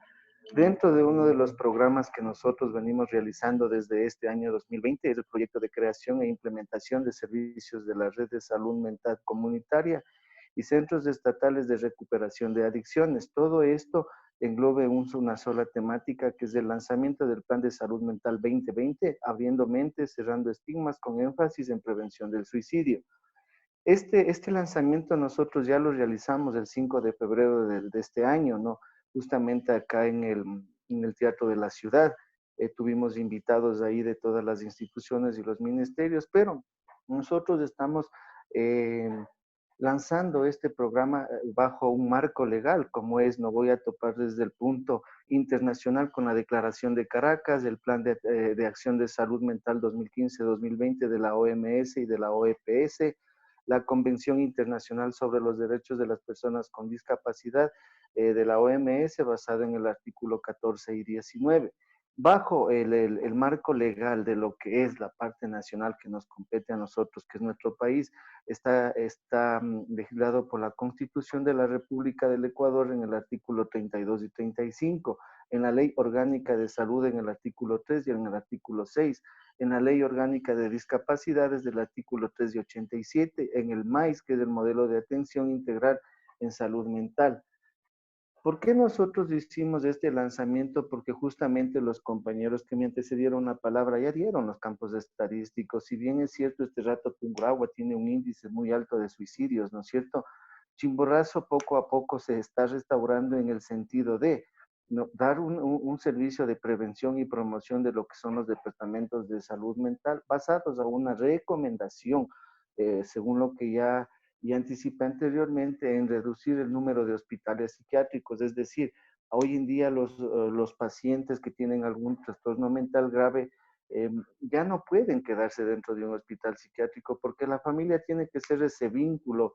Dentro de uno de los programas que nosotros venimos realizando desde este año 2020 es el proyecto de creación e implementación de servicios de la red de salud mental comunitaria y centros estatales de recuperación de adicciones. Todo esto englobe una sola temática, que es el lanzamiento del Plan de Salud Mental 2020, abriendo mentes, cerrando estigmas, con énfasis en prevención del suicidio. Este lanzamiento nosotros ya lo realizamos el 5 de febrero de este año, ¿no? Justamente acá en el Teatro de la Ciudad. Tuvimos invitados ahí de todas las instituciones y los ministerios, pero nosotros estamos lanzando este programa bajo un marco legal, como es, no voy a topar desde el punto internacional con la Declaración de Caracas, el Plan de Acción de Salud Mental 2015-2020 de la OMS y de la OEPS, la Convención Internacional sobre los Derechos de las Personas con Discapacidad de la OMS, basada en el artículo 14 y 19. Bajo el marco legal de lo que es la parte nacional que nos compete a nosotros, que es nuestro país, está legislado por la Constitución de la República del Ecuador en el artículo 32 y 35, en la Ley Orgánica de Salud en el artículo 3 y en el artículo 6, en la Ley Orgánica de Discapacidades del artículo 3 y 87, en el MAIS, que es el Modelo de Atención Integral en Salud Mental. ¿Por qué nosotros hicimos este lanzamiento? Porque justamente los compañeros que me antecedieron la palabra ya dieron los campos estadísticos. Si bien es cierto, este rato Tungurahua tiene un índice muy alto de suicidios, ¿no es cierto? Chimborazo poco a poco se está restaurando en el sentido de dar un servicio de prevención y promoción de lo que son los departamentos de salud mental basados a una recomendación, según lo que ya anticipé anteriormente, en reducir el número de hospitales psiquiátricos. Es decir, hoy en día los pacientes que tienen algún trastorno mental grave ya no pueden quedarse dentro de un hospital psiquiátrico, porque la familia tiene que ser ese vínculo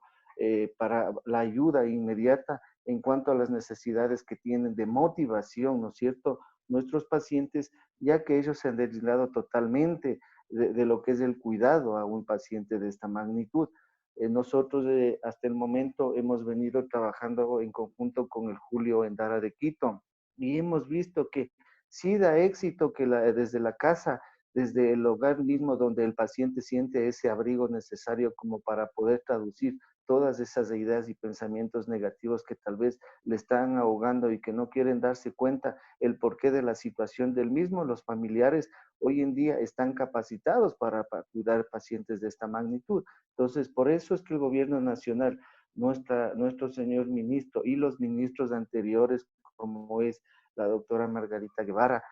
para la ayuda inmediata en cuanto a las necesidades que tienen de motivación, ¿no es cierto? Nuestros pacientes, ya que ellos se han deslindado totalmente de lo que es el cuidado a un paciente de esta magnitud. Nosotros hasta el momento hemos venido trabajando en conjunto con el Julio Endara de Quito y hemos visto que sí da éxito que desde la casa, desde el hogar mismo donde el paciente siente ese abrigo necesario como para poder traducir todas esas ideas y pensamientos negativos que tal vez le están ahogando y que no quieren darse cuenta el porqué de la situación del mismo. Los familiares hoy en día están capacitados para cuidar pacientes de esta magnitud. Entonces, por eso es que el gobierno nacional, nuestro señor ministro y los ministros anteriores, como es la doctora Margarita Guevara,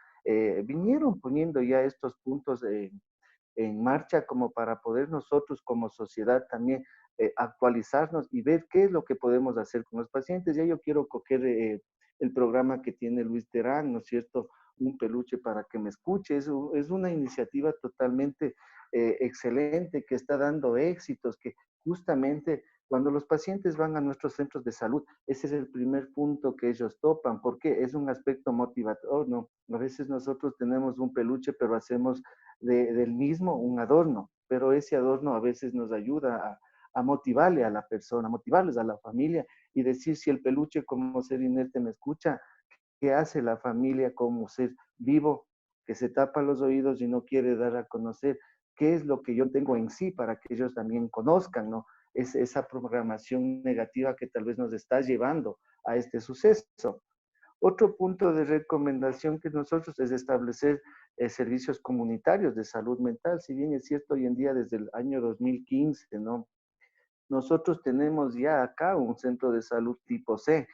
vinieron poniendo ya estos puntos en marcha como para poder nosotros como sociedad también actualizarnos y ver qué es lo que podemos hacer con los pacientes. Ya yo quiero coger el programa que tiene Luis Terán, ¿no es cierto? Un peluche para que me escuche. Es una iniciativa totalmente excelente que está dando éxitos, que justamente cuando los pacientes van a nuestros centros de salud, ese es el primer punto que ellos topan, porque es un aspecto motivador, ¿no? A veces nosotros tenemos un peluche, pero hacemos del mismo un adorno, pero ese adorno a veces nos ayuda a motivarle a la persona, a motivarles a la familia y decir si el peluche como ser inerte me escucha, ¿qué hace la familia como ser vivo que se tapa los oídos y no quiere dar a conocer qué es lo que yo tengo en sí para que ellos también conozcan, ¿no? Es esa programación negativa que tal vez nos está llevando a este suceso. Otro punto de recomendación que nosotros es establecer servicios comunitarios de salud mental. Si bien es cierto, hoy en día desde el año 2015, ¿no? Nosotros tenemos ya acá un centro de salud tipo C,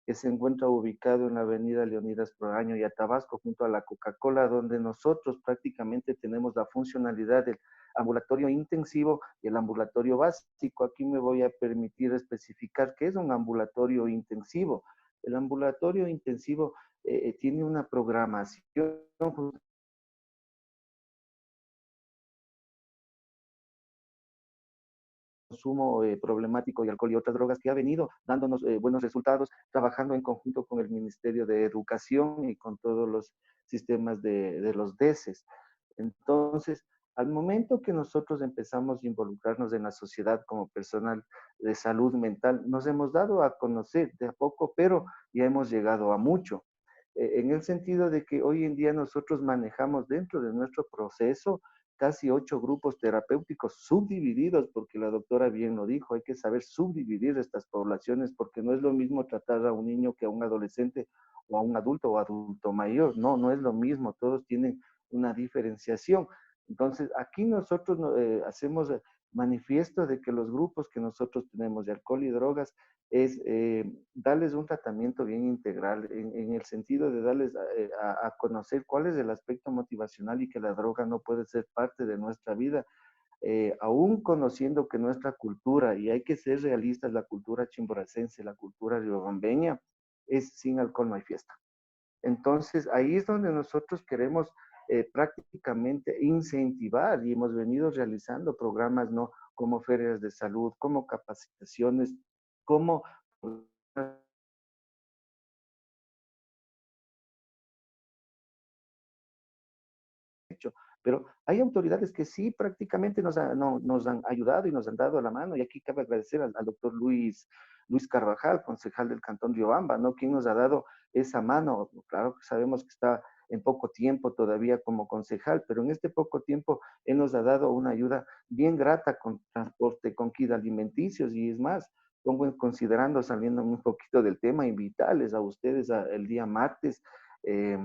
que se encuentra ubicado en la avenida Leonidas Proaño y Tabasco, junto a la Coca-Cola, donde nosotros prácticamente tenemos la funcionalidad del ambulatorio intensivo y el ambulatorio básico. Aquí me voy a permitir especificar qué es un ambulatorio intensivo. El ambulatorio intensivo tiene una programación consumo problemático de alcohol y otras drogas que ha venido dándonos buenos resultados, trabajando en conjunto con el Ministerio de Educación y con todos los sistemas de los DECES. Entonces, al momento que nosotros empezamos a involucrarnos en la sociedad como personal de salud mental, nos hemos dado a conocer de a poco, pero ya hemos llegado a mucho. En el sentido de que hoy en día nosotros manejamos dentro de nuestro proceso casi 8 grupos terapéuticos subdivididos, porque la doctora bien lo dijo, hay que saber subdividir estas poblaciones, porque no es lo mismo tratar a un niño que a un adolescente o a un adulto o adulto mayor, no, no es lo mismo, todos tienen una diferenciación. Entonces, aquí nosotros hacemos manifiesto de que los grupos que nosotros tenemos de alcohol y drogas es darles un tratamiento bien integral, en el sentido de darles a conocer cuál es el aspecto motivacional y que la droga no puede ser parte de nuestra vida, aún conociendo que nuestra cultura, y hay que ser realistas, la cultura chimboracense, la cultura riobambeña, es sin alcohol no hay fiesta. Entonces, ahí es donde nosotros queremos prácticamente incentivar y hemos venido realizando programas, ¿no? Como ferias de salud, como capacitaciones, como hecho. Pero hay autoridades que sí prácticamente nos han ayudado y nos han dado la mano. Y aquí cabe agradecer al doctor Luis Carvajal, concejal del Cantón Riobamba, ¿no? Quien nos ha dado esa mano. Claro que sabemos que está en poco tiempo todavía como concejal, pero en este poco tiempo él nos ha dado una ayuda bien grata con transporte, con kit alimenticios y es más, pongo considerando, saliendo un poquito del tema, invitarles a ustedes el día martes. Eh,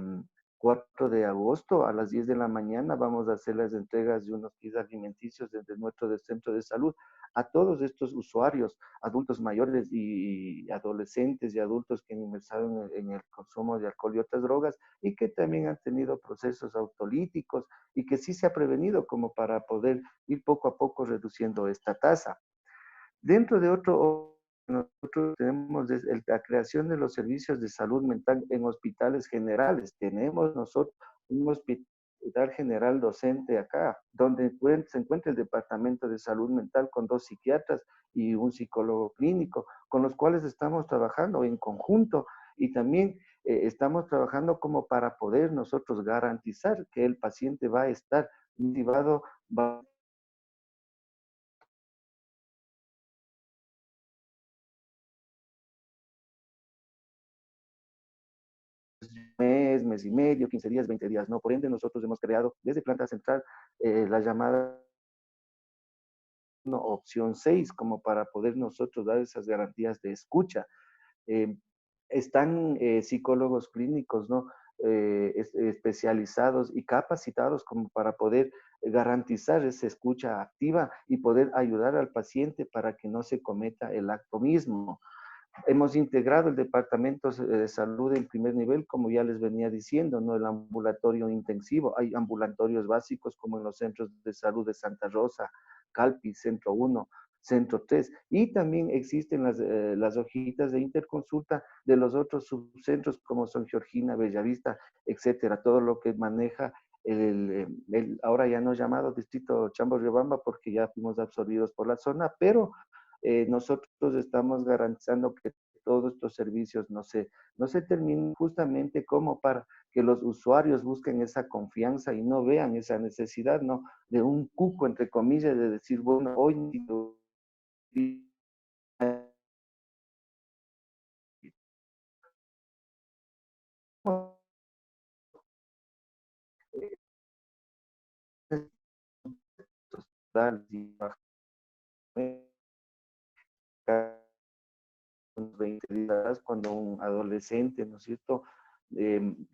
4 de agosto a las 10 de la mañana vamos a hacer las entregas de unos kits alimenticios desde nuestro centro de salud a todos estos usuarios, adultos mayores y adolescentes y adultos que han ingresado en el consumo de alcohol y otras drogas y que también han tenido procesos autolíticos y que sí se ha prevenido como para poder ir poco a poco reduciendo esta tasa. Dentro de otro, nosotros tenemos la creación de los servicios de salud mental en hospitales generales. Tenemos nosotros un hospital general docente acá, donde se encuentra el departamento de salud mental con 2 psiquiatras y un psicólogo clínico, con los cuales estamos trabajando en conjunto y también estamos trabajando como para poder nosotros garantizar que el paciente va a estar motivado, va mes y medio, 15 días, 20 días, ¿no? Por ende, nosotros hemos creado desde planta central la llamada opción 6 como para poder nosotros dar esas garantías de escucha. Eh, están psicólogos clínicos, ¿no? Especializados y capacitados como para poder garantizar esa escucha activa y poder ayudar al paciente para que no se cometa el acto mismo. Hemos integrado el departamento de salud en primer nivel, como ya les venía diciendo, ¿no? El ambulatorio intensivo. Hay ambulatorios básicos como en los centros de salud de Santa Rosa, Calpi, Centro 1, Centro 3. Y también existen las hojitas de interconsulta de los otros subcentros como son Georgina, Bellavista, etcétera. Todo lo que maneja ahora ya no llamado Distrito Chambo-Riobamba porque ya fuimos absorbidos por la zona, pero nosotros estamos garantizando que todos estos servicios no se terminen justamente como para que los usuarios busquen esa confianza y no vean esa necesidad, ¿no? De un cuco, entre comillas, de decir, bueno, hoy unos 20 días cuando un adolescente, ¿no es cierto?,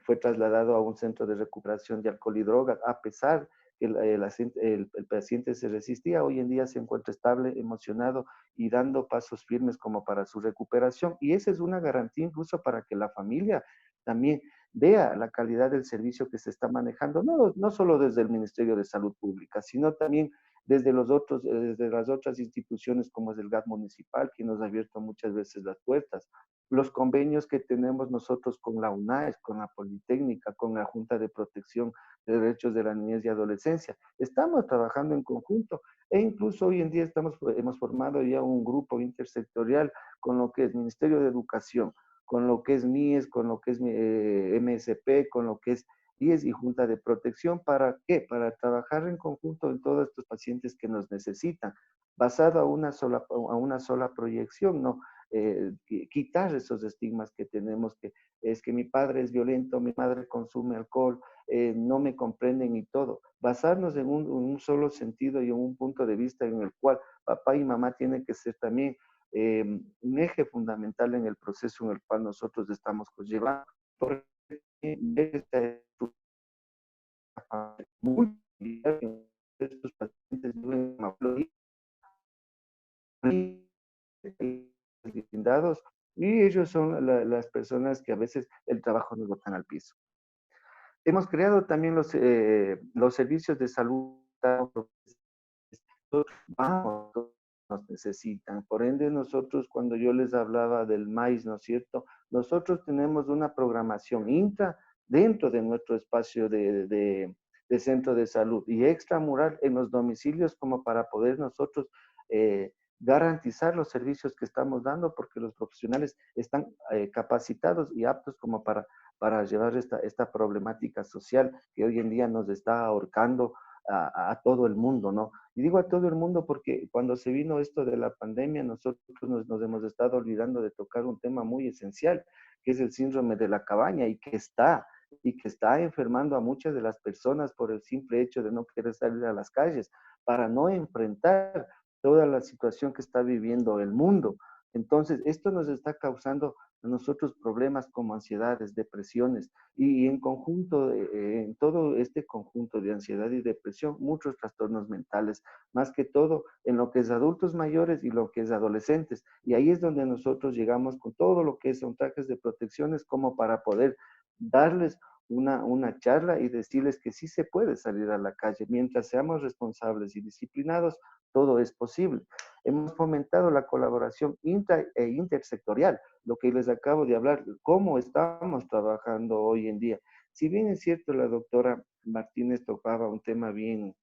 fue trasladado a un centro de recuperación de alcohol y drogas, a pesar que el paciente se resistía, hoy en día se encuentra estable, emocionado y dando pasos firmes como para su recuperación. Y esa es una garantía incluso para que la familia también vea la calidad del servicio que se está manejando, no solo desde el Ministerio de Salud Pública, sino también desde las otras instituciones como es el GAT municipal, que nos ha abierto muchas veces las puertas. Los convenios que tenemos nosotros con la UNAES, con la Politécnica, con la Junta de Protección de Derechos de la Niñez y Adolescencia. Estamos trabajando en conjunto e incluso hoy en día hemos formado ya un grupo intersectorial con lo que es Ministerio de Educación, con lo que es MIES, con lo que es MSP, con lo que es IES y Junta de Protección. ¿Para qué? Para trabajar en conjunto en todos estos pacientes que nos necesitan, basado a una sola proyección, ¿no? Quitar esos estigmas que tenemos, que es que mi padre es violento, mi madre consume alcohol, no me comprenden y todo. Basarnos en un solo sentido y en un punto de vista en el cual papá y mamá tienen que ser también un eje fundamental en el proceso en el cual nosotros estamos llevando. Porque esta es muy estos pacientes viven blindados y ellos son las personas que a veces el trabajo nos botan al piso. Hemos creado también los servicios de salud. Vamos, nos necesitan. Por ende, nosotros, cuando yo les hablaba del maíz, ¿no es cierto? Nosotros tenemos una programación intra dentro de nuestro espacio de centro de salud y extramural en los domicilios como para poder nosotros garantizar los servicios que estamos dando porque los profesionales están capacitados y aptos como para llevar esta problemática social que hoy en día nos está ahorcando a todo el mundo, ¿no? Y digo a todo el mundo porque cuando se vino esto de la pandemia, nosotros nos hemos estado olvidando de tocar un tema muy esencial, que es el síndrome de la cabaña y que está enfermando a muchas de las personas por el simple hecho de no querer salir a las calles, para no enfrentar toda la situación que está viviendo el mundo. Entonces, esto nos está causando a nosotros problemas como ansiedades, depresiones y en conjunto, en todo este conjunto de ansiedad y depresión, muchos trastornos mentales, más que todo en lo que es adultos mayores y lo que es adolescentes. Y ahí es donde nosotros llegamos con todo lo que son trajes de protecciones como para poder darles una charla y decirles que sí se puede salir a la calle. Mientras seamos responsables y disciplinados, todo es posible. Hemos fomentado la colaboración intra e intersectorial, lo que les acabo de hablar, cómo estamos trabajando hoy en día. Si bien es cierto, la doctora Martínez tocaba un tema bien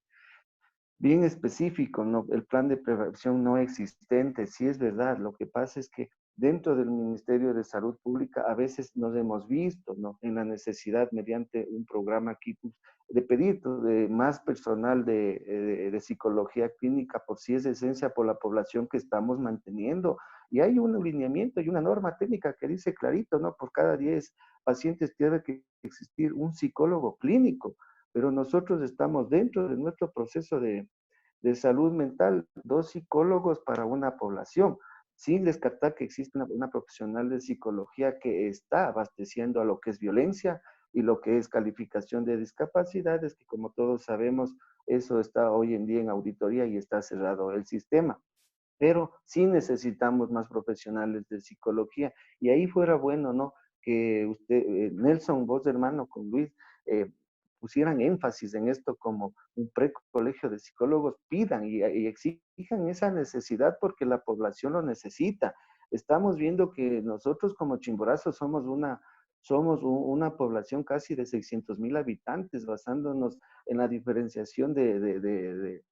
específico, ¿no? El plan de prevención no existente, sí es verdad. Lo que pasa es que dentro del Ministerio de Salud Pública a veces nos hemos visto, ¿no? En la necesidad mediante un programa KIPUS de pedir de más personal de psicología clínica, por si es de esencia por la población que estamos manteniendo. Y hay un lineamiento y una norma técnica que dice clarito, ¿no? Por cada 10 pacientes tiene que existir un psicólogo clínico, pero nosotros estamos dentro de nuestro proceso de salud mental, 2 psicólogos para una población, sin descartar que existe una profesional de psicología que está abasteciendo a lo que es violencia y lo que es calificación de discapacidades, que como todos sabemos, eso está hoy en día en auditoría y está cerrado el sistema. Pero sí necesitamos más profesionales de psicología. Y ahí fuera bueno, ¿no? Que usted, Nelson, vos hermano, con Luis, pusieran énfasis en esto como un precolegio de psicólogos, pidan y exijan esa necesidad porque la población lo necesita. Estamos viendo que nosotros como Chimborazo somos una población casi de 600,000 habitantes, basándonos en la diferenciación de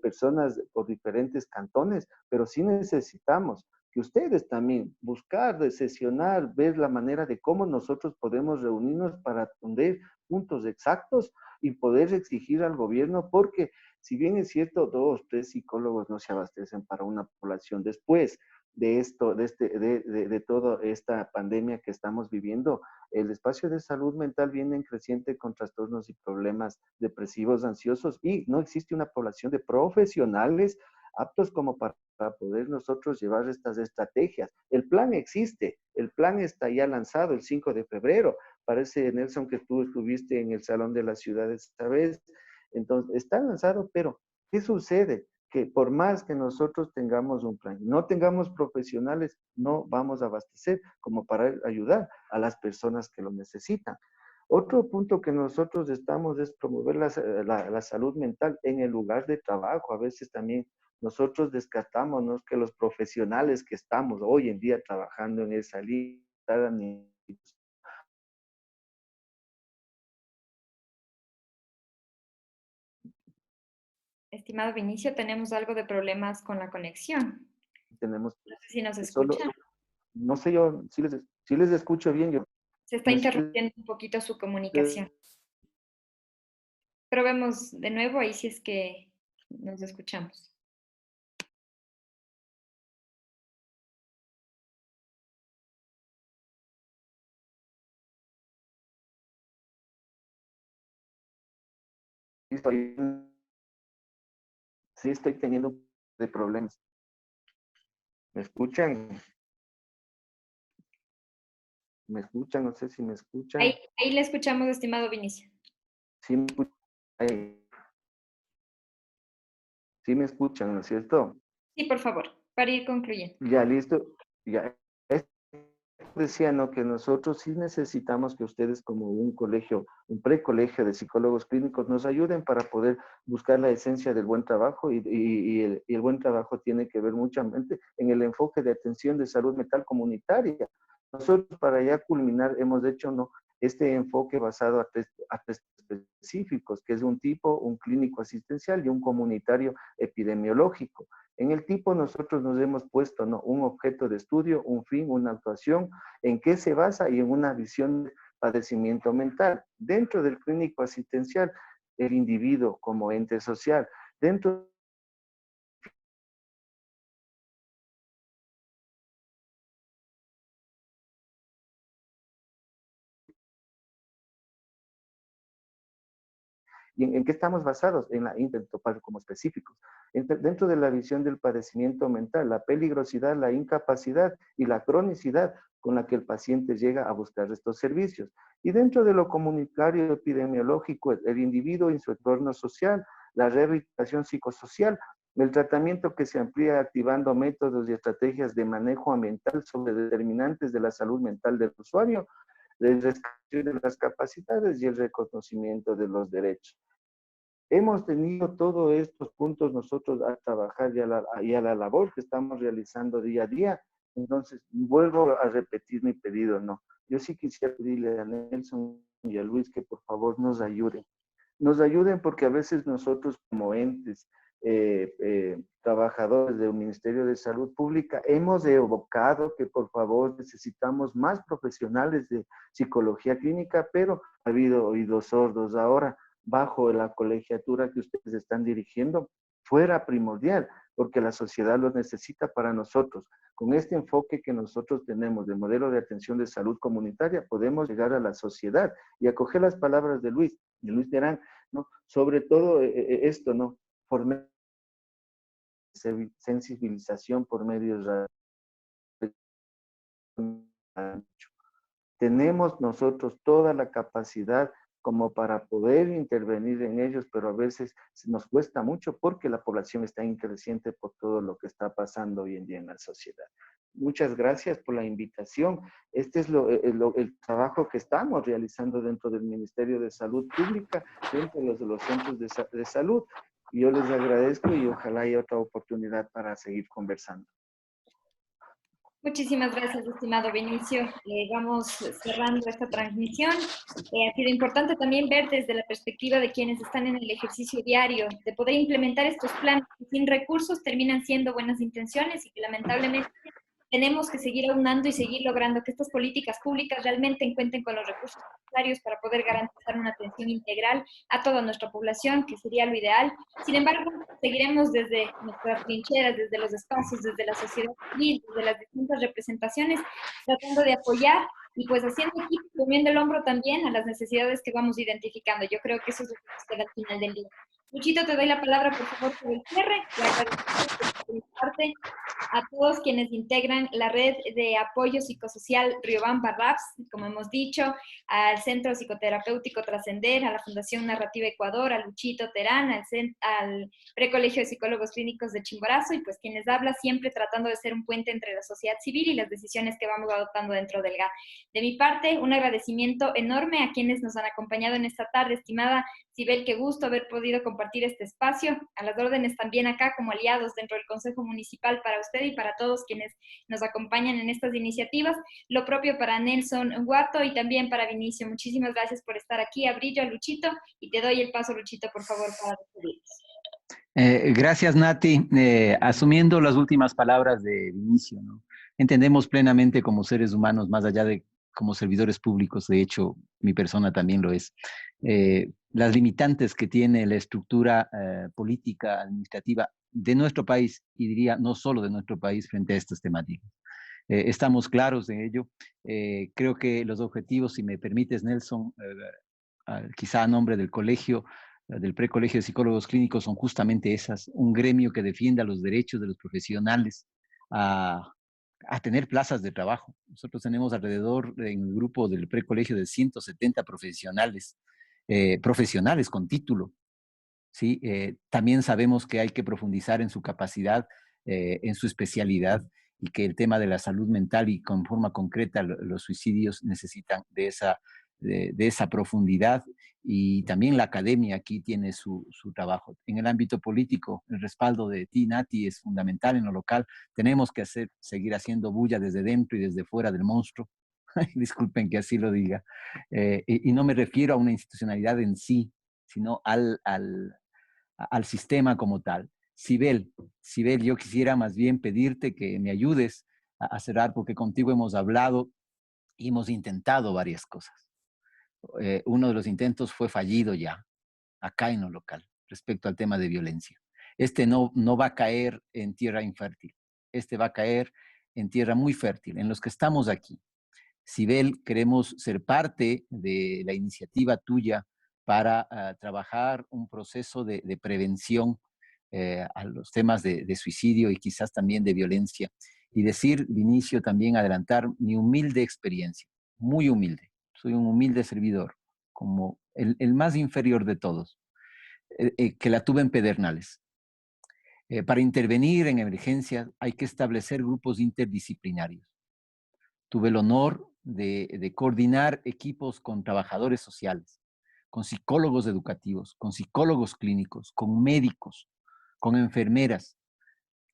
personas por diferentes cantones, pero sí necesitamos que ustedes también buscar, de sesionar, ver la manera de cómo nosotros podemos reunirnos para atender puntos exactos y poder exigir al gobierno, porque si bien es cierto, 2, 3 psicólogos no se abastecen para una población después de esto, de toda esta pandemia que estamos viviendo, el espacio de salud mental viene en creciente con trastornos y problemas depresivos, ansiosos, y no existe una población de profesionales aptos como para poder nosotros llevar estas estrategias. El plan existe, el plan está ya lanzado el 5 de febrero. Parece, Nelson, que tú estuviste en el Salón de la Ciudad esta vez. Entonces, está lanzado, pero ¿qué sucede? Que por más que nosotros tengamos un plan, no tengamos profesionales, no vamos a abastecer como para ayudar a las personas que lo necesitan. Otro punto que nosotros estamos es promover la salud mental en el lugar de trabajo. A veces también nosotros descartamos, ¿no?, que los profesionales que estamos hoy en día trabajando en esa línea. Estimado Vinicio, tenemos algo de problemas con la conexión. Tenemos No sé si nos solo, escucha. no sé yo, si les escucho bien, yo Se está no sé. interrumpiendo un poquito su comunicación. Probemos de nuevo, ahí si es que nos escuchamos. Sí estoy teniendo de problemas. ¿Me escuchan? ¿Me escuchan? No sé si me escuchan. Ahí le escuchamos, estimado Vinicio. Sí me escuchan, sí me escuchan, ¿no es cierto? Sí, por favor, para ir concluyendo. Ya, listo. Ya. Decía, ¿no?, que nosotros sí necesitamos que ustedes como un colegio, un precolegio de psicólogos clínicos nos ayuden para poder buscar la esencia del buen trabajo y el buen trabajo tiene que ver muchamente en el enfoque de atención de salud mental comunitaria. Nosotros para ya culminar hemos hecho, ¿no?, este enfoque basado a tres específicos, que es un tipo, un clínico asistencial y un comunitario epidemiológico. En el tipo nosotros nos hemos puesto, ¿no?, un objeto de estudio, un fin, una actuación, en qué se basa y en una visión de padecimiento mental. Dentro del clínico asistencial, el individuo como ente social. Dentro ¿Y en qué estamos basados? En la intento como específicos. Dentro de la visión del padecimiento mental, la peligrosidad, la incapacidad y la cronicidad con la que el paciente llega a buscar estos servicios. Y dentro de lo comunitario epidemiológico, el individuo y su entorno social, la rehabilitación psicosocial, el tratamiento que se amplía activando métodos y estrategias de manejo ambiental sobre determinantes de la salud mental del usuario, la descripción de las capacidades y el reconocimiento de los derechos. Hemos tenido todos estos puntos nosotros a trabajar y a la labor que estamos realizando día a día. Entonces, vuelvo a repetir mi pedido, ¿no? Yo sí quisiera pedirle a Nelson y a Luis que por favor nos ayuden. Nos ayuden porque a veces nosotros como entes, trabajadores del Ministerio de Salud Pública, hemos evocado que por favor necesitamos más profesionales de psicología clínica, pero ha habido oídos sordos. Ahora bajo la colegiatura que ustedes están dirigiendo fuera primordial, porque la sociedad lo necesita para nosotros. Con este enfoque que nosotros tenemos de modelo de atención de salud comunitaria, podemos llegar a la sociedad y acoger las palabras de Luis Terán, ¿no? Sobre todo esto, ¿no? Por sensibilización por medios tenemos nosotros toda la capacidad como para poder intervenir en ellos, pero a veces nos cuesta mucho porque la población está increciente por todo lo que está pasando hoy en día en la sociedad. Muchas gracias por la invitación. Este es el trabajo que estamos realizando dentro del Ministerio de Salud Pública, dentro de los centros de salud. Y yo les agradezco y ojalá haya otra oportunidad para seguir conversando. Muchísimas gracias, estimado Benicio. Vamos cerrando esta transmisión. Ha sido importante también ver desde la perspectiva de quienes están en el ejercicio diario, de poder implementar estos planes que sin recursos terminan siendo buenas intenciones y que lamentablemente tenemos que seguir aunando y seguir logrando que estas políticas públicas realmente cuenten con los recursos necesarios para poder garantizar una atención integral a toda nuestra población, que sería lo ideal. Sin embargo, seguiremos desde nuestras trincheras, desde los espacios, desde la sociedad civil, desde las distintas representaciones, tratando de apoyar y pues haciendo equipo, poniendo el hombro también a las necesidades que vamos identificando. Yo creo que eso es lo que nos queda al final del día. Luchito, te doy la palabra, por favor, por el cierre. Le agradezco por mi parte a todos quienes integran la red de apoyo psicosocial Riobamba RAPS, como hemos dicho, al Centro Psicoterapéutico Trascender, a la Fundación Narrativa Ecuador, a Luchito Terán, al Precolegio de Psicólogos Clínicos de Chimborazo, y pues quienes habla siempre tratando de ser un puente entre la sociedad civil y las decisiones que vamos adoptando dentro del GA. De mi parte, un agradecimiento enorme a quienes nos han acompañado en esta tarde, estimada Sibel, qué gusto haber podido compartir este espacio, a las órdenes también acá como aliados dentro del Consejo Municipal para usted y para todos quienes nos acompañan en estas iniciativas, lo propio para Nelson Guato y también para Vinicio. Muchísimas gracias por estar aquí, a Brillo, a Luchito, y te doy el paso, Luchito, por favor, para despedirnos. Gracias, Nati. Asumiendo las últimas palabras de Vinicio, ¿no? Entendemos plenamente como seres humanos, más allá de como servidores públicos, de hecho, mi persona también lo es, las limitantes que tiene la estructura política, administrativa de nuestro país, y diría no solo de nuestro país, frente a estas temáticas. Estamos claros de ello. Creo que los objetivos, si me permites, Nelson, quizá a nombre del colegio, del Precolegio de Psicólogos Clínicos, son justamente esas, un gremio que defienda los derechos de los profesionales a tener plazas de trabajo. Nosotros tenemos alrededor, en el grupo del Precolegio, de 170 profesionales, profesionales con título, ¿sí? También sabemos que hay que profundizar en su capacidad, en su especialidad, y que el tema de la salud mental y con forma concreta los suicidios necesitan de esa profundidad, y también la academia aquí tiene su trabajo. En el ámbito político, el respaldo de ti, Nati, es fundamental en lo local. Tenemos que seguir haciendo bulla desde dentro y desde fuera del monstruo. Disculpen que así lo diga. Y no me refiero a una institucionalidad en sí, sino al sistema como tal. Sibel, yo quisiera más bien pedirte que me ayudes a cerrar, porque contigo hemos hablado y hemos intentado varias cosas. Uno de los intentos fue fallido ya, acá en lo local, respecto al tema de violencia. Este no va a caer en tierra infértil, este va a caer en tierra muy fértil, en los que estamos aquí. Sibel, queremos ser parte de la iniciativa tuya para trabajar un proceso de prevención a los temas de suicidio y quizás también de violencia. Y decir, Vinicio, también adelantar mi humilde experiencia, muy humilde. Soy un humilde servidor, como el más inferior de todos, que la tuve en Pedernales. Para intervenir en emergencias hay que establecer grupos interdisciplinarios. Tuve el honor de coordinar equipos con trabajadores sociales, con psicólogos educativos, con psicólogos clínicos, con médicos, con enfermeras,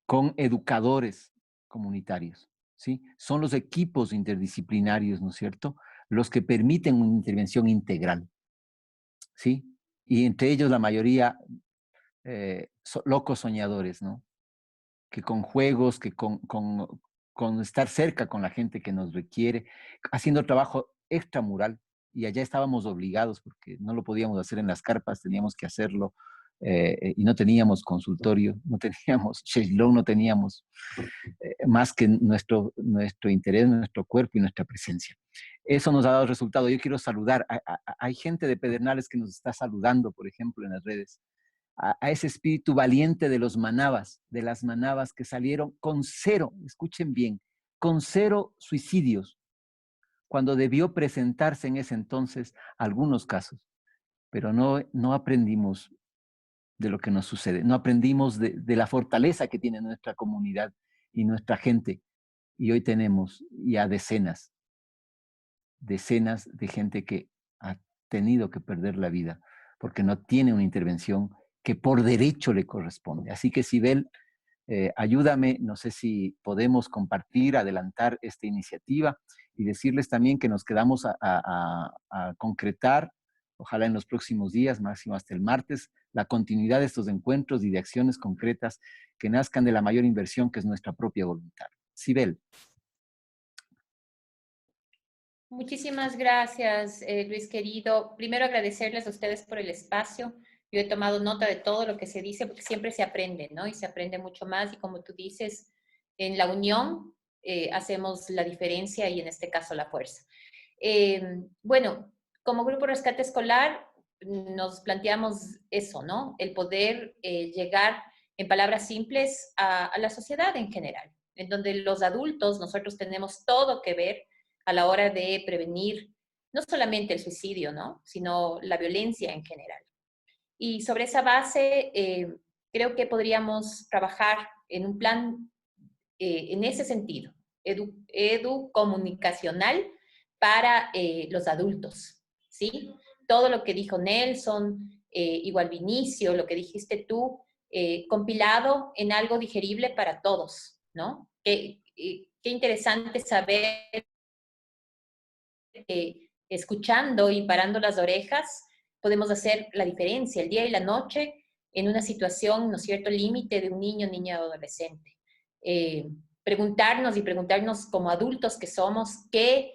con educadores comunitarios, ¿sí? Son los equipos interdisciplinarios, ¿no es cierto?, los que permiten una intervención integral, ¿sí? Y entre ellos la mayoría locos soñadores, ¿no? Que con juegos, que con estar cerca con la gente que nos requiere, haciendo trabajo extramural, y allá estábamos obligados porque no lo podíamos hacer en las carpas, teníamos que hacerlo y no teníamos consultorio, no teníamos Sheshlong, no teníamos más que nuestro interés, nuestro cuerpo y nuestra presencia. Eso nos ha dado resultado. Yo quiero saludar, hay gente de Pedernales que nos está saludando, por ejemplo, en las redes, a ese espíritu valiente de los manabas, de las manabas que salieron con cero, escuchen bien, con cero suicidios, cuando debió presentarse en ese entonces algunos casos, pero no aprendimos de lo que nos sucede, no aprendimos de la fortaleza que tiene nuestra comunidad y nuestra gente, y hoy tenemos ya decenas de gente que ha tenido que perder la vida porque no tiene una intervención que por derecho le corresponde. Así que, Sibel, ayúdame, no sé si podemos compartir, adelantar esta iniciativa y decirles también que nos quedamos a concretar, ojalá en los próximos días, máximo hasta el martes, la continuidad de estos encuentros y de acciones concretas que nazcan de la mayor inversión que es nuestra propia voluntad. Sibel. Muchísimas gracias, Luis querido. Primero agradecerles a ustedes por el espacio. Yo he tomado nota de todo lo que se dice porque siempre se aprende, ¿no? Y se aprende mucho más y como tú dices, en la unión hacemos la diferencia y en este caso la fuerza. Bueno, como Grupo Rescate Escolar nos planteamos eso, ¿no? El poder llegar en palabras simples a la sociedad en general, en donde los adultos, nosotros tenemos todo que ver a la hora de prevenir no solamente el suicidio, ¿no? Sino la violencia en general. Y sobre esa base, creo que podríamos trabajar en un plan en ese sentido, comunicacional para los adultos, ¿sí? Todo lo que dijo Nelson, igual Vinicio, lo que dijiste tú, compilado en algo digerible para todos, ¿no? Qué interesante saber escuchando y parando las orejas, podemos hacer la diferencia el día y la noche en una situación, ¿no es cierto?, límite de un niño, niña o adolescente. Preguntarnos como adultos que somos, qué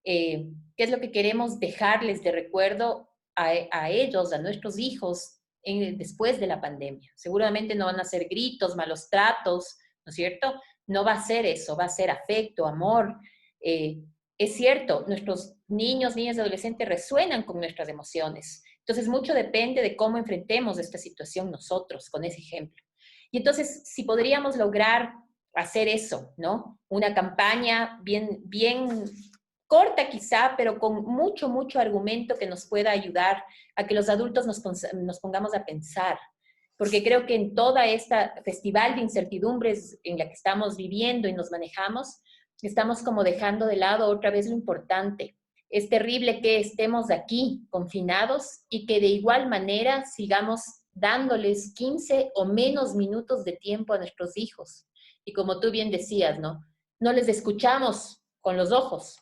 es lo que queremos dejarles de recuerdo a ellos, a nuestros hijos, después de la pandemia. Seguramente no van a ser gritos, malos tratos, ¿no es cierto? No va a ser eso, va a ser afecto, amor. Es cierto, nuestros niños, niñas y adolescentes resuenan con nuestras emociones. Entonces, mucho depende de cómo enfrentemos esta situación nosotros, con ese ejemplo. Y entonces, si podríamos lograr hacer eso, ¿no? Una campaña bien corta quizá, pero con mucho, mucho argumento que nos pueda ayudar a que los adultos nos pongamos a pensar. Porque creo que en toda esta festival de incertidumbres en la que estamos viviendo y nos manejamos, estamos como dejando de lado otra vez lo importante. Es terrible que estemos aquí confinados y que de igual manera sigamos dándoles 15 o menos minutos de tiempo a nuestros hijos. Y como tú bien decías, ¿no? No les escuchamos con los ojos.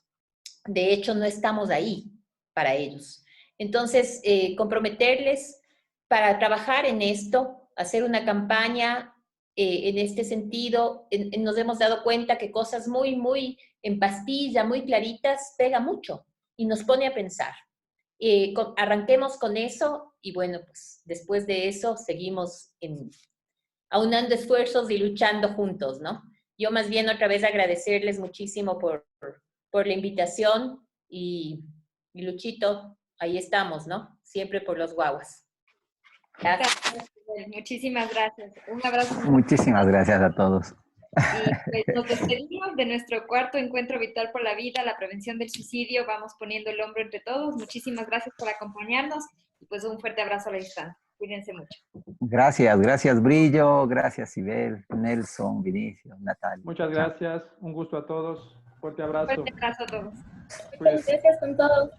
De hecho, no estamos ahí para ellos. Entonces, comprometerles para trabajar en esto, hacer una campaña en este sentido, nos hemos dado cuenta que cosas muy en pastilla, muy claritas, pega mucho y nos pone a pensar. Arranquemos con eso y bueno, pues después de eso seguimos aunando esfuerzos y luchando juntos, ¿no? Yo más bien otra vez agradecerles muchísimo por la invitación y Luchito, ahí estamos, ¿no? Siempre por los guaguas. Gracias. Muchísimas gracias. Un abrazo. Muchísimas gracias a todos. Y pues nos despedimos de nuestro cuarto encuentro virtual por la vida, la prevención del suicidio. Vamos poniendo el hombro entre todos. Muchísimas gracias por acompañarnos y pues un fuerte abrazo a la distancia. Cuídense mucho. Gracias Brillo, gracias Sibel, Nelson, Vinicio, Natalia. Muchas gracias, un gusto a todos. Fuerte abrazo. Fuerte abrazo a todos. Muchas gracias con todos.